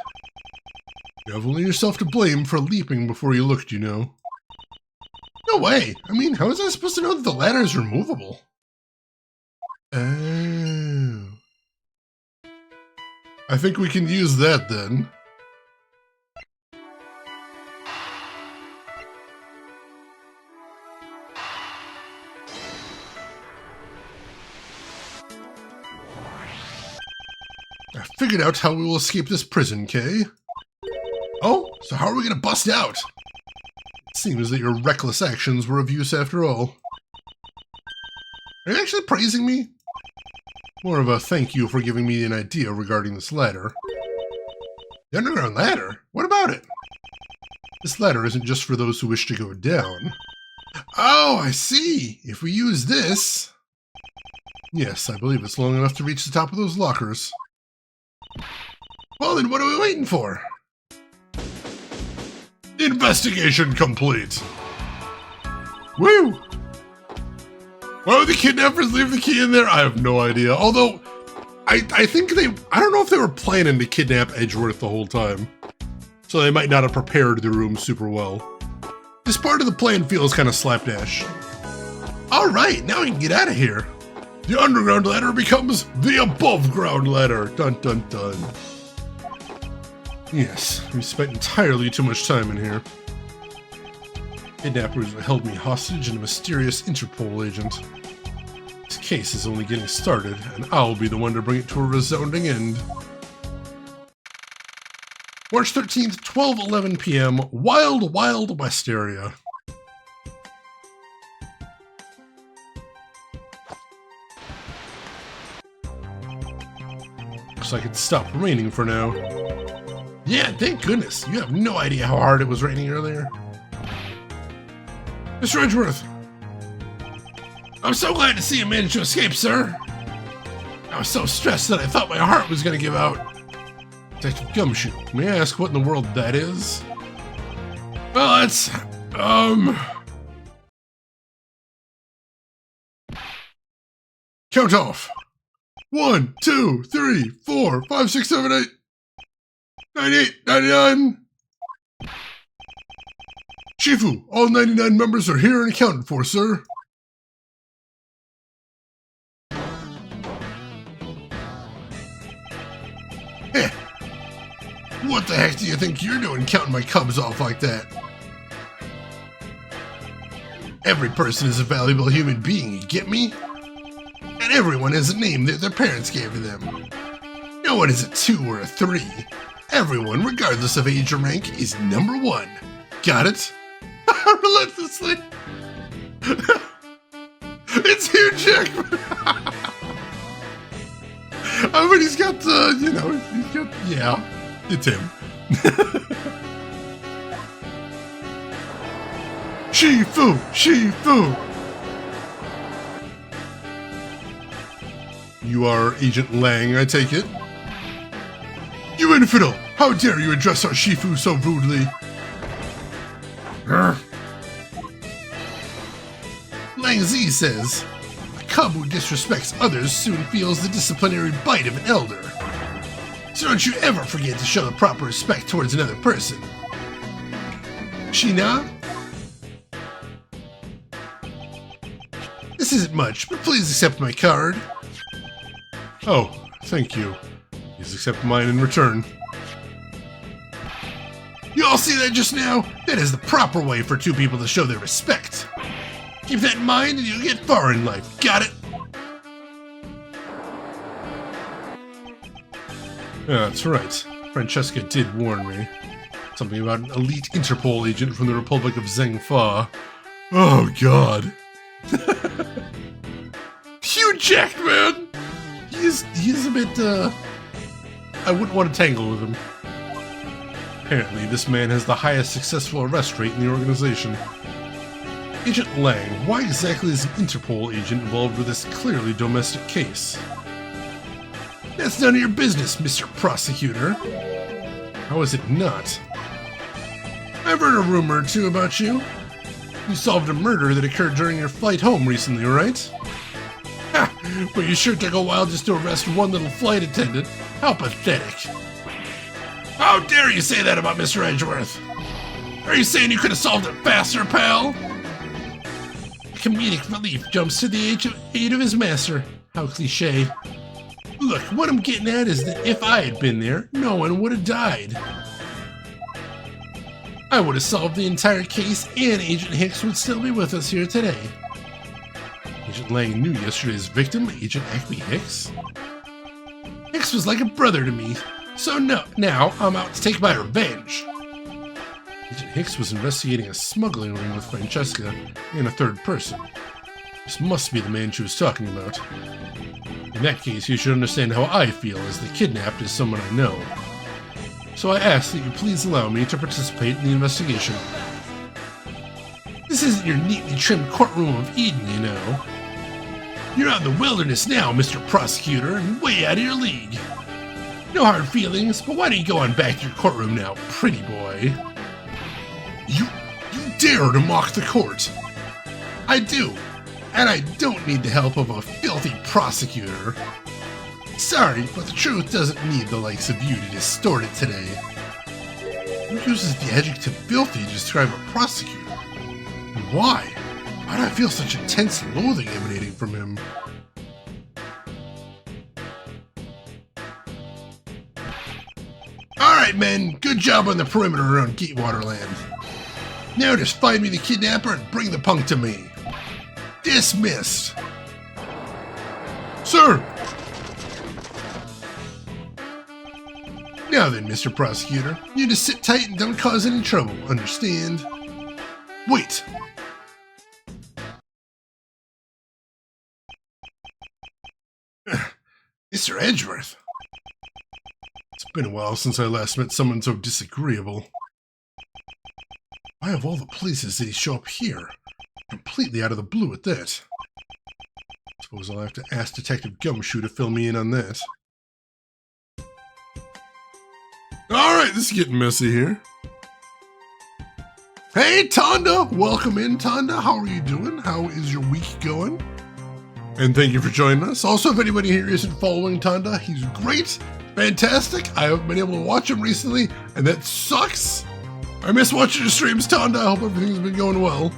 You have only yourself to blame for leaping before you looked, you know. No way. I mean, how was I supposed to know that the ladder is removable? Oh. I think we can use that then. I figured out how we will escape this prison, Kay. Oh, so how are we going to bust out? It seems that your reckless actions were of use after all. Are you actually praising me? More of a thank you for giving me an idea regarding this ladder. The underground ladder? What about it? This ladder isn't just for those who wish to go down. Oh, I see. If we use this... Yes, I believe it's long enough to reach the top of those lockers. Well, then what are we waiting for? Investigation complete. Woo! Why would the kidnappers leave the key in there? I have no idea. Although, I think I don't know if they were planning to kidnap Edgeworth the whole time. So they might not have prepared the room super well. This part of the plan feels kind of slapdash. Alright, now we can get out of here. The underground ladder becomes the above ground ladder. Dun dun dun. Yes, we spent entirely too much time in here. Kidnappers held me hostage and a mysterious Interpol agent. This case is only getting started, and I'll be the one to bring it to a resounding end. March 13th, 12:11 p.m., Wild Wild West area. Looks like it's stopped raining for now. Yeah, thank goodness. You have no idea how hard it was raining earlier. Mr. Edgeworth! I'm so glad to see you managed to escape, sir. I was so stressed that I thought my heart was going to give out. Detective Gumshoe, may I ask what in the world that is? Well, that's, Count off. 1, 2, 3, 4, 5, 6, 7, 8, 98, 99. Shifu, all 99 members are here and accounted for, sir. Heh. What the heck do you think you're doing counting my cubs off like that? Every person is a valuable human being, you get me? And everyone has a name that their parents gave to them. No one is a 2 or a 3. Everyone, regardless of age or rank, is number 1. Got it? Relentlessly. It's Hugh Jackman. I mean, he's got, he's got, yeah, it's him. Shifu, Shifu. You are Agent Lang, I take it? You infidel! How dare you address our Shifu so rudely? Lang Z says, a cub who disrespects others soon feels the disciplinary bite of an elder. So don't you ever forget to show the proper respect towards another person. Sheena? This isn't much, but please accept my card. Oh, thank you. Please accept mine in return. You all see that just now? That is the proper way for two people to show their respect. Keep that in mind and you'll get far in life. Got it? Yeah, that's right. Francesca did warn me. Something about an elite Interpol agent from the Republic of Zhengfa. Oh, God. Hugh Jackman! He's a bit, I wouldn't want to tangle with him. Apparently, this man has the highest successful arrest rate in the organization. Agent Lang, why exactly is an Interpol agent involved with this clearly domestic case? That's none of your business, Mr. Prosecutor. How is it not? I've heard a rumor or two about you. You solved a murder that occurred during your flight home recently, right? Ha! But you sure took a while just to arrest one little flight attendant. How pathetic. How dare you say that about Mr. Edgeworth? Are you saying you could have solved it faster, pal? Comedic relief jumps to the aid of his master. How cliche. Look, what I'm getting at is that if I had been there, no one would have died. I would have solved the entire case and Agent Hicks would still be with us here today. Agent Lang knew yesterday's victim, Agent Acme Hicks. Hicks was like a brother to me, so now I'm out to take my revenge. Agent Hicks was investigating a smuggling ring with Francesca and a third person. This must be the man she was talking about. In that case, you should understand how I feel, as the kidnapped is someone I know. So I ask that you please allow me to participate in the investigation. This isn't your neatly trimmed courtroom of Eden, you know. You're out in the wilderness now, Mr. Prosecutor, and way out of your league. No hard feelings, but why don't you go on back to your courtroom now, pretty boy? You dare to mock the court? I do, and I don't need the help of a filthy prosecutor. Sorry, but the truth doesn't need the likes of you to distort it today. Who uses the adjective filthy to describe a prosecutor? And why? Why do I feel such intense loathing emanating from him? Alright, men, good job on the perimeter around Gatewater Land. Now just find me the kidnapper and bring the punk to me. Dismissed. Sir! Now then, Mr. Prosecutor, you just sit tight and don't cause any trouble, understand? Wait! Mr. Edgeworth! It's been a while since I last met someone so disagreeable. Why of all the places did he show up here? Completely out of the blue at that. Suppose I'll have to ask Detective Gumshoe to fill me in on that. Alright, this is getting messy here. Hey, Tonda! Welcome in, Tonda. How are you doing? How is your week going? And thank you for joining us. Also, if anybody here isn't following Tonda, he's great, fantastic. I haven't been able to watch him recently, and that sucks. I miss watching your streams, Tonda. I hope everything's been going well.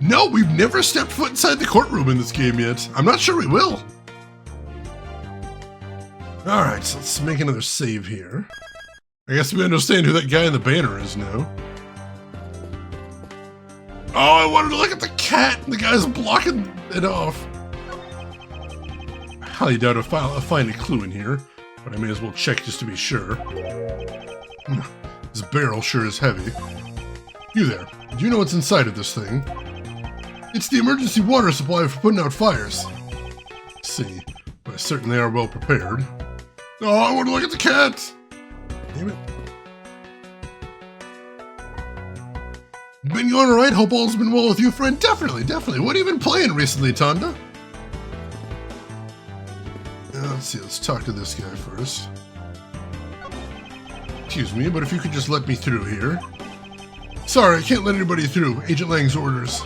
No, we've never stepped foot inside the courtroom in this game yet. I'm not sure we will. Alright, so let's make another save here. I guess we understand who that guy in the banner is now. Oh, I wanted to look at the cat, and the guy's blocking it off. I highly doubt I'll find a clue in here, but I may as well check just to be sure. This barrel sure is heavy. You there, do you know what's inside of this thing? It's the emergency water supply for putting out fires. Let's see, but I certainly are well prepared. Oh, I want to look at the cat! Damn it. Been going alright? Hope all's been well with you, friend? Definitely, definitely. What have you been playing recently, Tonda? Let's see, let's talk to this guy first. Excuse me, but if you could just let me through here. Sorry, I can't let anybody through. Agent Lang's orders.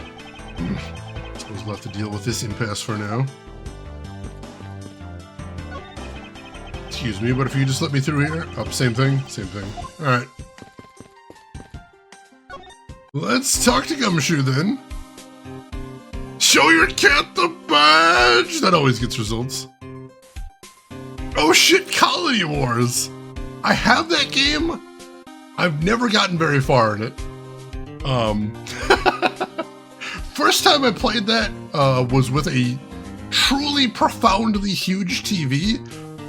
Suppose we'll have to deal with this impasse for now. Excuse me, but if you could just let me through here. Oh, same thing, same thing. Alright. Let's talk to Gumshoe then. Show your cat the badge! That always gets results. Oh shit, Colony Wars! I have that game. I've never gotten very far in it. First time I played that was with a truly profoundly huge TV,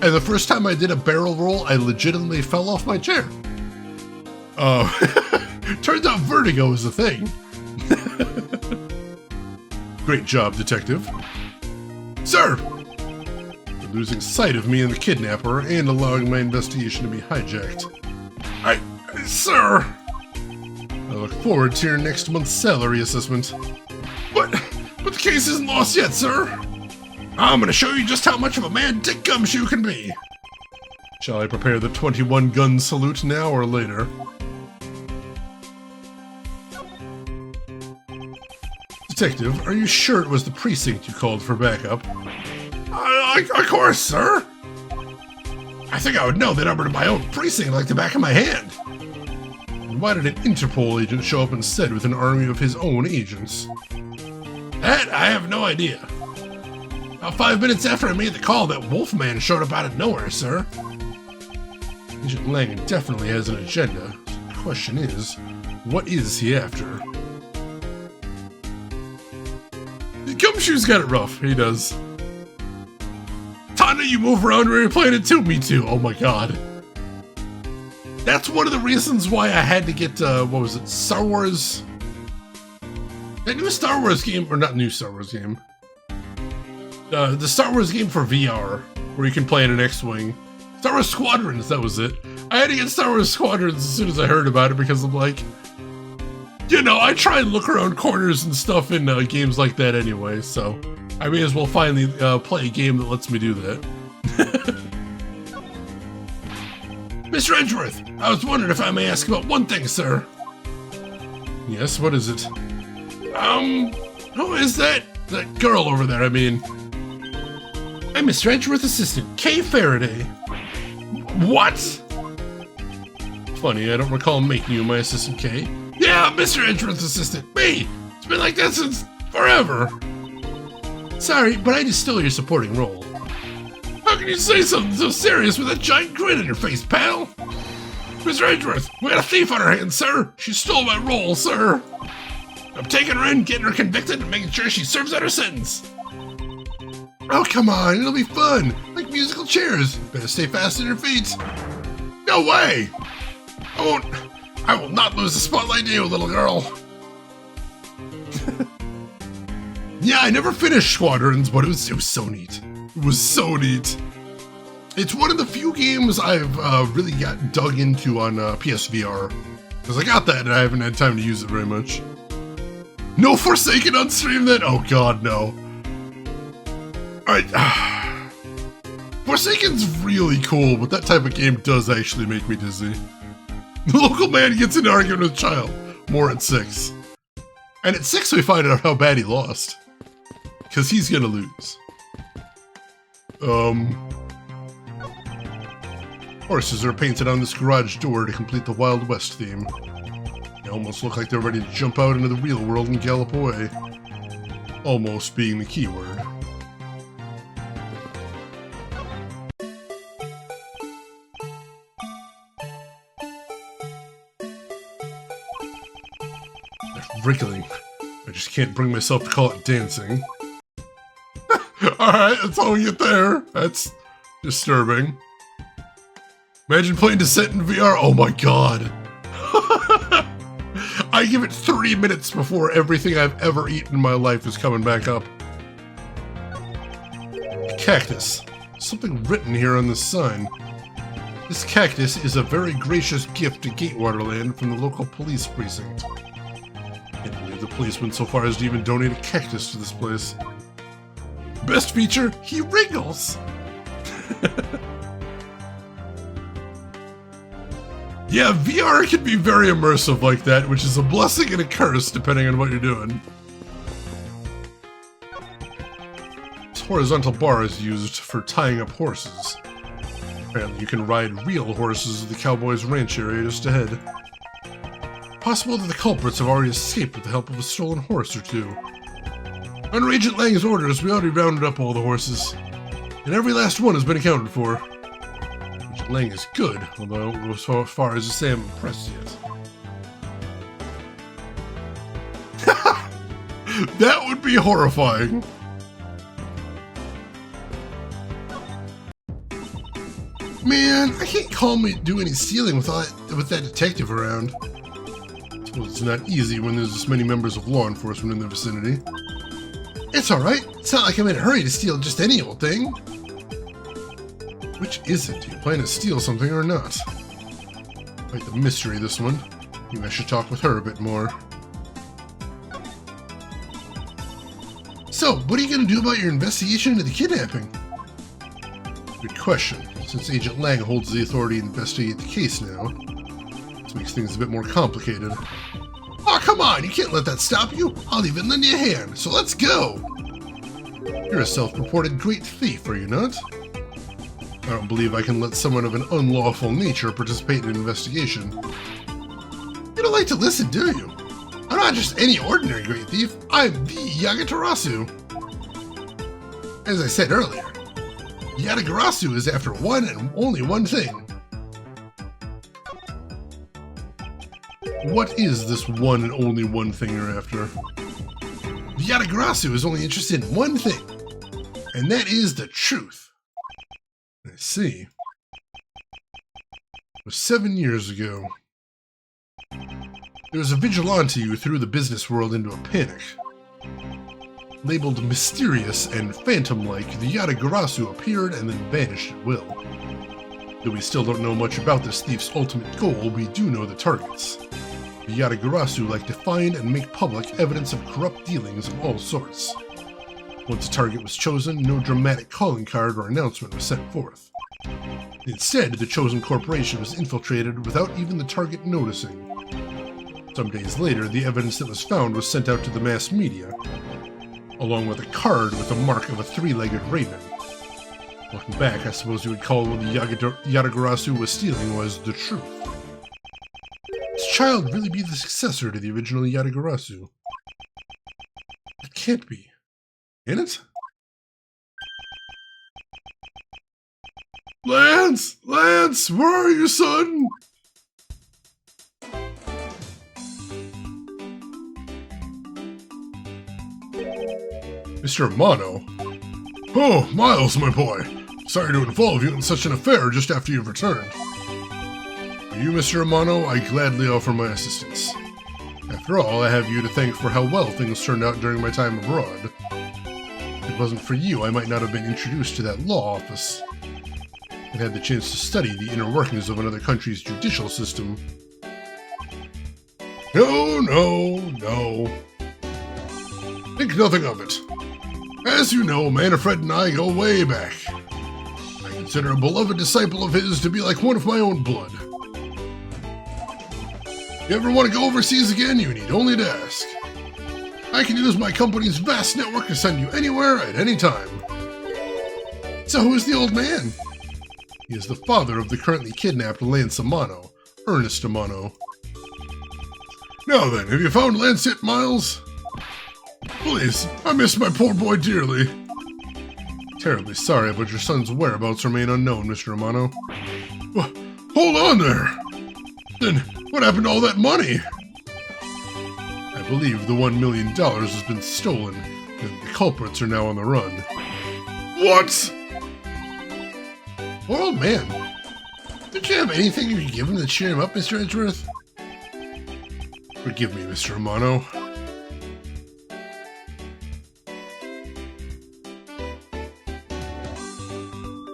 and the first time I did a barrel roll, I legitimately fell off my chair. Turns out vertigo is a thing. Great job, detective. Sir! You're losing sight of me and the kidnapper and allowing my investigation to be hijacked. Sir! I look forward to your next month's salary assessment. But the case isn't lost yet, sir. I'm gonna show you just how much of a man Dick Gumshoe can be. Shall I prepare the 21-gun salute now or later? Detective, are you sure it was the precinct you called for backup? Of course, sir. I think I would know the number to my own precinct like the back of my hand. And why did an Interpol agent show up instead with an army of his own agents? That I have no idea. About 5 minutes after I made the call, that Wolfman showed up out of nowhere, sir. Agent Lang definitely has an agenda. The question is, what is he after? Gumshoe's got it rough. He does. Tonda, you move around when you're playing it too? Me too. Oh my god. That's one of the reasons why I had to get, what was it, Star Wars? That new Star Wars game, or not new Star Wars game. The Star Wars game for VR, where you can play in an X-Wing. Star Wars Squadrons, that was it. I had to get Star Wars Squadrons as soon as I heard about it because I'm like, you know, I try and look around corners and stuff in games like that anyway, so I may as well finally play a game that lets me do that. Mr. Edgeworth, I was wondering if I may ask about one thing, sir. Yes, what is it? Who is that? That girl over there, I mean. I'm Mr. Edgeworth's assistant, Kay Faraday. What? Funny, I don't recall making you my assistant, Kay. Yeah, Mr. Edgeworth's assistant, me! It's been like that since forever. Sorry, but I just stole your supporting role. How can you say something so serious with a giant grin on your face, pal? Mr. Edgeworth, we got a thief on our hands, sir. She stole my role, sir. I'm taking her in, getting her convicted, and making sure she serves out her sentence. Oh, come on, it'll be fun. Like musical chairs. Better stay fast on your feet. No way! I will not lose the spotlight to you, little girl. Yeah, I never finished Squadrons, but it was so neat. It was so neat. It's one of the few games I've really got dug into on PSVR. Because I got that and I haven't had time to use it very much. No Forsaken on stream then? Oh god, no. Alright. Forsaken's really cool, but that type of game does actually make me dizzy. The local man gets in an argument with a child. More at 6. And at 6 we find out how bad he lost. Because he's gonna lose. Horses are painted on this garage door to complete the Wild West theme. They almost look like they're ready to jump out into the real world and gallop away. Almost being the key word. They're wriggling. I just can't bring myself to call it dancing. Alright, that's all we get there. That's disturbing. Imagine playing Descent in VR. Oh my god. I give it 3 minutes before everything I've ever eaten in my life is coming back up. A cactus. Something written here on this sign. This cactus is a very gracious gift to Gatewaterland from the local police precinct. I can't believe the police went so far as to even donate a cactus to this place. Best feature, he wriggles! Yeah, VR can be very immersive like that, which is a blessing and a curse depending on what you're doing. This horizontal bar is used for tying up horses. Apparently you can ride real horses at the Cowboys Ranch area just ahead. Possible that the culprits have already escaped with the help of a stolen horse or two. Under Agent Lang's orders, we already rounded up all the horses, and every last one has been accounted for. Agent Lang is good, although I won't go so far as to say I'm impressed yet. That would be horrifying. Man, I can't calmly do any stealing with that detective around. I suppose it's not easy when there's this many members of law enforcement in the vicinity. It's alright. It's not like I'm in a hurry to steal just any old thing. Which is it? Do you plan to steal something or not? Quite the mystery, this one. Maybe I should talk with her a bit more. So, what are you going to do about your investigation into the kidnapping? Good question. Since Agent Lang holds the authority to investigate the case now, this makes things a bit more complicated. Oh, come on! You can't let that stop you! I'll even lend you a hand, so let's go! You're a self-reported great thief, are you not? I don't believe I can let someone of an unlawful nature participate in an investigation. You don't like to listen, do you? I'm not just any ordinary great thief, I'm the Yagitarasu. As I said earlier, Yatagarasu is after one and only one thing. What is this one and only one thing you're after? The Yatagarasu is only interested in one thing, and that is the truth. I see. It was 7 years ago. There was a vigilante who threw the business world into a panic. Labeled mysterious and phantom-like, the Yatagarasu appeared and then vanished at will. Though we still don't know much about this thief's ultimate goal, we do know the targets. The Yatagarasu like to find and make public evidence of corrupt dealings of all sorts. Once a target was chosen, no dramatic calling card or announcement was sent forth. Instead, the chosen corporation was infiltrated without even the target noticing. Some days later, the evidence that was found was sent out to the mass media, along with a card with the mark of a three-legged raven. Looking back, I suppose you would call what the Yatagarasu was stealing was the truth. This child really be the successor to the original Yatagarasu? It can't be. Can it? Lance! Lance! Where are you, son? Mr. Amano? Oh, Miles, my boy. Sorry to involve you in such an affair just after you've returned. For you, Mr. Amano, I gladly offer my assistance. After all, I have you to thank for how well things turned out during my time abroad. If it wasn't for you, I might not have been introduced to that law office, and had the chance to study the inner workings of another country's judicial system. No. Think nothing of it. As you know, Manfred and I go way back. I consider a beloved disciple of his to be like one of my own blood. If you ever want to go overseas again, you need only to ask. I can use my company's vast network to send you anywhere at any time. So who is the old man? He is the father of the currently kidnapped Lance Amano, Ernest Amano. Now then, have you found Lance yet, Miles? Please, I miss my poor boy dearly. Terribly sorry, but your son's whereabouts remain unknown, Mr. Amano. Hold on there! Then, what happened to all that money? I believe the $1 million has been stolen, and the culprits are now on the run. What? Poor old man. Did you have anything you could give him to cheer him up, Mr. Edgeworth? Forgive me, Mr. Amano.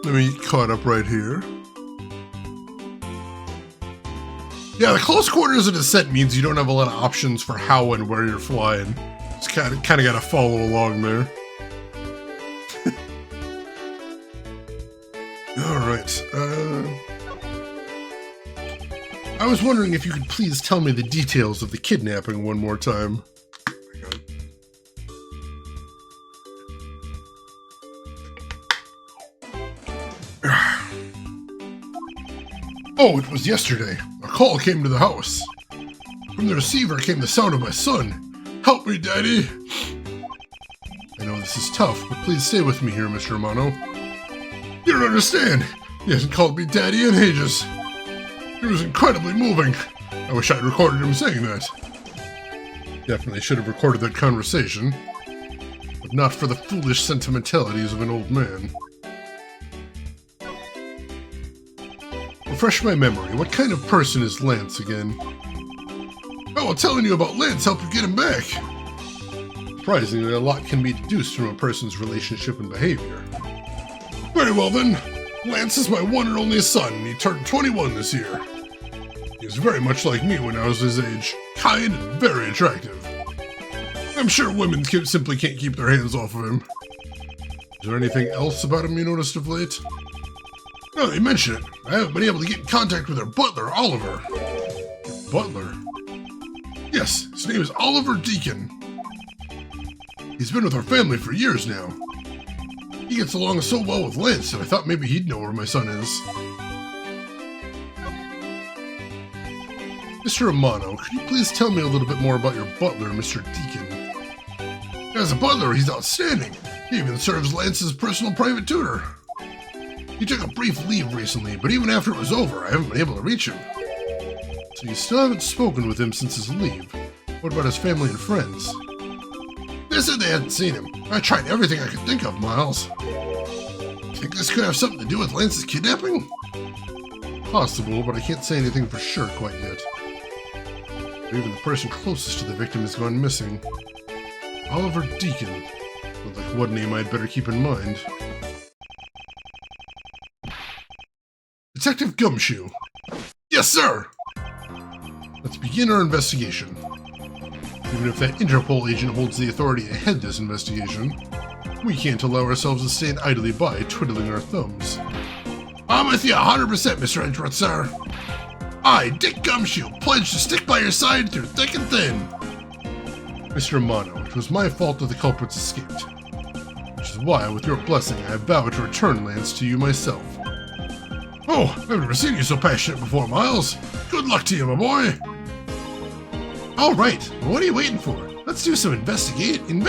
Let me get caught up right here. Yeah, the close quarters of descent means you don't have a lot of options for how and where you're flying. Just kind of gotta follow along there. Alright, I was wondering if you could please tell me the details of the kidnapping one more time. Oh, it was yesterday. A call came to the house. From the receiver came the sound of my son. Help me, Daddy! I know this is tough, but please stay with me here, Mr. Amano. You don't understand. He hasn't called me Daddy in ages. It was incredibly moving. I wish I'd recorded him saying that. Definitely should have recorded that conversation. But not for the foolish sentimentalities of an old man. Refresh my memory. What kind of person is Lance again? Oh, telling you about Lance helped you get him back. Surprisingly, a lot can be deduced from a person's relationship and behavior. Very well then. Lance is my one and only son, and he turned 21 this year. He was very much like me when I was his age. Kind and very attractive. I'm sure women simply can't keep their hands off of him. Is there anything else about him you noticed of late? Now that you mention it, I haven't been able to get in contact with their butler, Oliver. Butler? Yes, his name is Oliver Deacon. He's been with our family for years now. He gets along so well with Lance that I thought maybe he'd know where my son is. Mr. Amano, could you please tell me a little bit more about your butler, Mr. Deacon? As a butler, he's outstanding. He even serves Lance as personal private tutor. He took a brief leave recently, but even after it was over, I haven't been able to reach him. So you still haven't spoken with him since his leave. What about his family and friends? They said they hadn't seen him. I tried everything I could think of, Miles. Think this could have something to do with Lance's kidnapping? Possible, but I can't say anything for sure quite yet. Even the person closest to the victim has gone missing. Oliver Deacon. Sounds like one name I'd better keep in mind. Detective Gumshoe. Yes, sir! Let's begin our investigation. Even if that Interpol agent holds the authority to head this investigation, we can't allow ourselves to stand idly by, twiddling our thumbs. I'm with you 100%, Mr. Edgeworth, sir. I, Dick Gumshoe, pledge to stick by your side through thick and thin. Mr. Amano, it was my fault that the culprits escaped. Which is why, with your blessing, I vow to return Lance to you myself. Oh, I've never seen you so passionate before, Miles. Good luck to you, my boy. All right, what are you waiting for? Let's do some investigating.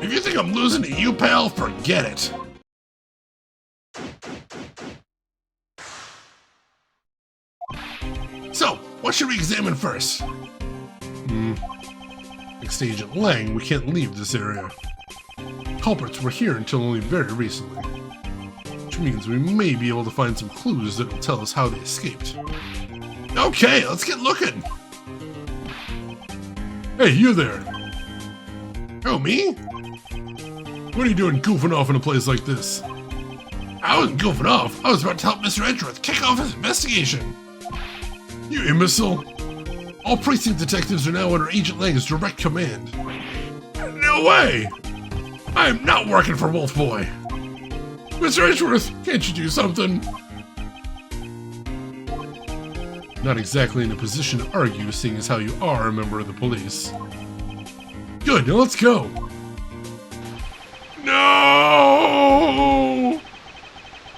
If you think I'm losing to you, pal, forget it. So, what should we examine first? Thanks to Agent Lang, we can't leave this area. Culprits were here until only very recently. Which means we may be able to find some clues that will tell us how they escaped. Okay, let's get looking! Hey, you there! Oh, me? What are you doing goofing off in a place like this? I wasn't goofing off. I was about to help Mr. Edgeworth kick off his investigation. You imbecile. All precinct detectives are now under Agent Lang's direct command. No way! I am not working for Wolf Boy. Mr. Edgeworth, can't you do something? Not exactly in a position to argue, seeing as how you are a member of the police. Good, now let's go. No!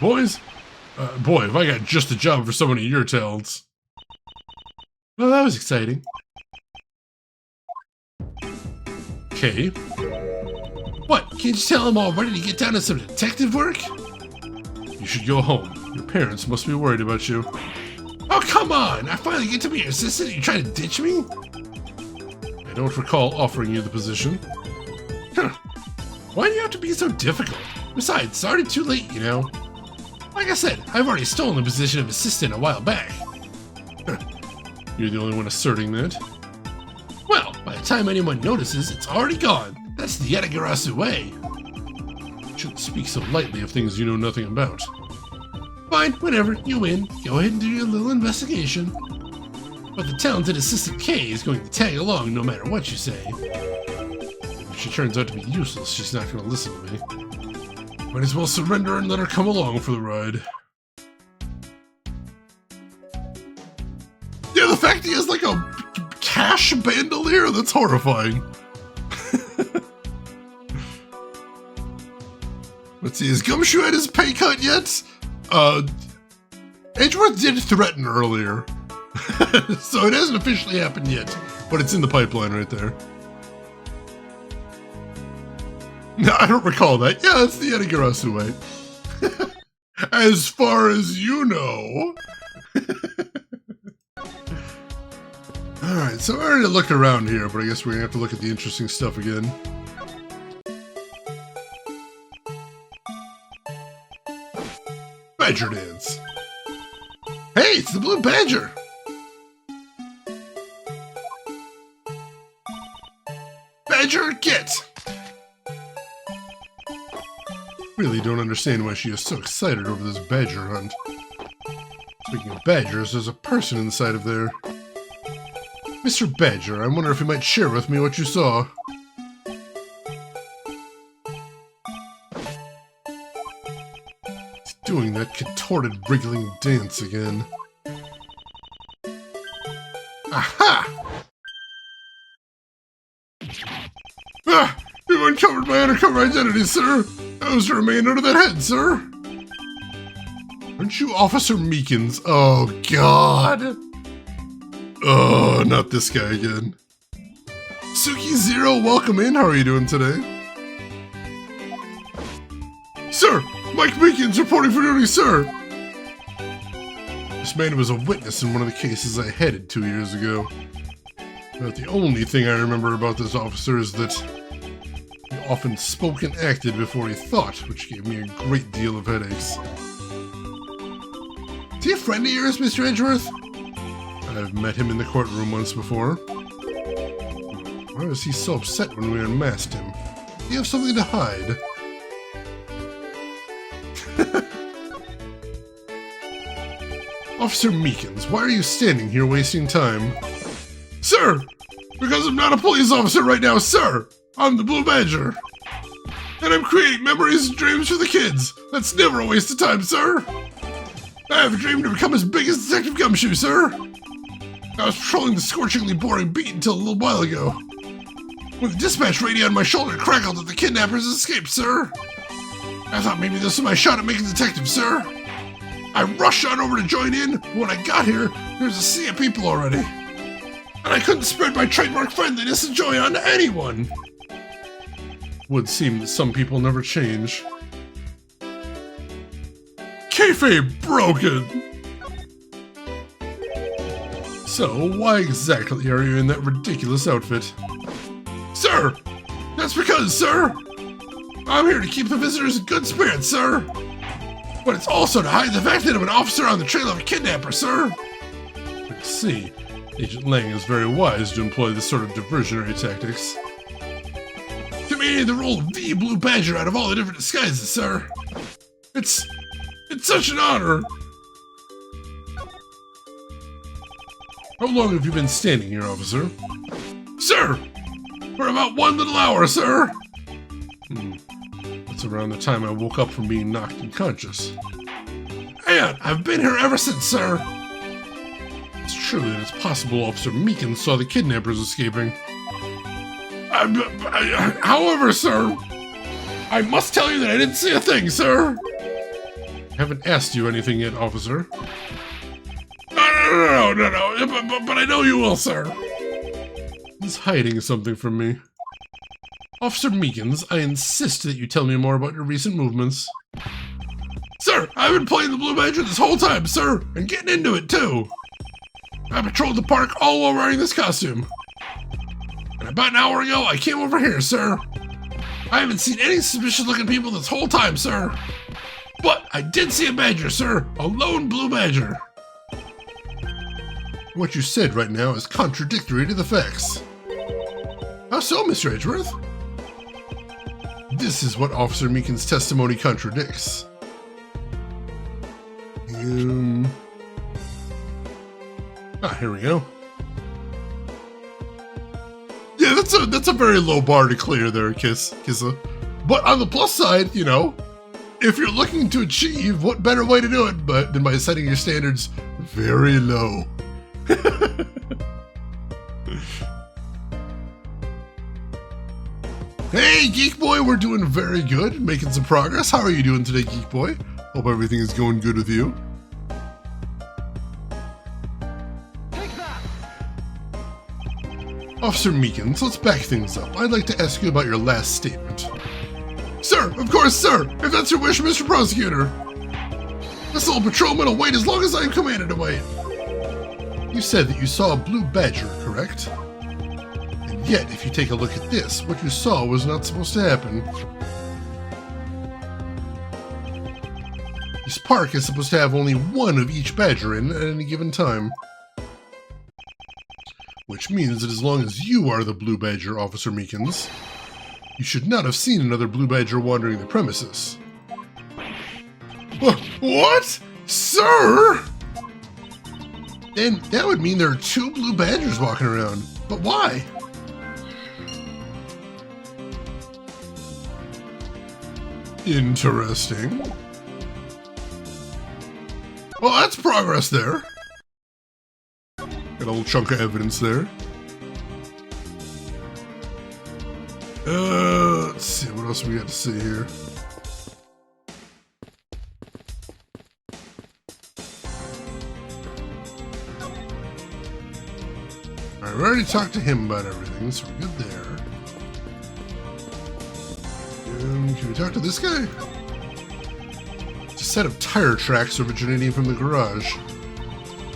Boys? Boy, if I got just a job for someone of your talents. Well, that was exciting. Okay. What? Can't you tell I'm all ready to get down to some detective work? You should go home. Your parents must be worried about you. Oh, come on! I finally get to be your assistant and you try to ditch me? I don't recall offering you the position. Huh. Why do you have to be so difficult? Besides, it's already too late, you know. Like I said, I've already stolen the position of assistant a while back. Huh. You're the only one asserting that. Well, by the time anyone notices, it's already gone. That's the Yetagarasu way. You shouldn't speak so lightly of things you know nothing about. Fine, whatever, you win. Go ahead and do your little investigation. But the talented Assistant K is going to tag along no matter what you say. If she turns out to be useless, she's not going to listen to me. Might as well surrender and let her come along for the ride. Yeah, the fact he has like a cash bandolier, that's horrifying. Let's see, is Gumshoe at his pay cut yet? Edgeworth did threaten earlier. So it hasn't officially happened yet, but it's in the pipeline right there. No, I don't recall that. Yeah, it's the Yetagarasu way. As far as you know. Alright, so I already looked around here, but I guess we're gonna have to look at the interesting stuff again. Badger dance. Hey, it's the Blue Badger! Badger, get! Really don't understand why she is so excited over this badger hunt. Speaking of badgers, there's a person inside of there. Mr. Badger, I wonder if you might share with me what you saw. He's doing that contorted, wriggling dance again. Aha! Ah! You uncovered my undercover identity, sir! That was to remain under that head, sir! Aren't you Officer Meekins? Oh, God! Oh, not this guy again. Suki Zero, welcome in. How are you doing today? Sir! Mike Meekins reporting for duty, sir! This man was a witness in one of the cases I headed 2 years ago. But the only thing I remember about this officer is that he often spoke and acted before he thought, which gave me a great deal of headaches. Is he a friend of yours, Mr. Edgeworth? I've met him in the courtroom once before. Why was he so upset when we unmasked him? Did he have something to hide? Officer Meekins, why are you standing here wasting time? Sir! Because I'm not a police officer right now, sir! I'm the Blue Badger! And I'm creating memories and dreams for the kids! That's never a waste of time, sir! I have a dream to become as big as Detective Gumshoe, sir! I was patrolling the scorchingly boring beat until a little while ago. When the dispatch radio on my shoulder crackled that the kidnappers escaped, sir! I thought maybe this was my shot at making detective, sir! I rushed on over to join in, but when I got here, there was a sea of people already. And I couldn't spread my trademark friendliness and joy on to anyone! Would seem that some people never change. Kayfabe broken! So, why exactly are you in that ridiculous outfit? Sir! That's because, sir! I'm here to keep the visitors in good spirits, sir! But it's also to hide the fact that I'm an officer on the trail of a kidnapper, sir! I see. Agent Lang is very wise to employ this sort of diversionary tactics. To me, the role of the Blue Badger out of all the different disguises, sir! It's such an honor! How long have you been standing here, officer? Sir! For about 1 little hour, sir. That's around the time I woke up from being knocked unconscious. And I've been here ever since, sir. It's true that it's possible Officer Meekins saw the kidnappers escaping. However, sir, I must tell you that I didn't see a thing, sir. I haven't asked you anything yet, officer. No, but I know you will, sir. He's hiding something from me. Officer Meekins, I insist that you tell me more about your recent movements. Sir, I've been playing the Blue Badger this whole time, sir, and getting into it, too. I patrolled the park all while wearing this costume. And about an hour ago, I came over here, sir. I haven't seen any suspicious-looking people this whole time, sir. But I did see a badger, sir. A lone blue badger. What you said right now is contradictory to the facts. How so, Mr. Edgeworth? This is what Officer Meekins' testimony contradicts. Here we go. Yeah, that's a very low bar to clear there, Kissa. But on the plus side, you know, if you're looking to achieve, what better way to do it than by setting your standards very low. Hey, Geek Boy, we're doing very good, making some progress. How are you doing today, Geek Boy? Hope everything is going good with you. Take that! Officer Meekins, let's back things up. I'd like to ask you about your last statement. Sir, of course, sir! If that's your wish, Mr. Prosecutor! This little patrolman will wait as long as I am commanded to wait. You said that you saw a blue badger, correct? And yet, if you take a look at this, what you saw was not supposed to happen. This park is supposed to have only one of each badger in at any given time. Which means that as long as you are the blue badger, Officer Meekins, you should not have seen another blue badger wandering the premises. What? Sir? Then that would mean there are 2 blue badgers walking around. But why? Interesting. Well, that's progress there. Got a little chunk of evidence there. Let's see, what else we got to see here? Alright, we already talked to him about everything, so we're good there. Can we talk to this guy? It's a set of tire tracks originating from the garage.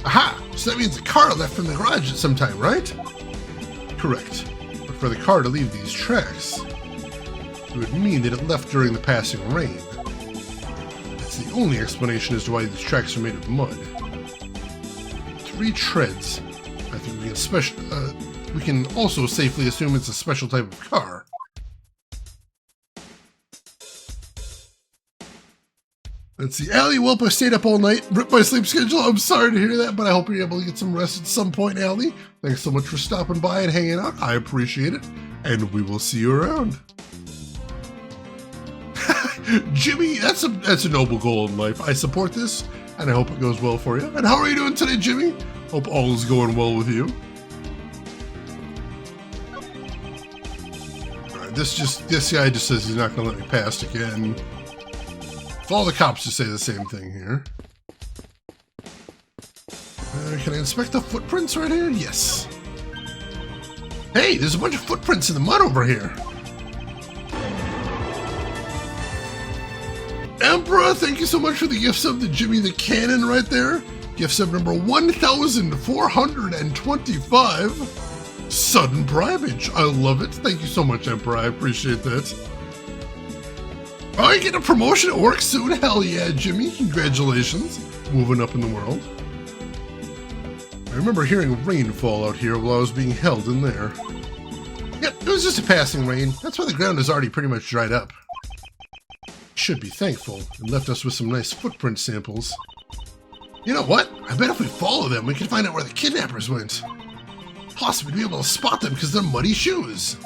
Aha! So that means the car left from the garage at some time, right? Correct. But for the car to leave these tracks, it would mean that it left during the passing rain. That's the only explanation as to why these tracks are made of mud. 3 treads. I think we can also safely assume it's a special type of car. Let's see. Allie, well, I stayed up all night, ripped my sleep schedule. I'm sorry to hear that, but I hope you're able to get some rest at some point, Allie. Thanks so much for stopping by and hanging out. I appreciate it, and we will see you around. Jimmy, that's a noble goal in life. I support this, and I hope it goes well for you. And how are you doing today, Jimmy? Hope all is going well with you. All right, this guy just says he's not going to let me pass again. So all the cops just say the same thing here. Can I inspect the footprints right here? Yes. Hey, there's a bunch of footprints in the mud over here. Emperor, thank you so much for the gift sub to Jimmy the Cannon right there. Gift sub number 1,425. Sudden primage. I love it. Thank you so much, Emperor. I appreciate that. Oh, you get a promotion at work soon? Hell yeah, Jimmy. Congratulations. Moving up in the world. I remember hearing rain fall out here while I was being held in there. Yep, it was just a passing rain. That's why the ground is already pretty much dried up. Should be thankful and left us with some nice footprint samples. You know what? I bet if we follow them, we can find out where the kidnappers went. Plus, we'd be able to spot them because they're muddy shoes.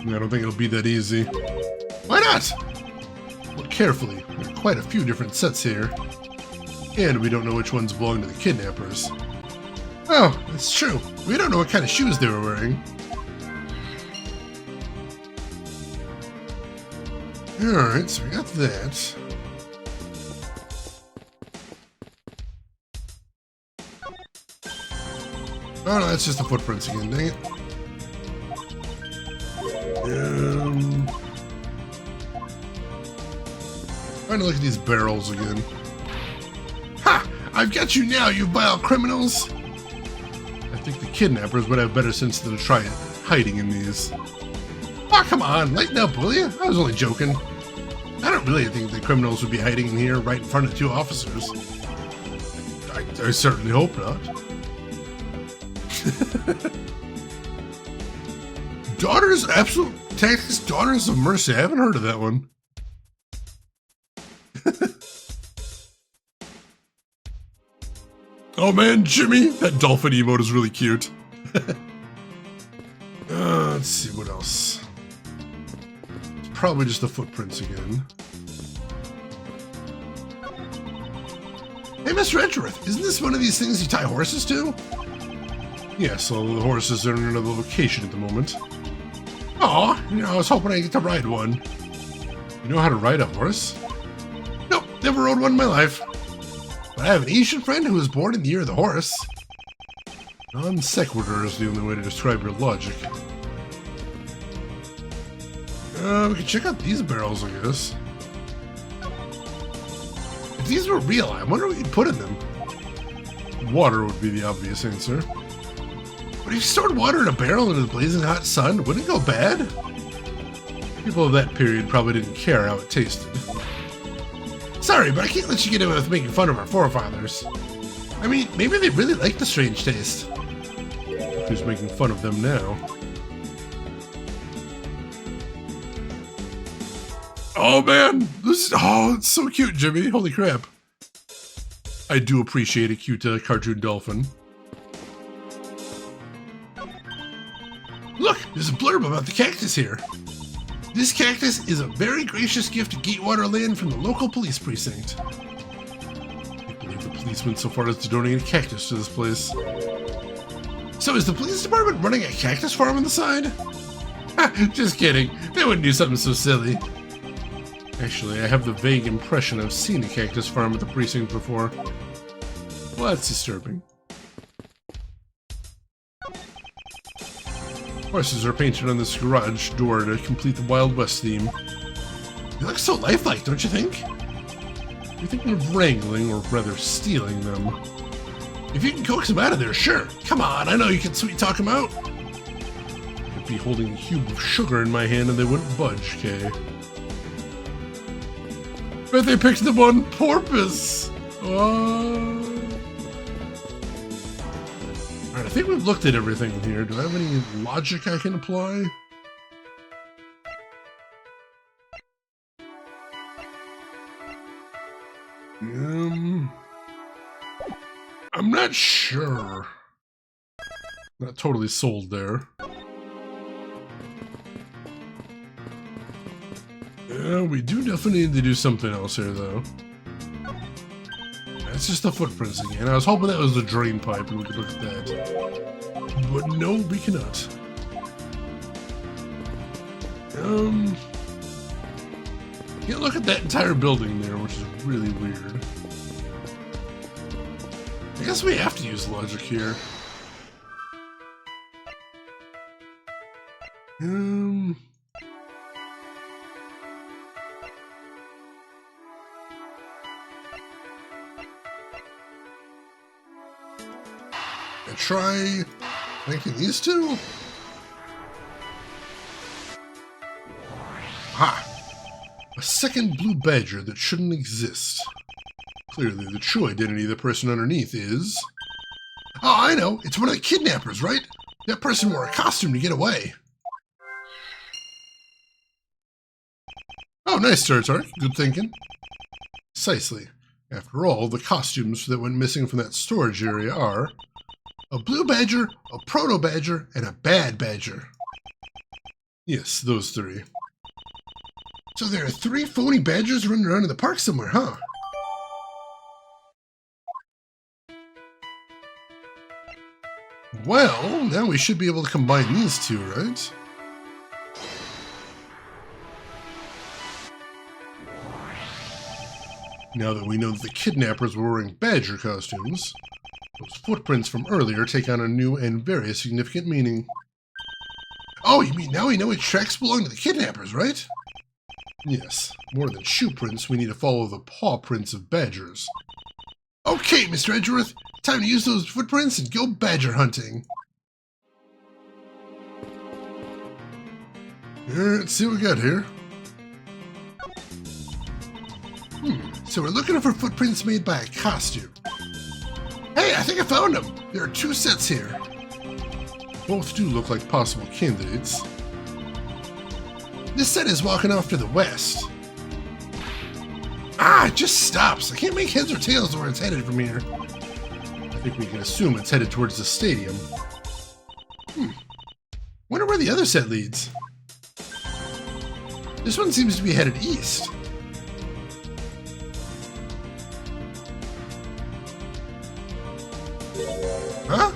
I don't think it'll be that easy. Why not? Look carefully. There are quite a few different sets here. And we don't know which ones belong to the kidnappers. Oh, that's true. We don't know what kind of shoes they were wearing. Alright, so we got that. Oh no, that's just the footprints again, dang it. Trying to look at these barrels again. Ha! I've got you now, you vile criminals! I think the kidnappers would have better sense than to try hiding in these. Oh, come on, lighten up, will you? I was only joking. I don't really think the criminals would be hiding in here right in front of two officers. I certainly hope not. Tactics Daughters of Mercy. I haven't heard of that one. Oh man, Jimmy! That dolphin emote is really cute. Let's see what else. It's probably just the footprints again. Hey, Mr. Edgeworth, isn't this one of these things you tie horses to? Yes, although the horses are in another location at the moment. Aw, I was hoping I get to ride one. You know how to ride a horse? Nope, never rode one in my life. But I have an Asian friend who was born in the year of the horse. Non sequitur is the only way to describe your logic. We could check out these barrels, I guess. If these were real, I wonder what you'd put in them. Water would be the obvious answer. But if you stored water in a barrel into the blazing hot sun, wouldn't it go bad? People of that period probably didn't care how it tasted. Sorry, but I can't let you get away with making fun of our forefathers. I mean, maybe they really like the strange taste. Who's making fun of them now? Oh man! It's so cute, Jimmy. Holy crap. I do appreciate a cute cartoon dolphin. Look, there's a blurb about the cactus here. This cactus is a very gracious gift to Gatewater Land from the local police precinct. I believe the police went so far as to donate a cactus to this place. So is the police department running a cactus farm on the side? Just kidding. They wouldn't do something so silly. Actually, I have the vague impression I've seen a cactus farm at the precinct before. Well, that's disturbing. Horses are painted on this garage door to complete the Wild West theme. They look so lifelike, don't you think? You're thinking of wrangling, or rather stealing them. If you can coax them out of there, sure. Come on, I know you can sweet talk them out. I'd be holding a cube of sugar in my hand and they wouldn't budge, Kay. Bet they picked them on purpose. Alright, I think we've looked at everything in here. Do I have any logic I can apply? I'm not sure. Not totally sold there. Yeah, we do definitely need to do something else here, though. That's just the footprints again. I was hoping that was the drain pipe and we could look at that. But no, we cannot. Can't look at that entire building there, which is really weird. I guess we have to use logic here. Try making these two? Ha! A second blue badger that shouldn't exist. Clearly the true identity of the person underneath is... Oh, I know! It's one of the kidnappers, right? That person wore a costume to get away. Oh, nice, Tartar. Good thinking. Precisely. After all, the costumes that went missing from that storage area are... a blue badger, a proto badger, and a bad badger. Yes, those three. So there are 3 phony badgers running around in the park somewhere, huh? Well, now we should be able to combine these two, right? Now that we know that the kidnappers were wearing badger costumes, those footprints from earlier take on a new and very significant meaning. Oh, you mean now we know which tracks belong to the kidnappers, right? Yes, more than shoe prints, we need to follow the paw prints of badgers. Okay, Mr. Edgeworth, time to use those footprints and go badger hunting. Let's see what we got here. So we're looking for footprints made by a costume. Hey, I think I found them! There are 2 sets here. Both do look like possible candidates. This set is walking off to the west. Ah, it just stops. I can't make heads or tails of where it's headed from here. I think we can assume it's headed towards the stadium. Wonder where the other set leads. This one seems to be headed east. Huh?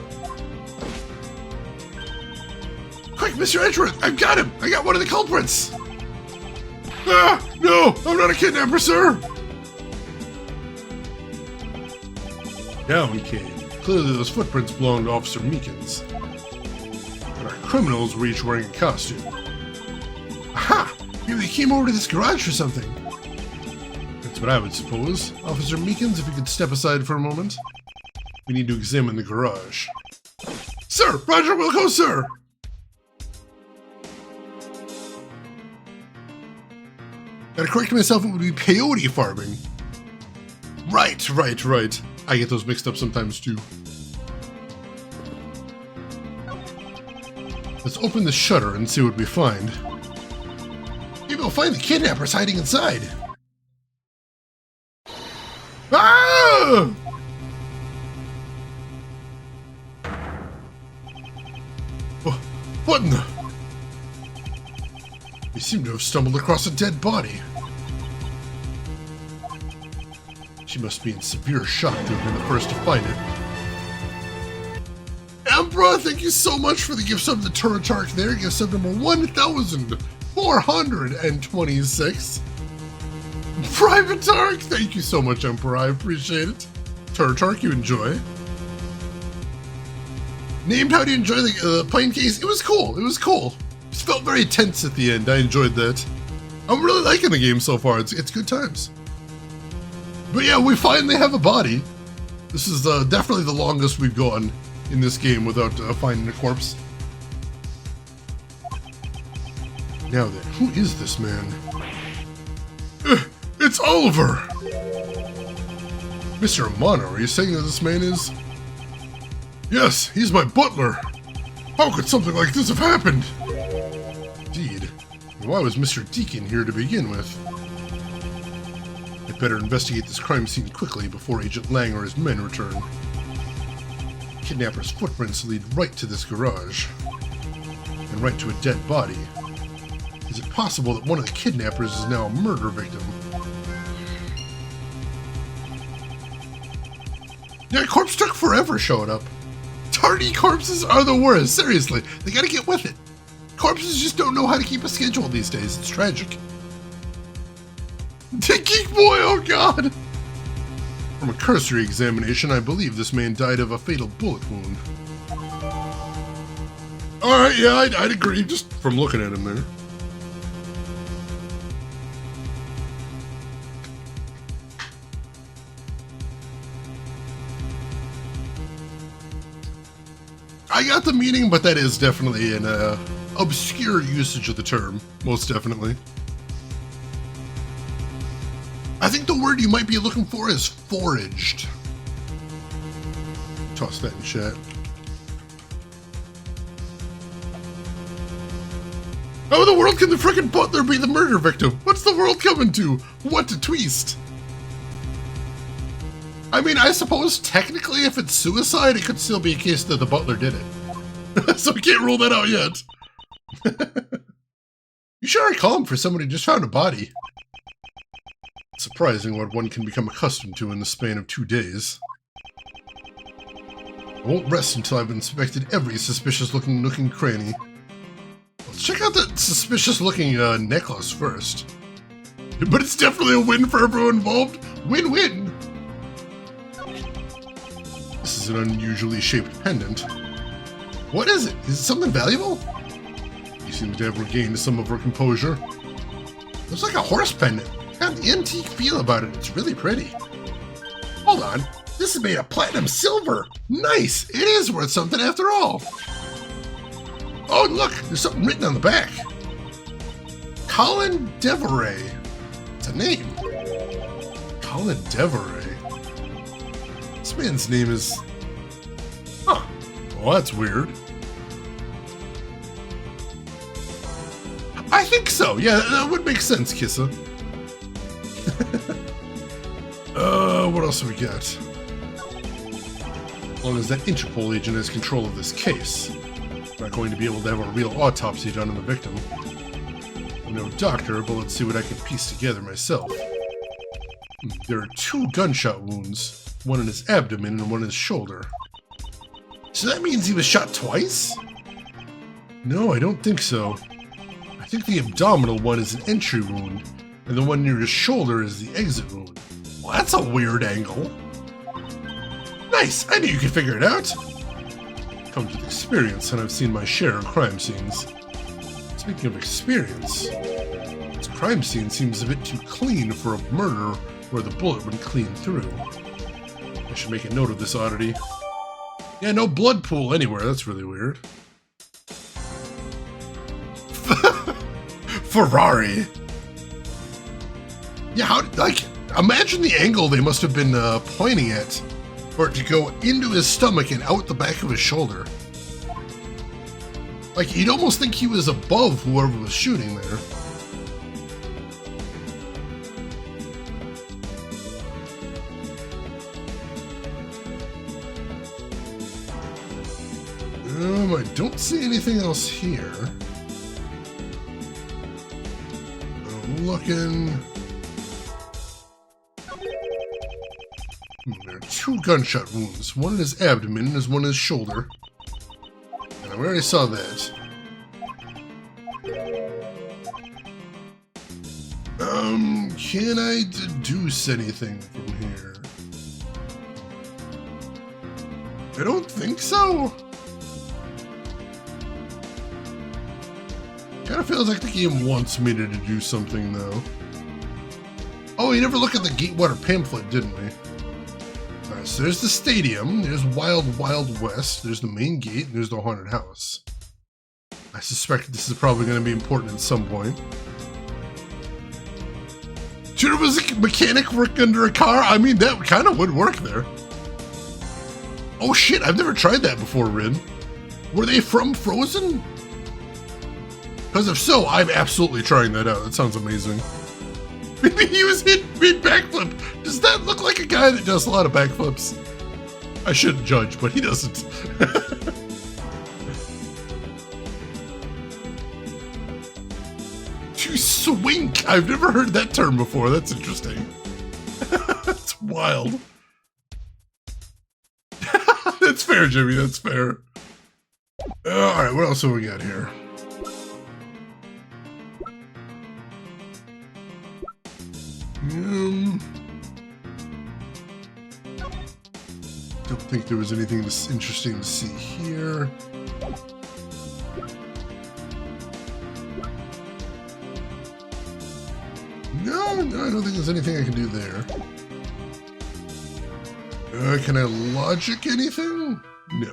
Quick, Mr. Edgeworth! I've got him! I got one of the culprits! Ah! No! I'm not a kidnapper, sir! Down he came. Clearly those footprints belonged to Officer Meekins. But our criminals were each wearing a costume. Aha! Maybe they came over to this garage or something. That's what I would suppose. Officer Meekins, if you could step aside for a moment. We need to examine the garage. Sir! Roger, we'll go, sir! Gotta correct myself, it would be peyote farming. Right. I get those mixed up sometimes, too. Let's open the shutter and see what we find. Maybe we'll find the kidnappers hiding inside. Ah! What in the... We seem to have stumbled across a dead body. She must be in severe shock to have been the first to find it. Emperor, thank you so much for the gift sub to Turnabout there. Gift sub number 1,426. Private Tark, thank you so much, Emperor. I appreciate it. Turnabout, you enjoy. Named how do you enjoy the plane case? It was cool. It was cool. It felt very tense at the end. I enjoyed that. I'm really liking the game so far. It's good times. But yeah, we finally have a body. This is definitely the longest we've gone in this game without finding a corpse. Now then, who is this man? It's Oliver! Mr. Amano, are you saying that this man is... Yes, he's my butler. How could something like this have happened? Indeed. Why was Mr. Deacon here to begin with? I'd better investigate this crime scene quickly before Agent Lang or his men return. Kidnapper's footprints lead right to this garage. And right to a dead body. Is it possible that one of the kidnappers is now a murder victim? Yeah, corpse took forever showing up. Tardy corpses are the worst, seriously. They gotta get with it. Corpses just don't know how to keep a schedule these days. It's tragic. Geek boy, oh god! From a cursory examination, I believe this man died of a fatal bullet wound. Alright, yeah, I'd agree, just from looking at him there. I got the meaning, but that is definitely an obscure usage of the term, most definitely. I think the word you might be looking for is foraged. Toss that in chat. How in the world can the frickin' butler be the murder victim? What's the world coming to? What a twist! I mean, I suppose technically if it's suicide, it could still be a case that the butler did it. So we can't rule that out yet. You sure are calm for somebody who just found a body. It's surprising what one can become accustomed to in the span of 2 days. I won't rest until I've inspected every suspicious-looking nook and cranny. Let's check out that suspicious-looking necklace first. But it's definitely a win for everyone involved. Win-win! This is an unusually shaped pendant. What is it? Is it something valuable? She seems to have regained some of her composure. Looks like a horse pendant. Got an antique feel about it. It's really pretty. Hold on. This is made of platinum silver. Nice. It is worth something after all. Oh, look. There's something written on the back. Colin Deveray. It's a name. Colin Deveray. This man's name is... Huh. Well, that's weird. I think so. Yeah, that would make sense, Kissa. What else have we got? As long as that Interpol agent has control of this case, I'm not going to be able to have a real autopsy done on the victim. I'm no doctor, but let's see what I can piece together myself. There are 2 gunshot wounds, one in his abdomen and one in his shoulder. So that means he was shot twice? No, I don't think so. I think the abdominal one is an entry wound, and the one near his shoulder is the exit wound. Well, that's a weird angle. Nice! I knew you could figure it out! Comes with experience, and I've seen my share of crime scenes. Speaking of experience, this crime scene seems a bit too clean for a murder where the bullet went clean through. I should make a note of this oddity. Yeah, no blood pool anywhere. That's really weird. Ferrari! Yeah, how, like, imagine the angle they must have been pointing at for it to go into his stomach and out the back of his shoulder. Like, you'd almost think he was above whoever was shooting there. I don't see anything else here. I'm looking. There are 2 gunshot wounds. One in his abdomen and there's one in his shoulder. And I already saw that. Can I deduce anything from here? I don't think so. Kind of feels like the game wants me to deduce something, though. Oh, we never looked at the Gatewater pamphlet, didn't we? Alright, so there's the stadium, there's Wild Wild West, there's the main gate, and there's the haunted house. I suspect this is probably going to be important at some point. Should it was a mechanic working under a car? I mean, that kind of would work there. Oh shit, I've never tried that before, Rin. Were they from Frozen? Because if so, I'm absolutely trying that out. That sounds amazing. Maybe he was hit mid-backflip. Does that look like a guy that does a lot of backflips? I shouldn't judge, but he doesn't. To swink! I've never heard that term before. That's interesting. That's wild. That's fair, Jimmy. That's fair. Alright, what else have we got here? Don't think there was anything interesting to see here. No, I don't think there's anything I can do there. Can I logic anything? No.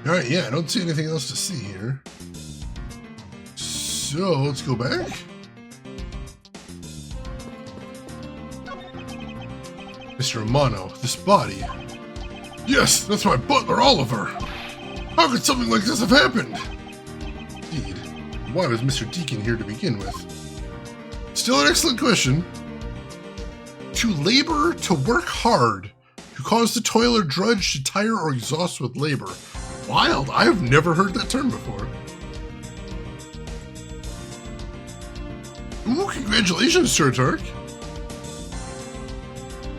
Alright, yeah, I don't see anything else to see here. So, let's go back. Mr. Amano, this body. Yes, that's my butler, Oliver. How could something like this have happened? Indeed. Why was Mr. Deacon here to begin with? Still an excellent question. To labor, to work hard, to cause the toil or drudge, to tire or exhaust with labor. Wild. I've never heard that term before. Ooh, congratulations, Turtark.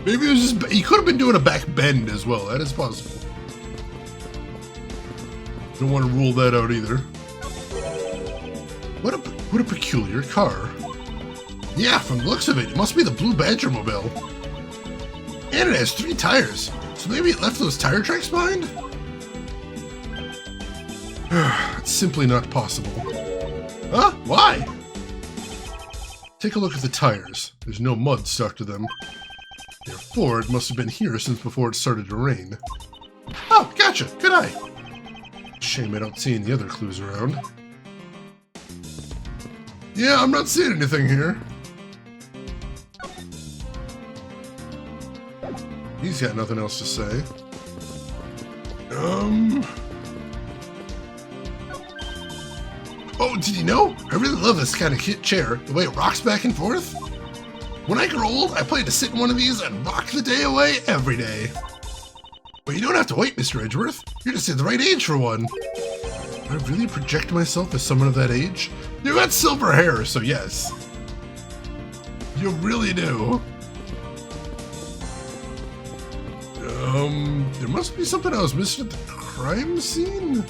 Maybe it was just, he could have been doing a back bend as well. That is possible. Don't want to rule that out either. What a peculiar car. Yeah, from the looks of it, it must be the Blue Badger mobile. And it has 3 tires, so maybe it left those tire tracks behind? It's simply not possible. Huh? Why? Take a look at the tires. There's no mud stuck to them. Therefore, it must have been here since before it started to rain. Oh, gotcha. Good eye. Shame I don't see any other clues around. Yeah, I'm not seeing anything here. He's got nothing else to say. Oh, did you know? I really love this kind of chair, the way it rocks back and forth. When I grow old, I plan to sit in one of these and rock the day away every day. But you don't have to wait, Mr. Edgeworth. You're just at the right age for one. I really project myself as someone of that age? You got silver hair, so yes. You really do. There must be something I was missing at the crime scene?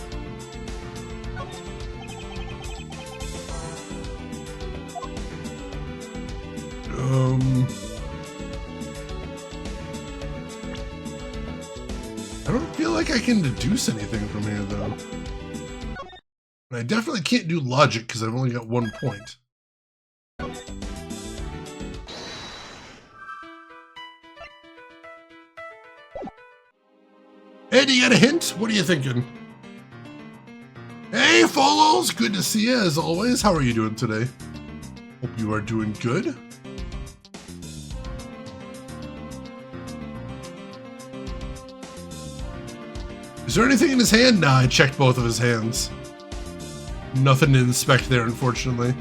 I don't feel like I can deduce anything from here, though. And I definitely can't do logic because I've only got 1 point. Ed, you got a hint? What are you thinking? Hey, Follows! Good to see you, as always. How are you doing today? Hope you are doing good. Is there anything in his hand? Nah, I checked both of his hands. Nothing to inspect there, unfortunately.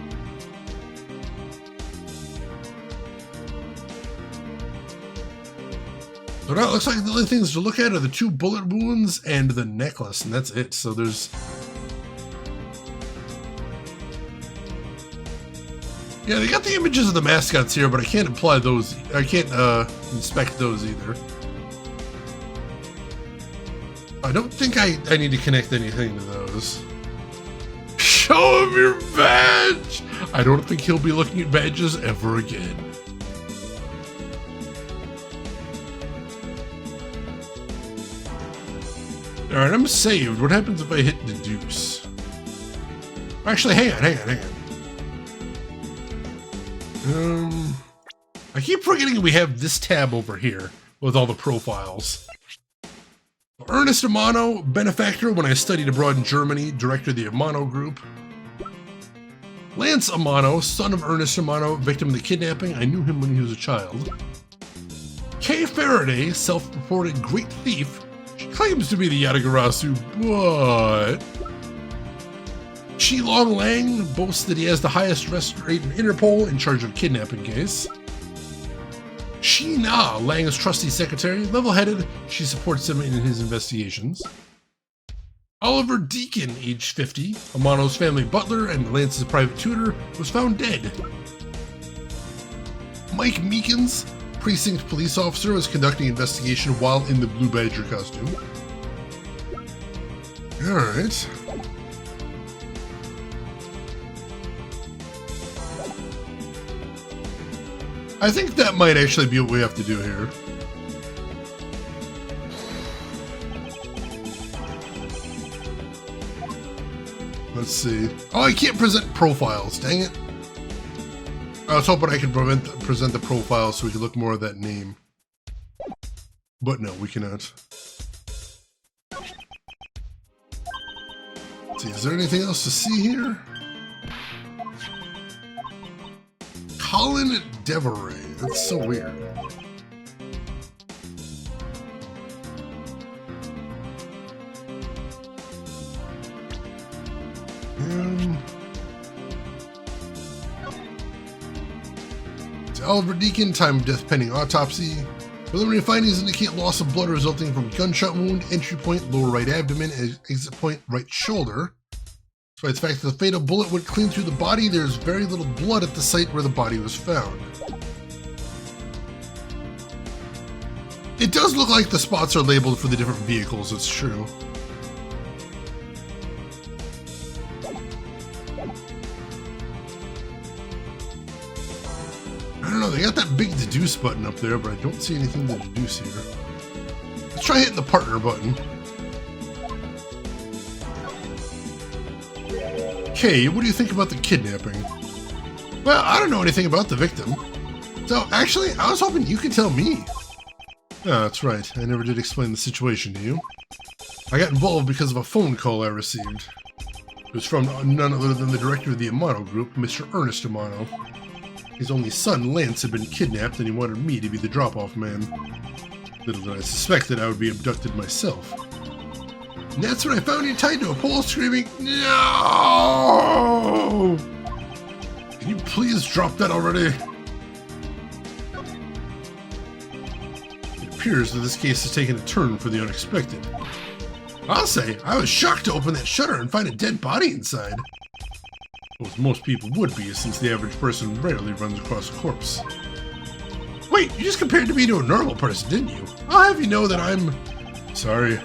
So now it looks like the only things to look at are the 2 bullet wounds and the necklace, and that's it. So there's... Yeah, they got the images of the mascots here, but I can't apply those. I can't inspect those either. I don't think I need to connect anything to those. Show him your badge! I don't think he'll be looking at badges ever again. Alright, I'm saved. What happens if I hit deduce? Actually, hang on. I keep forgetting we have this tab over here with all the profiles. Ernest Amano, benefactor when I studied abroad in Germany, director of the Amano Group. Lance Amano, son of Ernest Amano, victim of the kidnapping. I knew him when he was a child. Kay Faraday, self-reported great thief. She claims to be the Yatagarasu, but... Chi Long Lang boasts that he has the highest arrest rate in Interpol in charge of kidnapping case. Shi Na, Lang's trusty secretary, level-headed, she supports him in his investigations. Oliver Deacon, age 50, Amano's family butler and Lance's private tutor, was found dead. Mike Meekins, precinct police officer, was conducting investigation while in the Blue Badger costume. Alright. I think that might actually be what we have to do here. Let's see. Oh, I can't present profiles. Dang it. I was hoping I could present the profiles so we could look more at that name. But no, we cannot. Let's see, is there anything else to see here? Colin Deveray. That's so weird. It's Oliver Deacon, time of death pending autopsy. Preliminary findings indicate loss of blood resulting from gunshot wound, entry point, lower right abdomen, exit point, right shoulder. Despite the fact that the fatal bullet went clean through the body, there's very little blood at the site where the body was found. It does look like the spots are labeled for the different vehicles, it's true. I don't know, they got that big deduce button up there, but I don't see anything to deduce here. Let's try hitting the partner button. Okay, what do you think about the kidnapping? Well, I don't know anything about the victim. So, actually, I was hoping you could tell me. Ah, that's right. I never did explain the situation to you. I got involved because of a phone call I received. It was from none other than the director of the Amano Group, Mr. Ernest Amano. His only son, Lance, had been kidnapped and he wanted me to be the drop-off man. Little did I suspect that I would be abducted myself. And that's when I found you tied to a pole screaming, "No!" Can you please drop that already? It appears that this case has taken a turn for the unexpected. I'll say, I was shocked to open that shutter and find a dead body inside. Well, as most people would be, since the average person rarely runs across a corpse. Wait, you just compared me to a normal person, didn't you? I'll have you know that I'm... Sorry.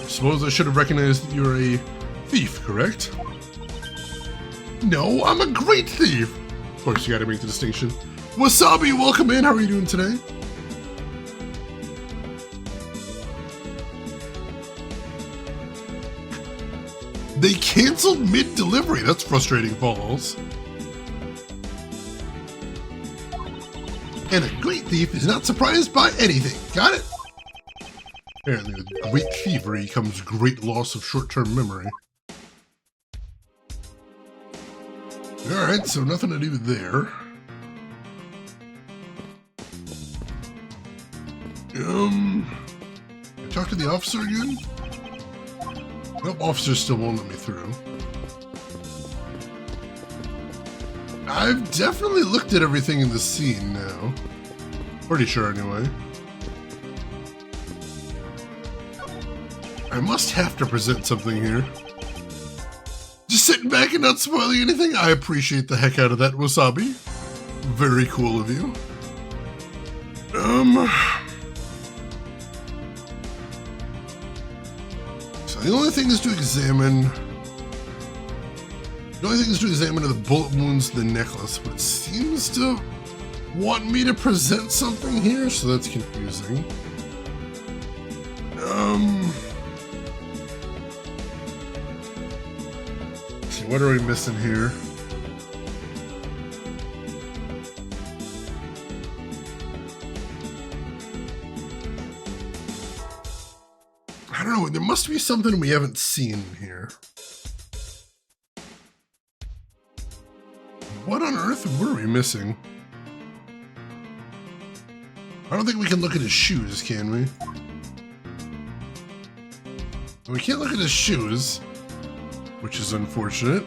Suppose I should have recognized that you're a thief, correct? No, I'm a great thief! Of course, you gotta make the distinction. Wasabi, welcome in. How are you doing today? They canceled mid-delivery. That's frustrating, balls. And a great thief is not surprised by anything. Got it? Apparently with great thievery comes great loss of short-term memory. Alright, so nothing to do there. Talk to the officer again? Nope, officer still won't let me through. I've definitely looked at everything in the scene now. Pretty sure anyway. I must have to present something here. Just sitting back and not spoiling anything? I appreciate the heck out of that, Wasabi. Very cool of you. So the only thing is to examine... The only thing is to examine are the bullet wounds in the necklace, but it seems to want me to present something here, so that's confusing. Let's see, what are we missing here? I don't know, there must be something we haven't seen here. What on earth? What are we missing? I don't think we can look at his shoes, can we? We can't look at his shoes, which is unfortunate.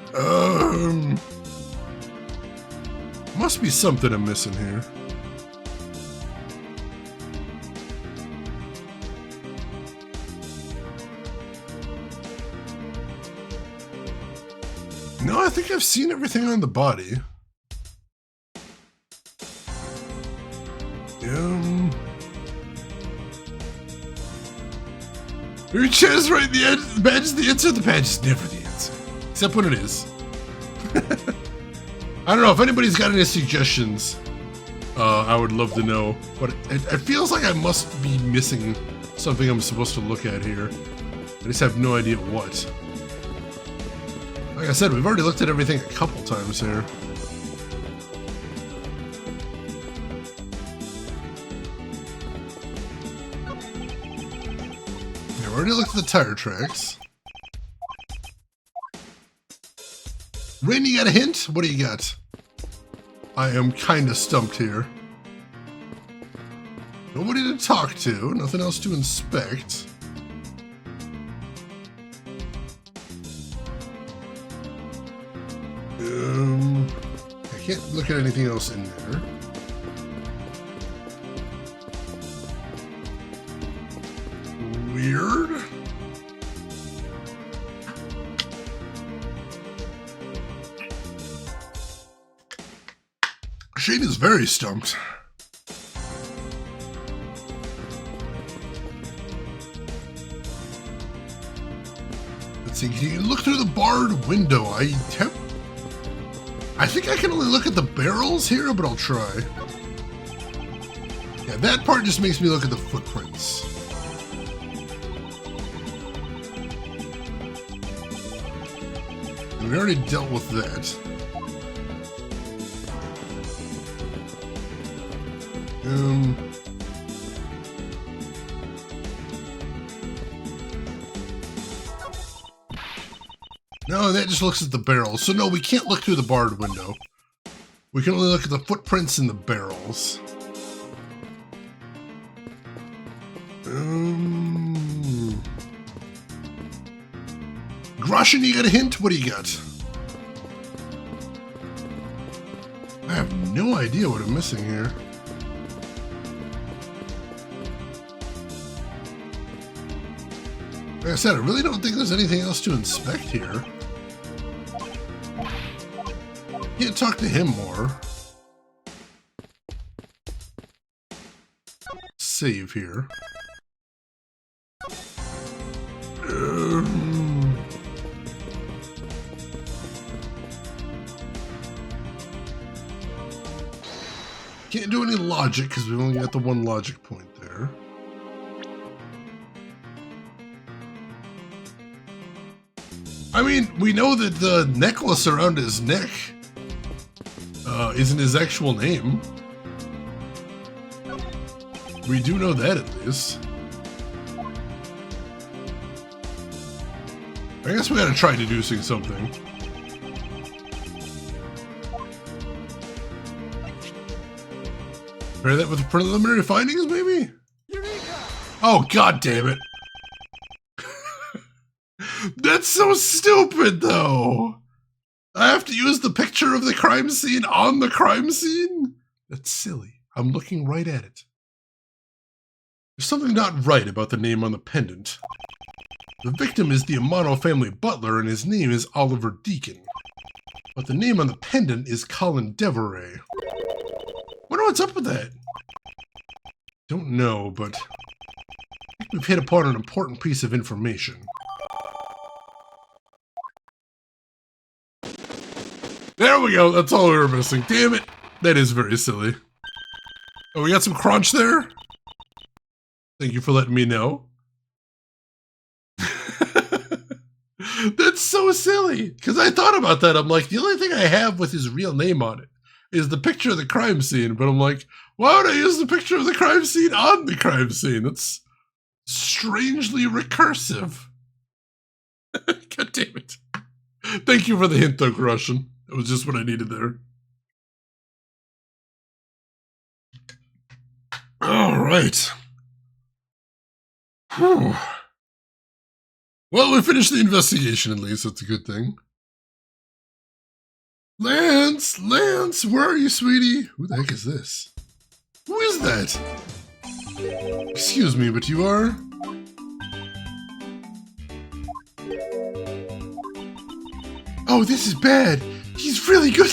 Must be something I'm missing here. No, I think I've seen everything on the body. Your chest right at the edge. The badge is the answer. The badge is never the answer. Except when it is. I don't know if anybody's got any suggestions. I would love to know. But it feels like I must be missing something I'm supposed to look at here. I just have no idea what. Like I said, we've already looked at everything a couple times here. Yeah, we already looked at the tire tracks. Rain, you got a hint? What do you got? I am kinda stumped here. Nobody to talk to, nothing else to inspect. I can't look at anything else in there. Shane is very stumped. Let's see, can you look through the barred window? I think I can only look at the barrels here, but I'll try. Yeah, that part just makes me look at the footprints. And we already dealt with that. No, that just looks at the barrels. So no, we can't look through the barred window. We can only look at the footprints in the barrels. Groshin, you got a hint? What do you got? I have no idea what I'm missing here. Like I said, I really don't think there's anything else to inspect here. Can't talk to him more. Save here. Can't do any logic because we've only got the one logic point there. I mean, we know that the necklace around his neck isn't his actual name. We do know that at least. I guess we gotta try deducing something. Pair that with preliminary findings, maybe? Eureka! Oh, god damn it. That's so stupid, though. I have to use the picture of the crime scene on the crime scene? That's silly. I'm looking right at it. There's something not right about the name on the pendant. The victim is the Amano family butler, and his name is Oliver Deacon. But the name on the pendant is Colin Deveray. Wonder what's up with that? Don't know, but I think we've hit upon an important piece of information. There we go, that's all we were missing. Damn it, that is very silly. Oh, we got some crunch there? Thank you for letting me know. That's so silly, because I thought about that. I'm like, the only thing I have with his real name on it is the picture of the crime scene, but I'm like, why would I use the picture of the crime scene on the crime scene? That's strangely recursive. God damn it. Thank you for the hint, though, Russian. That was just what I needed there. All right. Whew. Well, we finished the investigation at least. That's a good thing. Lance, where are you, sweetie? Who the heck is this? Who is that? Excuse me, but you are? Oh, this is bad. He's really good.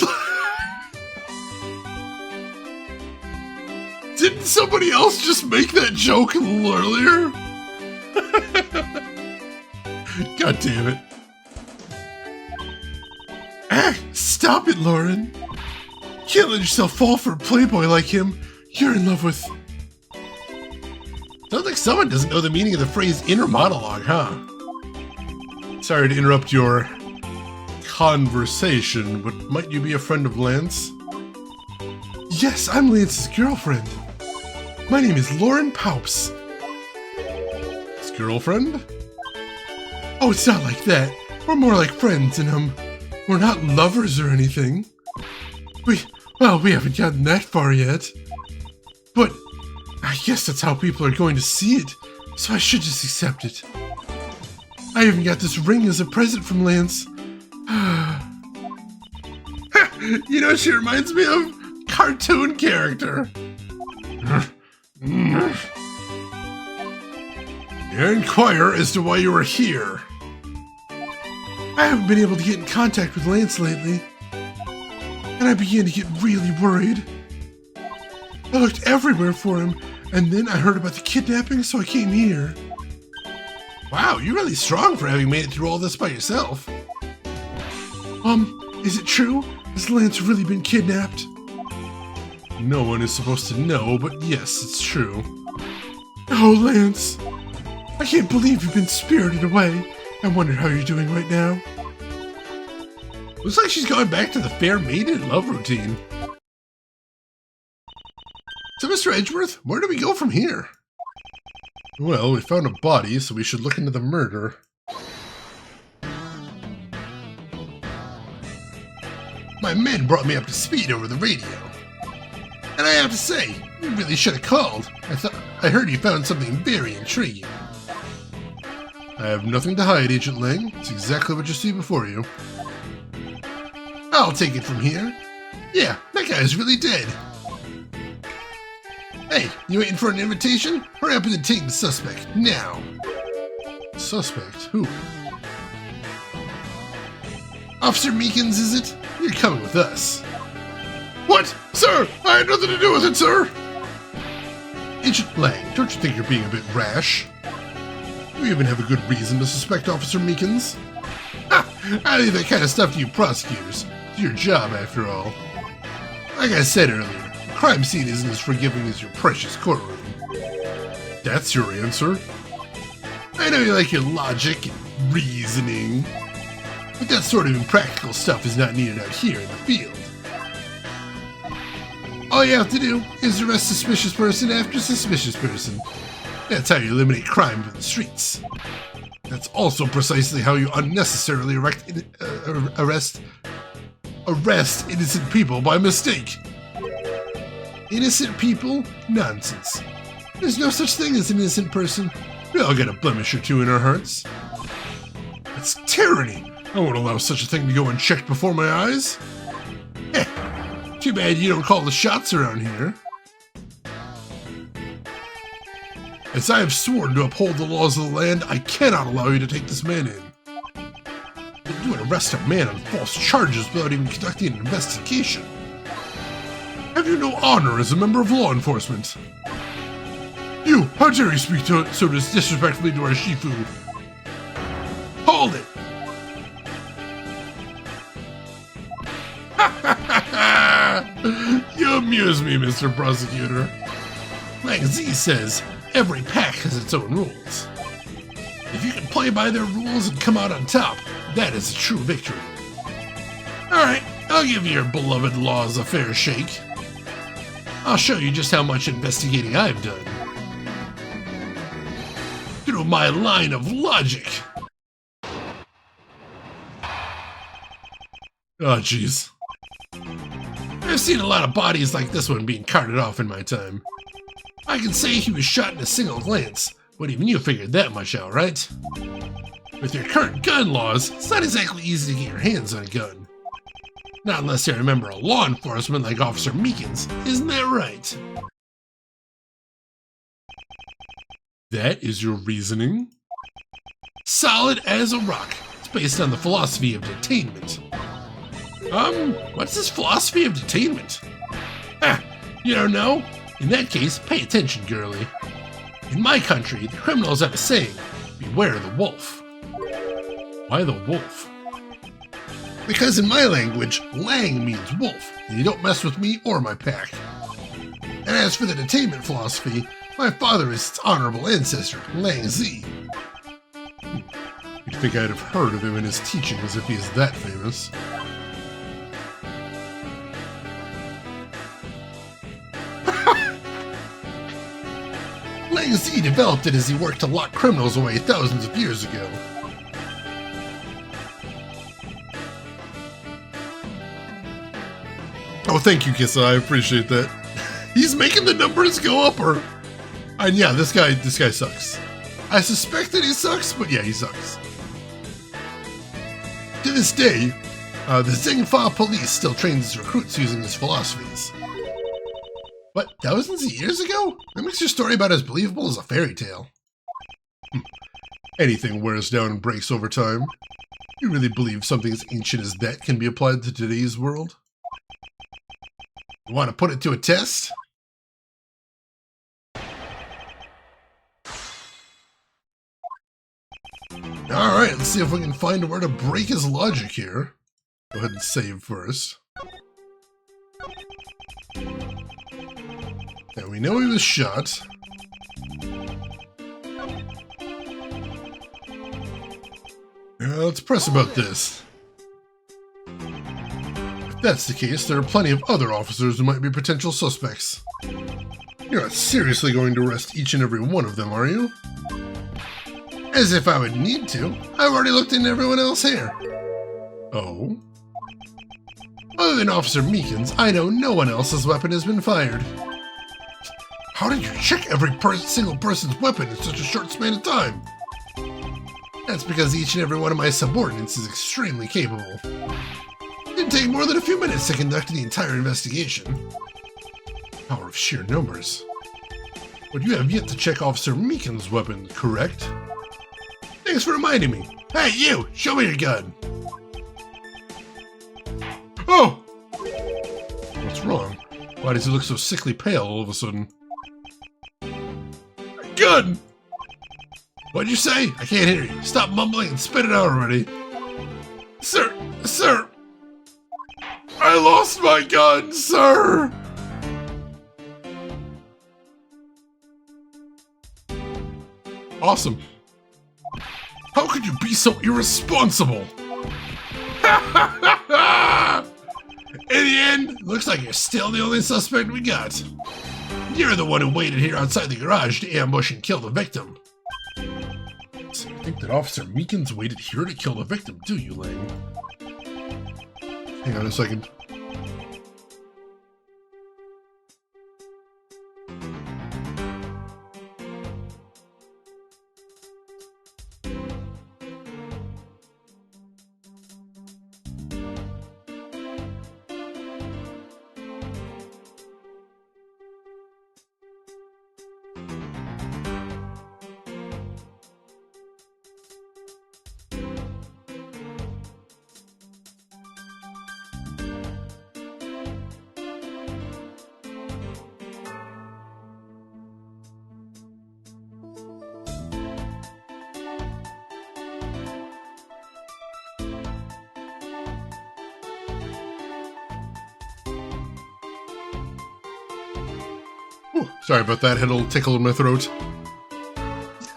Didn't somebody else just make that joke a little earlier? God damn it. Ah, stop it, Lauren. Can't let yourself fall for a playboy like him. You're in love with... Sounds like someone doesn't know the meaning of the phrase inner monologue, huh? Sorry to interrupt your conversation, but might you be a friend of Lance? Yes, I'm Lance's girlfriend. My name is Lauren Paups. His girlfriend? Oh, it's not like that. We're more like friends, and we're not lovers or anything. We haven't gotten that far yet. But I guess that's how people are going to see it, so I should just accept it. I even got this ring as a present from Lance. You know, she reminds me of a cartoon character. May I inquire as to why you are here? I haven't been able to get in contact with Lance lately, and I began to get really worried. I looked everywhere for him, and then I heard about the kidnapping, so I came here. Wow, you're really strong for having made it through all this by yourself. Is it true? Has Lance really been kidnapped? No one is supposed to know, but yes, it's true. Oh, Lance. I can't believe you've been spirited away. I wonder how you're doing right now. Looks like she's going back to the fair maiden love routine. So, Mr. Edgeworth, where do we go from here? Well, we found a body, so we should look into the murder. My men brought me up to speed over the radio. And I have to say, you really should have called. I heard you found something very intriguing. I have nothing to hide, Agent Lang. It's exactly what you see before you. I'll take it from here. Yeah, that guy's really dead. Hey, you waiting for an invitation? Hurry up and detain the suspect, now. Suspect? Who? Officer Meekins, is it? You're coming with us. What? Sir, I had nothing to do with it, sir! Agent Lang, don't you think you're being a bit rash? You even have a good reason to suspect Officer Meekins. Ha! I leave that kind of stuff to you prosecutors. It's your job, after all. Like I said earlier, the crime scene isn't as forgiving as your precious courtroom. That's your answer? I know you like your logic and reasoning, but that sort of impractical stuff is not needed out here in the field. All you have to do is arrest suspicious person after suspicious person. That's how you eliminate crime from the streets. That's also precisely how you unnecessarily arrest innocent people by mistake. Innocent people? Nonsense. There's no such thing as an innocent person. We all got a blemish or two in our hearts. It's tyranny. I won't allow such a thing to go unchecked before my eyes. Heh. Too bad you don't call the shots around here. As I have sworn to uphold the laws of the land, I cannot allow you to take this man in. You would arrest a man on false charges without even conducting an investigation. Have you no honor as a member of law enforcement? You, how dare you speak so disrespectfully to our Shifu? Hold it! You amuse me, Mr. Prosecutor. Like Z says, every pack has its own rules. If you can play by their rules and come out on top, that is a true victory. Alright, I'll give your beloved laws a fair shake. I'll show you just how much investigating I've done. Through my line of logic. Oh, jeez. I've seen a lot of bodies like this one being carted off in my time. I can say he was shot in a single glance, but even you figured that much out, right? With your current gun laws, it's not exactly easy to get your hands on a gun. Not unless you're a member of law enforcement like Officer Meekins, isn't that right? That is your reasoning? Solid as a rock. It's based on the philosophy of detainment. What's this philosophy of detainment? Ah, you don't know? In that case, pay attention, girlie. In my country, the criminals have a saying, beware the wolf. Why the wolf? Because in my language, Lang means wolf, and you don't mess with me or my pack. And as for the detainment philosophy, my father is its honorable ancestor, Lang Z. You'd think I'd have heard of him and his teachings if he is that famous. Lang Z developed it as he worked to lock criminals away thousands of years ago. Oh, thank you, Kissa. I appreciate that. He's making the numbers go up, and yeah, this guy sucks. I suspect that he sucks, but yeah, he sucks. To this day, the Zingfa police still trains its recruits using his philosophies. What, thousands of years ago? That makes your story about as believable as a fairy tale. Anything wears down and breaks over time. You really believe something as ancient as that can be applied to today's world? You want to put it to a test? Alright, let's see if we can find where to break his logic here. Go ahead and save first. And we know he was shot. Let's press about this. If that's the case, there are plenty of other officers who might be potential suspects. You're not seriously going to arrest each and every one of them, are you? As if I would need to. I've already looked into everyone else here. Oh? Other than Officer Meekins, I know no one else's weapon has been fired. How did you check every single person's weapon in such a short span of time? That's because each and every one of my subordinates is extremely capable. It didn't take more than a few minutes to conduct the entire investigation. Power of sheer numbers. But you have yet to check Officer Meekins' weapon, correct? Thanks for reminding me. Hey, you! Show me your gun! Oh! What's wrong? Why does he look so sickly pale all of a sudden? Gun! What'd you say? I can't hear you. Stop mumbling and spit it out already. Sir! I lost my gun, sir! Awesome. How could you be so irresponsible? In the end, looks like you're still the only suspect we got. You're the one who waited here outside the garage to ambush and kill the victim. So you think that Officer Meekins waited here to kill the victim, do you, Lang? Hang on a second. Whew, sorry about that, had a little tickle in my throat.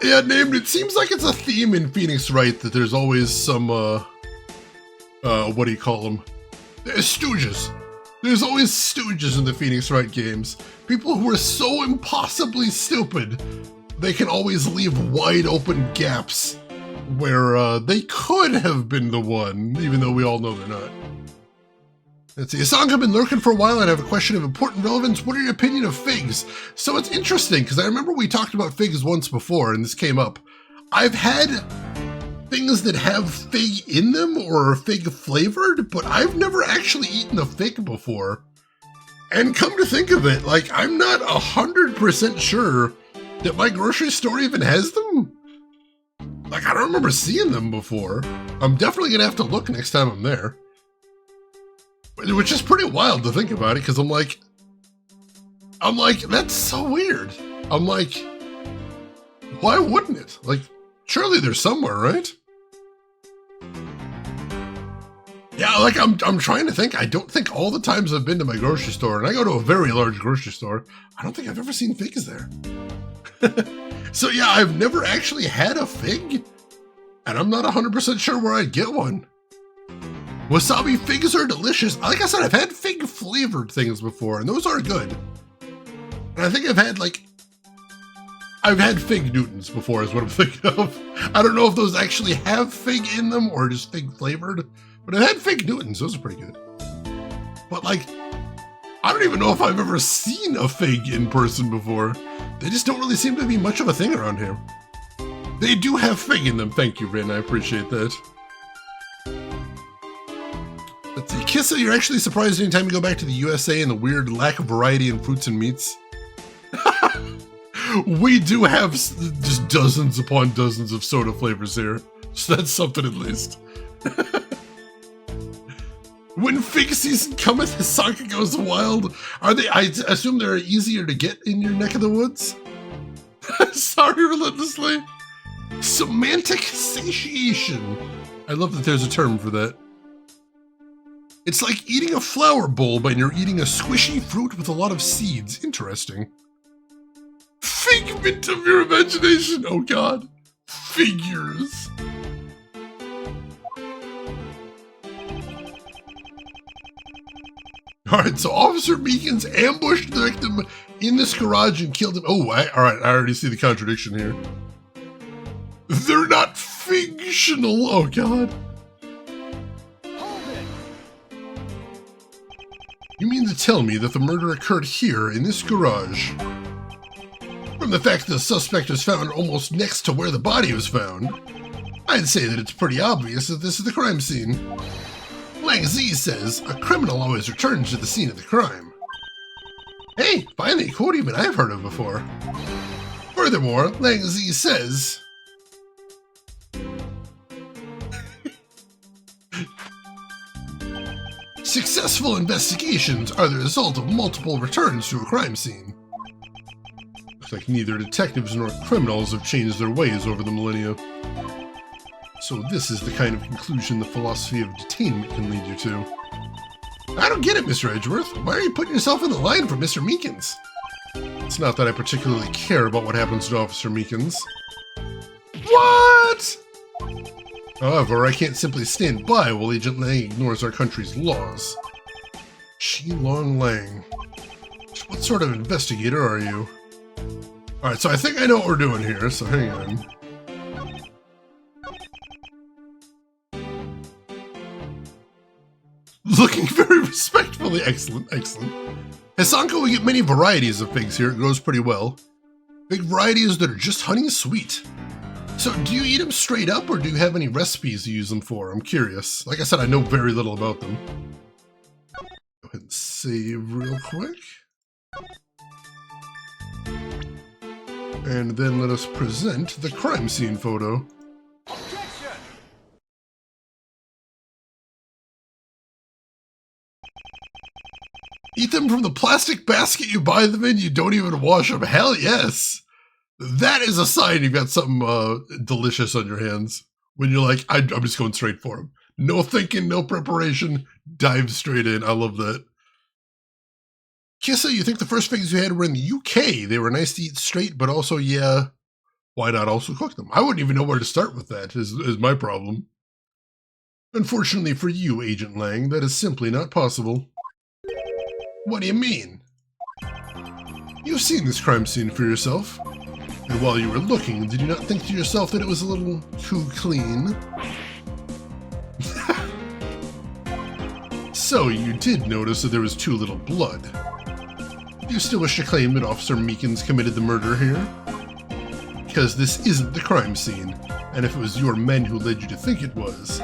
Yeah, named, it seems like it's a theme in Phoenix Wright that there's always some, what do you call them? Stooges. There's always stooges in the Phoenix Wright games. People who are so impossibly stupid, they can always leave wide open gaps where they could have been the one, even though we all know they're not. Let's see, a song I've been lurking for a while and I have a question of important relevance. What are your opinion of figs? So it's interesting, because I remember we talked about figs once before and this came up. I've had things that have fig in them or are fig flavored, but I've never actually eaten a fig before. And come to think of it, like, I'm not 100% sure that my grocery store even has them. Like, I don't remember seeing them before. I'm definitely gonna have to look next time I'm there. Which is pretty wild to think about it, because I'm like, that's so weird. I'm like, why wouldn't it? Like, surely there's somewhere, right? Yeah, like, I'm trying to think. I don't think all the times I've been to my grocery store, and I go to a very large grocery store, I don't think I've ever seen figs there. So yeah, I've never actually had a fig, and I'm not 100% sure where I'd get one. Wasabi figs are delicious. Like I said, I've had fig flavored things before, and those are good. And I think I've had fig Newtons before is what I'm thinking of. I don't know if those actually have fig in them or just fig flavored, but I've had fig Newtons. Those are pretty good. But like, I don't even know if I've ever seen a fig in person before. They just don't really seem to be much of a thing around here. They do have fig in them. Thank you, Rin. I appreciate that. Let's see, Kissa, you're actually surprised anytime you go back to the USA and the weird lack of variety in fruits and meats. We do have just dozens upon dozens of soda flavors here, so that's something at least. When fig season cometh, Hisaka goes wild. Are they? I assume they're easier to get in your neck of the woods. Sorry, relentlessly. Semantic satiation. I love that there's a term for that. It's like eating a flower bulb and you're eating a squishy fruit with a lot of seeds. Interesting. Figment of your imagination. Oh God. Figures. Alright, so Officer Meekins ambushed the victim in this garage and killed him. Oh, alright, I already see the contradiction here. They're not fictional. Oh God. You mean to tell me that the murder occurred here in this garage? From the fact that the suspect was found almost next to where the body was found, I'd say that it's pretty obvious that this is the crime scene. Lang Z says, a criminal always returns to the scene of the crime. Hey, finally a quote even I've heard of before. Furthermore, Lang Z says... Successful investigations are the result of multiple returns to a crime scene. Looks like neither detectives nor criminals have changed their ways over the millennia. So this is the kind of conclusion the philosophy of detainment can lead you to. I don't get it, Mr. Edgeworth. Why are you putting yourself in the line for Mr. Meekins? It's not that I particularly care about what happens to Officer Meekins. What? However, I can't simply stand by while Agent Lang ignores our country's laws. Long Lang. What sort of investigator are you? Alright, so I think I know what we're doing here, so hang on. Looking very respectfully. Excellent, excellent. At Sanko, we get many varieties of figs here. It grows pretty well. Big varieties that are just honey sweet. So, do you eat them straight up, or do you have any recipes you use them for? I'm curious. Like I said, I know very little about them. Go ahead and save real quick. And then let us present the crime scene photo. Objection! Eat them from the plastic basket you buy them in, you don't even wash them. Hell yes! That is a sign you've got something delicious on your hands. When you're like, I'm just going straight for them. No thinking, no preparation, dive straight in. I love that. Kissa, you think the first figs you had were in the UK? They were nice to eat straight, but also, yeah, why not also cook them? I wouldn't even know where to start with that, is my problem. Unfortunately for you, Agent Lang, that is simply not possible. What do you mean? You've seen this crime scene for yourself. And while you were looking, did you not think to yourself that it was a little too clean? So you did notice that there was too little blood. Do you still wish to claim that Officer Meekins committed the murder here? Because this isn't the crime scene, and if it was your men who led you to think it was,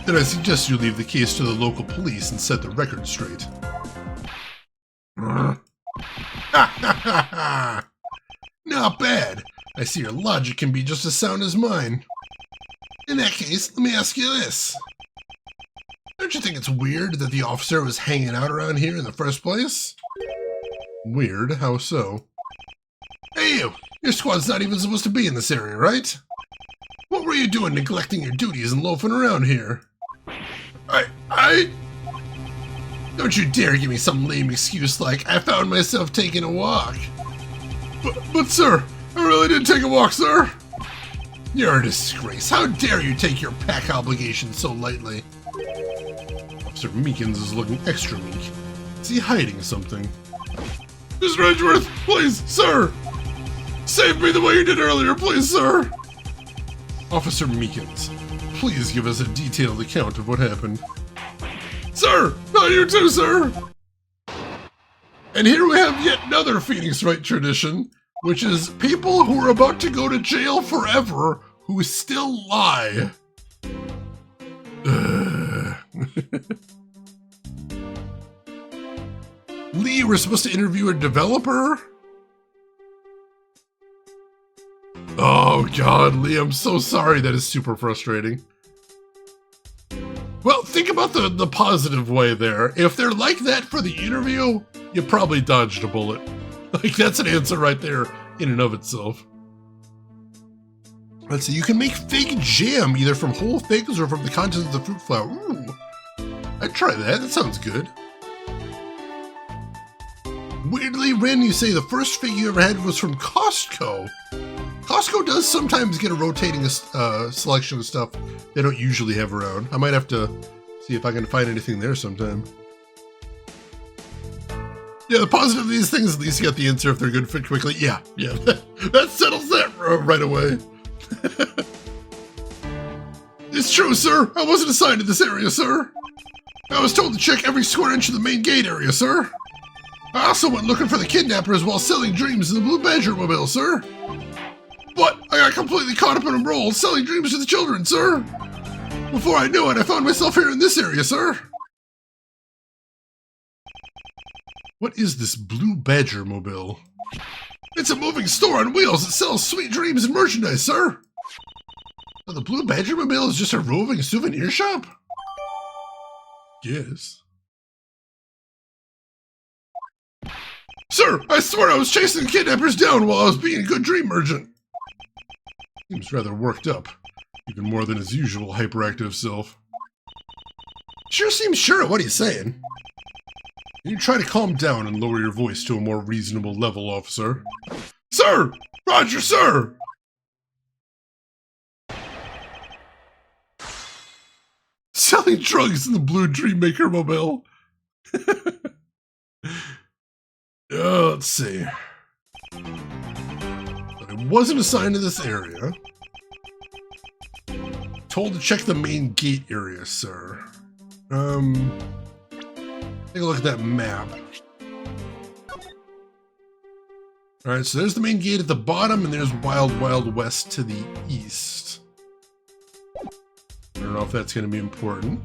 then I suggest you leave the case to the local police and set the record straight. Ha ha ha ha! Not bad. I see your logic can be just as sound as mine. In that case, let me ask you this. Don't you think it's weird that the officer was hanging out around here in the first place? Weird? How so? Hey you! Your squad's not even supposed to be in this area, right? What were you doing neglecting your duties and loafing around here? Don't you dare give me some lame excuse like, I found myself taking a walk. But sir, I really did take a walk, sir. You're a disgrace. How dare you take your pack obligations so lightly? Officer Meekins is looking extra meek. Is he hiding something? Mr. Edgeworth, please, sir! Save me the way you did earlier, please, sir! Officer Meekins, please give us a detailed account of what happened. Sir! Not you too, sir! And here we have yet another Phoenix Wright tradition, which is people who are about to go to jail forever who still lie. Lee, we're supposed to interview a developer? Oh god, Lee, I'm so sorry. That is super frustrating. Well, think about the positive way there. If they're like that for the interview, you probably dodged a bullet. Like, that's an answer right there in and of itself. Let's see, you can make fig jam either from whole figs or from the contents of the fruit flour. Ooh, I'd try that. That sounds good. Weirdly, Ren, you say the first fig you ever had was from Costco. Costco does sometimes get a rotating selection of stuff they don't usually have around. I might have to see if I can find anything there sometime. Yeah, the positive of these things, at least you got the answer if they're good fit quickly. Yeah, that settles that right away. It's true, sir. I wasn't assigned to this area, sir. I was told to check every square inch of the main gate area, sir. I also went looking for the kidnappers while selling dreams in the Blue Badger mobile, sir. But I got completely caught up in a role selling dreams to the children, sir. Before I knew it, I found myself here in this area, sir. What is this Blue Badger mobile? It's a moving store on wheels that sells sweet dreams and merchandise, sir. So the Blue Badger mobile is just a roving souvenir shop? Yes. Sir, I swear I was chasing the kidnappers down while I was being a good dream merchant. Seems rather worked up, even more than his usual hyperactive self. Sure seems sure at what he's saying. You try to calm down and lower your voice to a more reasonable level, officer. Sir! Roger, sir! Selling drugs in the Blue Dream Maker mobile. Let's see. But I wasn't assigned to this area. Told to check the main gate area, sir. Take a look at that map. Alright, so there's the main gate at the bottom, and there's Wild Wild West to the east. I don't know if that's going to be important.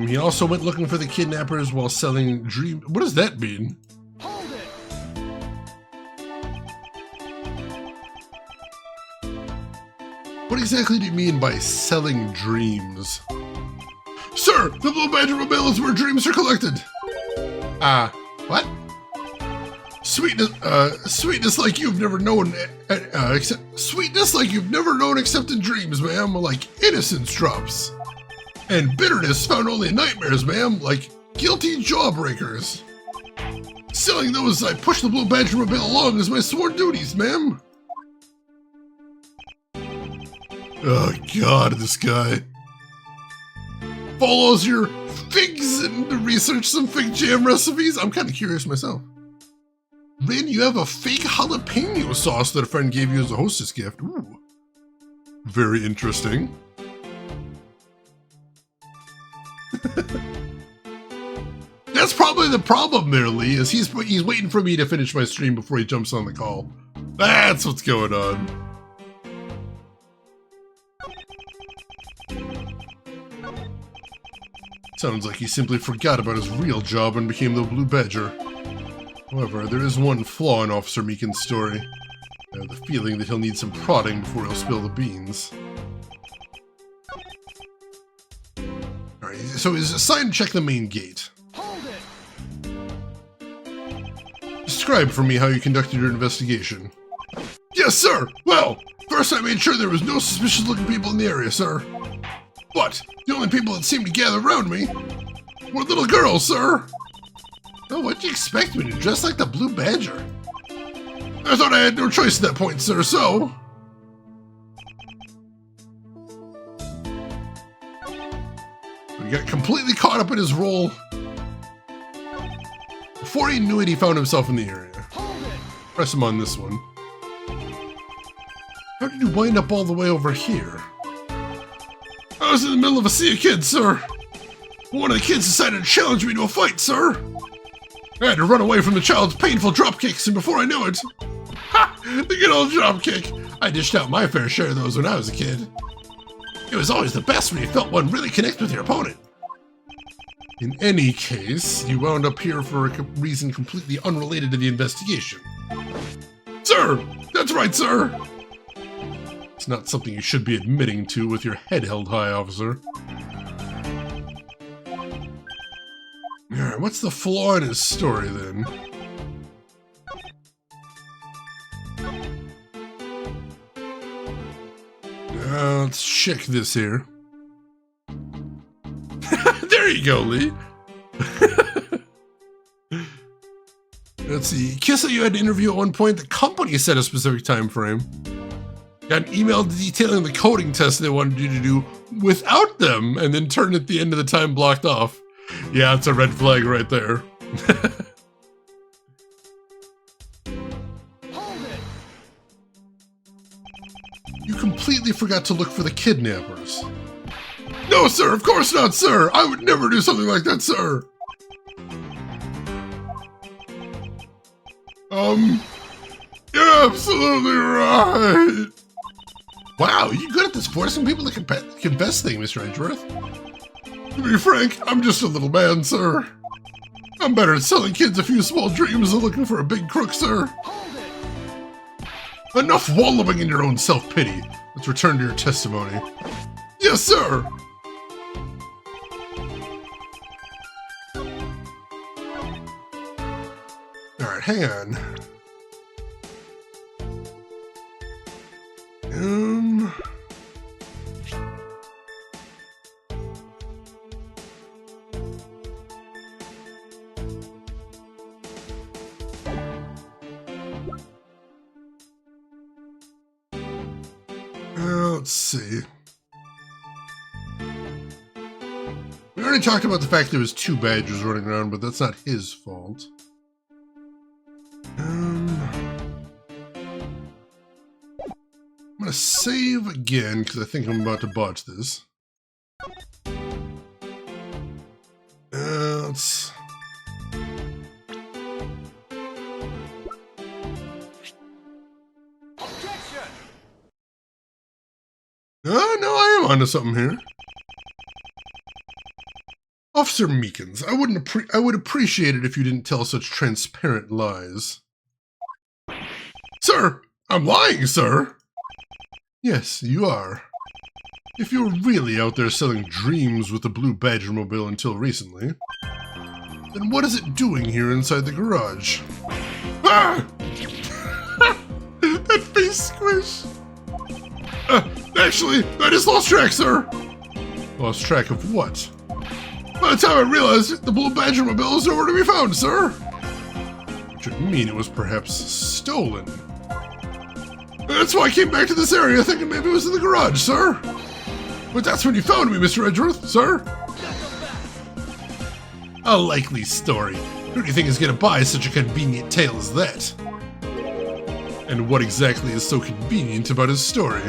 He also went looking for the kidnappers while selling dream. What does that mean? Hold it! What exactly do you mean by selling dreams? Sir, the Blue Badger mobile is where dreams are collected. What? Sweetness like you've never known, sweetness like you've never known except in dreams, ma'am, like innocence drops. And bitterness found only in nightmares, ma'am, like guilty jawbreakers. Selling those, I push the Blue Badger mobile along as my sworn duties, ma'am. Oh god, this guy. Follows your figs and to research some fig jam recipes? I'm kind of curious myself. Rin, you have a fake jalapeno sauce that a friend gave you as a hostess gift. Ooh. Very interesting. That's probably the problem there, Lee, is he's waiting for me to finish my stream before he jumps on the call. That's what's going on. Sounds like he simply forgot about his real job and became the Blue Badger. However, there is one flaw in Officer Meekin's story. I have the feeling that he'll need some prodding before he'll spill the beans. Alright, so he's assigned to check the main gate. Hold it! Describe for me how you conducted your investigation. Yes, sir! Well, first I made sure there was no suspicious-looking people in the area, sir. But the only people that seemed to gather around me were little girls, sir. Oh, what'd you expect me to dress like the Blue Badger? I thought I had no choice at that point, sir, so... He got completely caught up in his role. Before he knew it, he found himself in the area. Press him on this one. How did you wind up all the way over here? I was in the middle of a sea of kids, sir. One of the kids decided to challenge me to a fight, sir. I had to run away from the child's painful drop kicks, and before I knew it... Ha! The good old drop kick! I dished out my fair share of those when I was a kid. It was always the best when you felt one really connect with your opponent. In any case, you wound up here for a reason completely unrelated to the investigation. Sir! That's right, sir! It's not something you should be admitting to with your head held high, officer. Alright, what's the flaw in his story, then? let's check this here. There you go, Lee. Let's see. Kissa, you had an interview at one point. The company set a specific time frame. Got an email detailing the coding test they wanted you to do without them, and then turn at the end of the time blocked off. Yeah, it's a red flag right there. Hold it! You completely forgot to look for the kidnappers. No, sir, of course not, sir. I would never do something like that, sir. You're absolutely right. Wow, you good at this forcing people to confess thing, Mr. Edgeworth? To be frank, I'm just a little man, sir. I'm better at selling kids a few small dreams than looking for a big crook, sir. Hold it! Enough wallowing in your own self-pity. Let's return to your testimony. Yes, sir. Alright, hang on. Let's see. We already talked about the fact there was 2 badgers running around, but that's not his fault. I'm gonna save again because I think I'm about to botch this. Let's. Objection! Oh, no, I am onto something here. Officer Meekins, I would appreciate it if you didn't tell such transparent lies. Sir, I'm lying, sir. Yes, you are. If you were really out there selling dreams with the blue Badgermobile until recently, then what is it doing here inside the garage? Ah! That face squish! Actually, I just lost track, sir! Lost track of what? By the time I realized the blue Badgermobile is nowhere to be found, sir! Which would mean it was perhaps stolen. That's why I came back to this area thinking maybe it was in the garage, sir! But that's when you found me, Mr. Edgeworth, sir! A likely story. Who do you think is gonna buy such a convenient tale as that? And what exactly is so convenient about his story?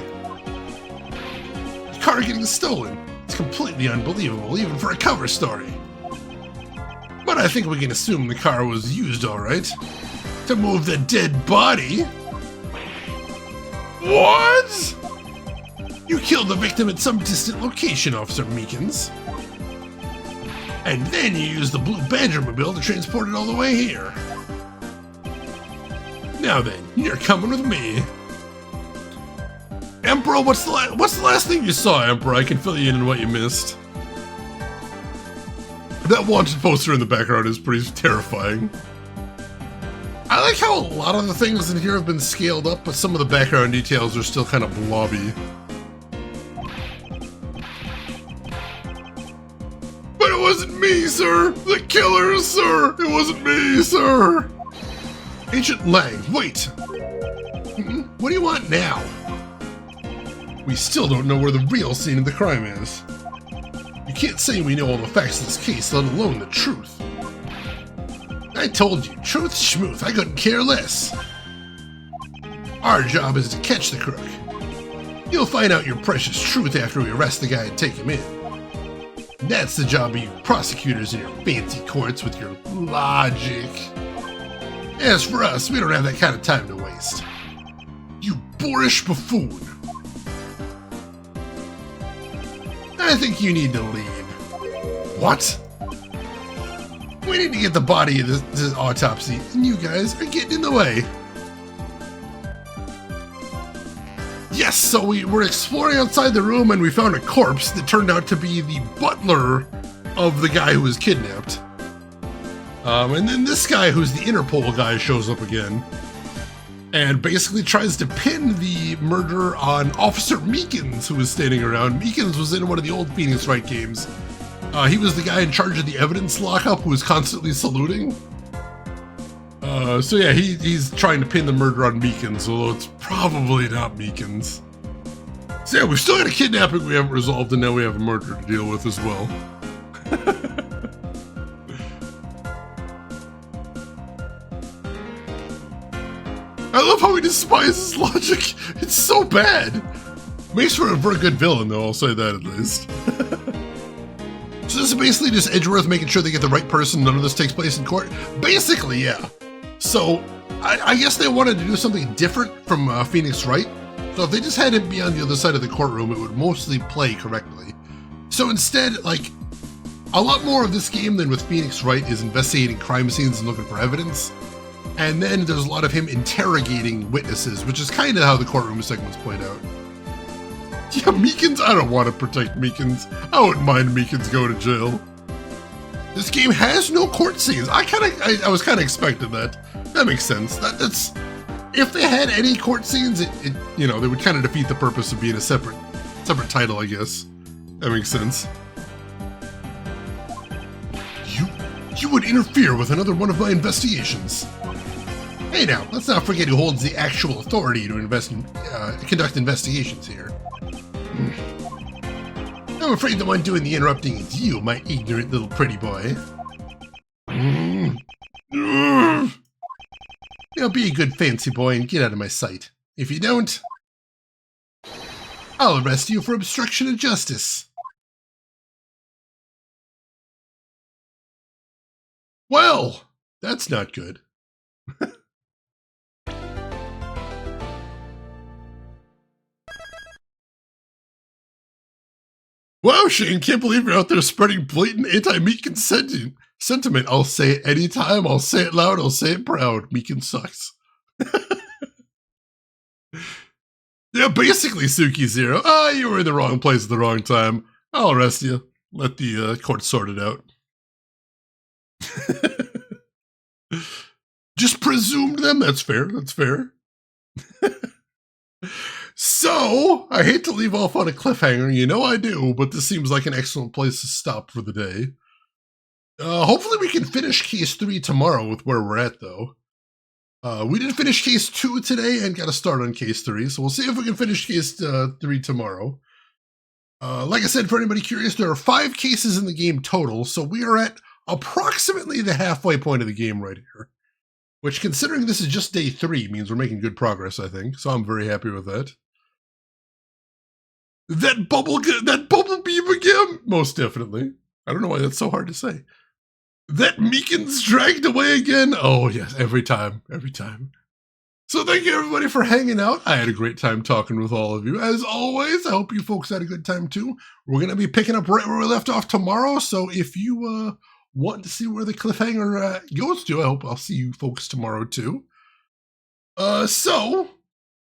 The car getting stolen. It's completely unbelievable, even for a cover story. But I think we can assume the car was used alright. To move the dead body? What? You killed the victim at some distant location, Officer Meekins. And then you used the blue Badgermobile to transport it all the way here. Now then, you're coming with me. Emperor, what's the last thing you saw, Emperor? I can fill you in on what you missed. That wanted poster in the background is pretty terrifying. I like how a lot of the things in here have been scaled up, but some of the background details are still kind of blobby. But it wasn't me, sir! The killers, sir! It wasn't me, sir! Agent Lang, wait! What do you want now? We still don't know where the real scene of the crime is. You can't say we know all the facts of this case, let alone the truth. I told you, truth schmooth, I couldn't care less. Our job is to catch the crook. You'll find out your precious truth after we arrest the guy and take him in. That's the job of you prosecutors in your fancy courts with your logic. As for us, we don't have that kind of time to waste. You boorish buffoon. I think you need to leave. What? We need to get the body of this autopsy, and you guys are getting in the way. Yes, so we were exploring outside the room and we found a corpse that turned out to be the butler of the guy who was kidnapped. And then this guy who's the Interpol guy shows up again. and basically tries to pin the murder on Officer Meekins, who was standing around. Meekins was in one of the old Phoenix Wright games. He was the guy in charge of the evidence lockup who was constantly saluting. So yeah, he's trying to pin the murder on Meekins, although it's probably not Meekins. So yeah, we've still got a kidnapping we haven't resolved, and now we have a murder to deal with as well. I love how he despises logic. It's so bad. Makes for a very good villain, though, I'll say that at least. So this is basically just Edgeworth making sure they get the right person. None of this takes place in court. Basically, yeah. So I guess they wanted to do something different from Phoenix Wright. So if they just had him be on the other side of the courtroom, it would mostly play correctly. So instead, like, a lot more of this game than with Phoenix Wright is investigating crime scenes and looking for evidence. And then there's a lot of him interrogating witnesses, which is kind of how the courtroom segments played out. Yeah, Meekins, I don't want to protect Meekins. I wouldn't mind Meekins going to jail. This game has no court scenes. I was kind of expecting that. That makes sense. That's if they had any court scenes, you know, they would kind of defeat the purpose of being a separate title, I guess. That makes sense. You would interfere with another one of my investigations. Hey now, let's not forget who holds the actual authority to conduct investigations here. I'm afraid the one doing the interrupting is you, my ignorant little pretty boy. Now be a good fancy boy and get out of my sight. If you don't, I'll arrest you for obstruction of justice. Well, that's not good. Wow, Shane, can't believe you're out there spreading blatant anti-Meekins sentiment. I'll say it anytime, I'll say it loud, I'll say it proud. Meekins sucks. Yeah, basically, Suki Zero. You were in the wrong place at the wrong time. I'll arrest you. Let the court sort it out. Just presumed them? That's fair, that's fair. So, I hate to leave off on a cliffhanger, you know I do, but this seems like an excellent place to stop for the day. Hopefully we can finish Case 3 tomorrow with where we're at, though. We did finish Case 2 today and got to start on Case 3, so we'll see if we can finish Case 3 tomorrow. Like I said, for anybody curious, there are 5 cases in the game total, so we are at approximately the halfway point of the game right here. Which, considering this is just day 3, means we're making good progress, I think, so I'm very happy with that. That bubble beam again? Most definitely. I don't know why that's so hard to say. That Meekins dragged away again? Oh, yes, every time. So thank you, everybody, for hanging out. I had a great time talking with all of you. As always, I hope you folks had a good time, too. We're going to be picking up right where we left off tomorrow, so if you want to see where the cliffhanger goes to, I hope I'll see you folks tomorrow, too. So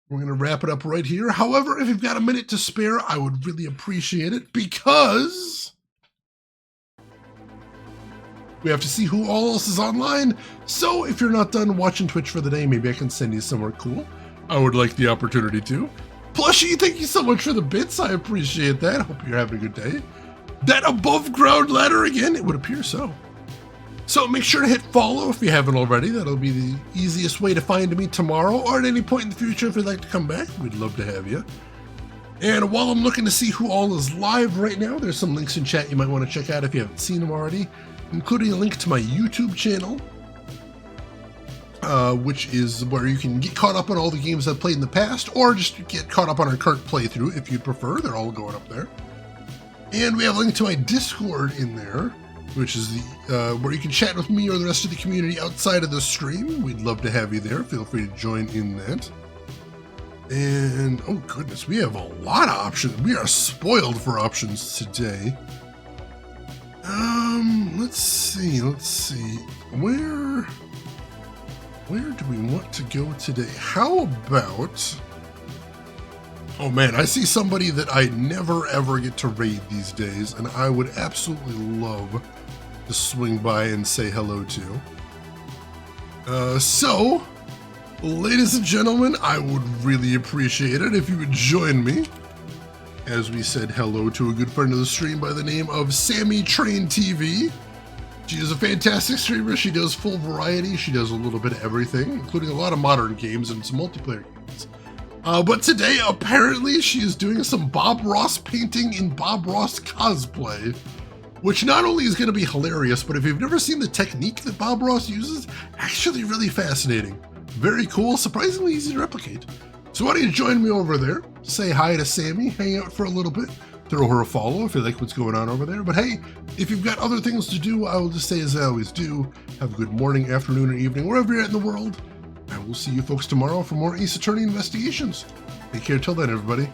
we're going to wrap it up right here. However, if you've got a minute to spare, I would really appreciate it because we have to see who all else is online. So if you're not done watching Twitch for the day, maybe I can send you somewhere cool. I would like the opportunity to. Plushie, thank you so much for the bits. I appreciate that. Hope you're having a good day. That above ground ladder again? It would appear so. So make sure to hit follow if you haven't already. That'll be the easiest way to find me tomorrow or at any point in the future if you'd like to come back. We'd love to have you. And while I'm looking to see who all is live right now, there's some links in chat you might want to check out if you haven't seen them already, including a link to my YouTube channel, which is where you can get caught up on all the games I've played in the past, or just get caught up on our current playthrough if you'd prefer. They're all going up there. And we have a link to my Discord in there, which is the where you can chat with me or the rest of the community outside of the stream. We'd love to have you there. Feel free to join in that. And, oh goodness, we have a lot of options. We are spoiled for options today. Let's see. Where do we want to go today? How about... Oh man, I see somebody that I never ever get to raid these days, and I would absolutely love to swing by and say hello to. So, Ladies and gentlemen, I would really appreciate it if you would join me as we said hello to a good friend of the stream by the name of Sammy Train TV. She is a fantastic streamer. She does full variety. She does a little bit of everything, including a lot of modern games and some multiplayer games. But today, apparently, she is doing some Bob Ross painting in Bob Ross cosplay, which not only is going to be hilarious, but if you've never seen the technique that Bob Ross uses, actually really fascinating. Very cool, surprisingly easy to replicate. So why don't you join me over there, say hi to Sammy, hang out for a little bit, throw her a follow if you like what's going on over there. But hey, if you've got other things to do, I will just say as I always do, have a good morning, afternoon, or evening, wherever you're at in the world. I will see you folks tomorrow for more Ace Attorney investigations. Take care till then, everybody.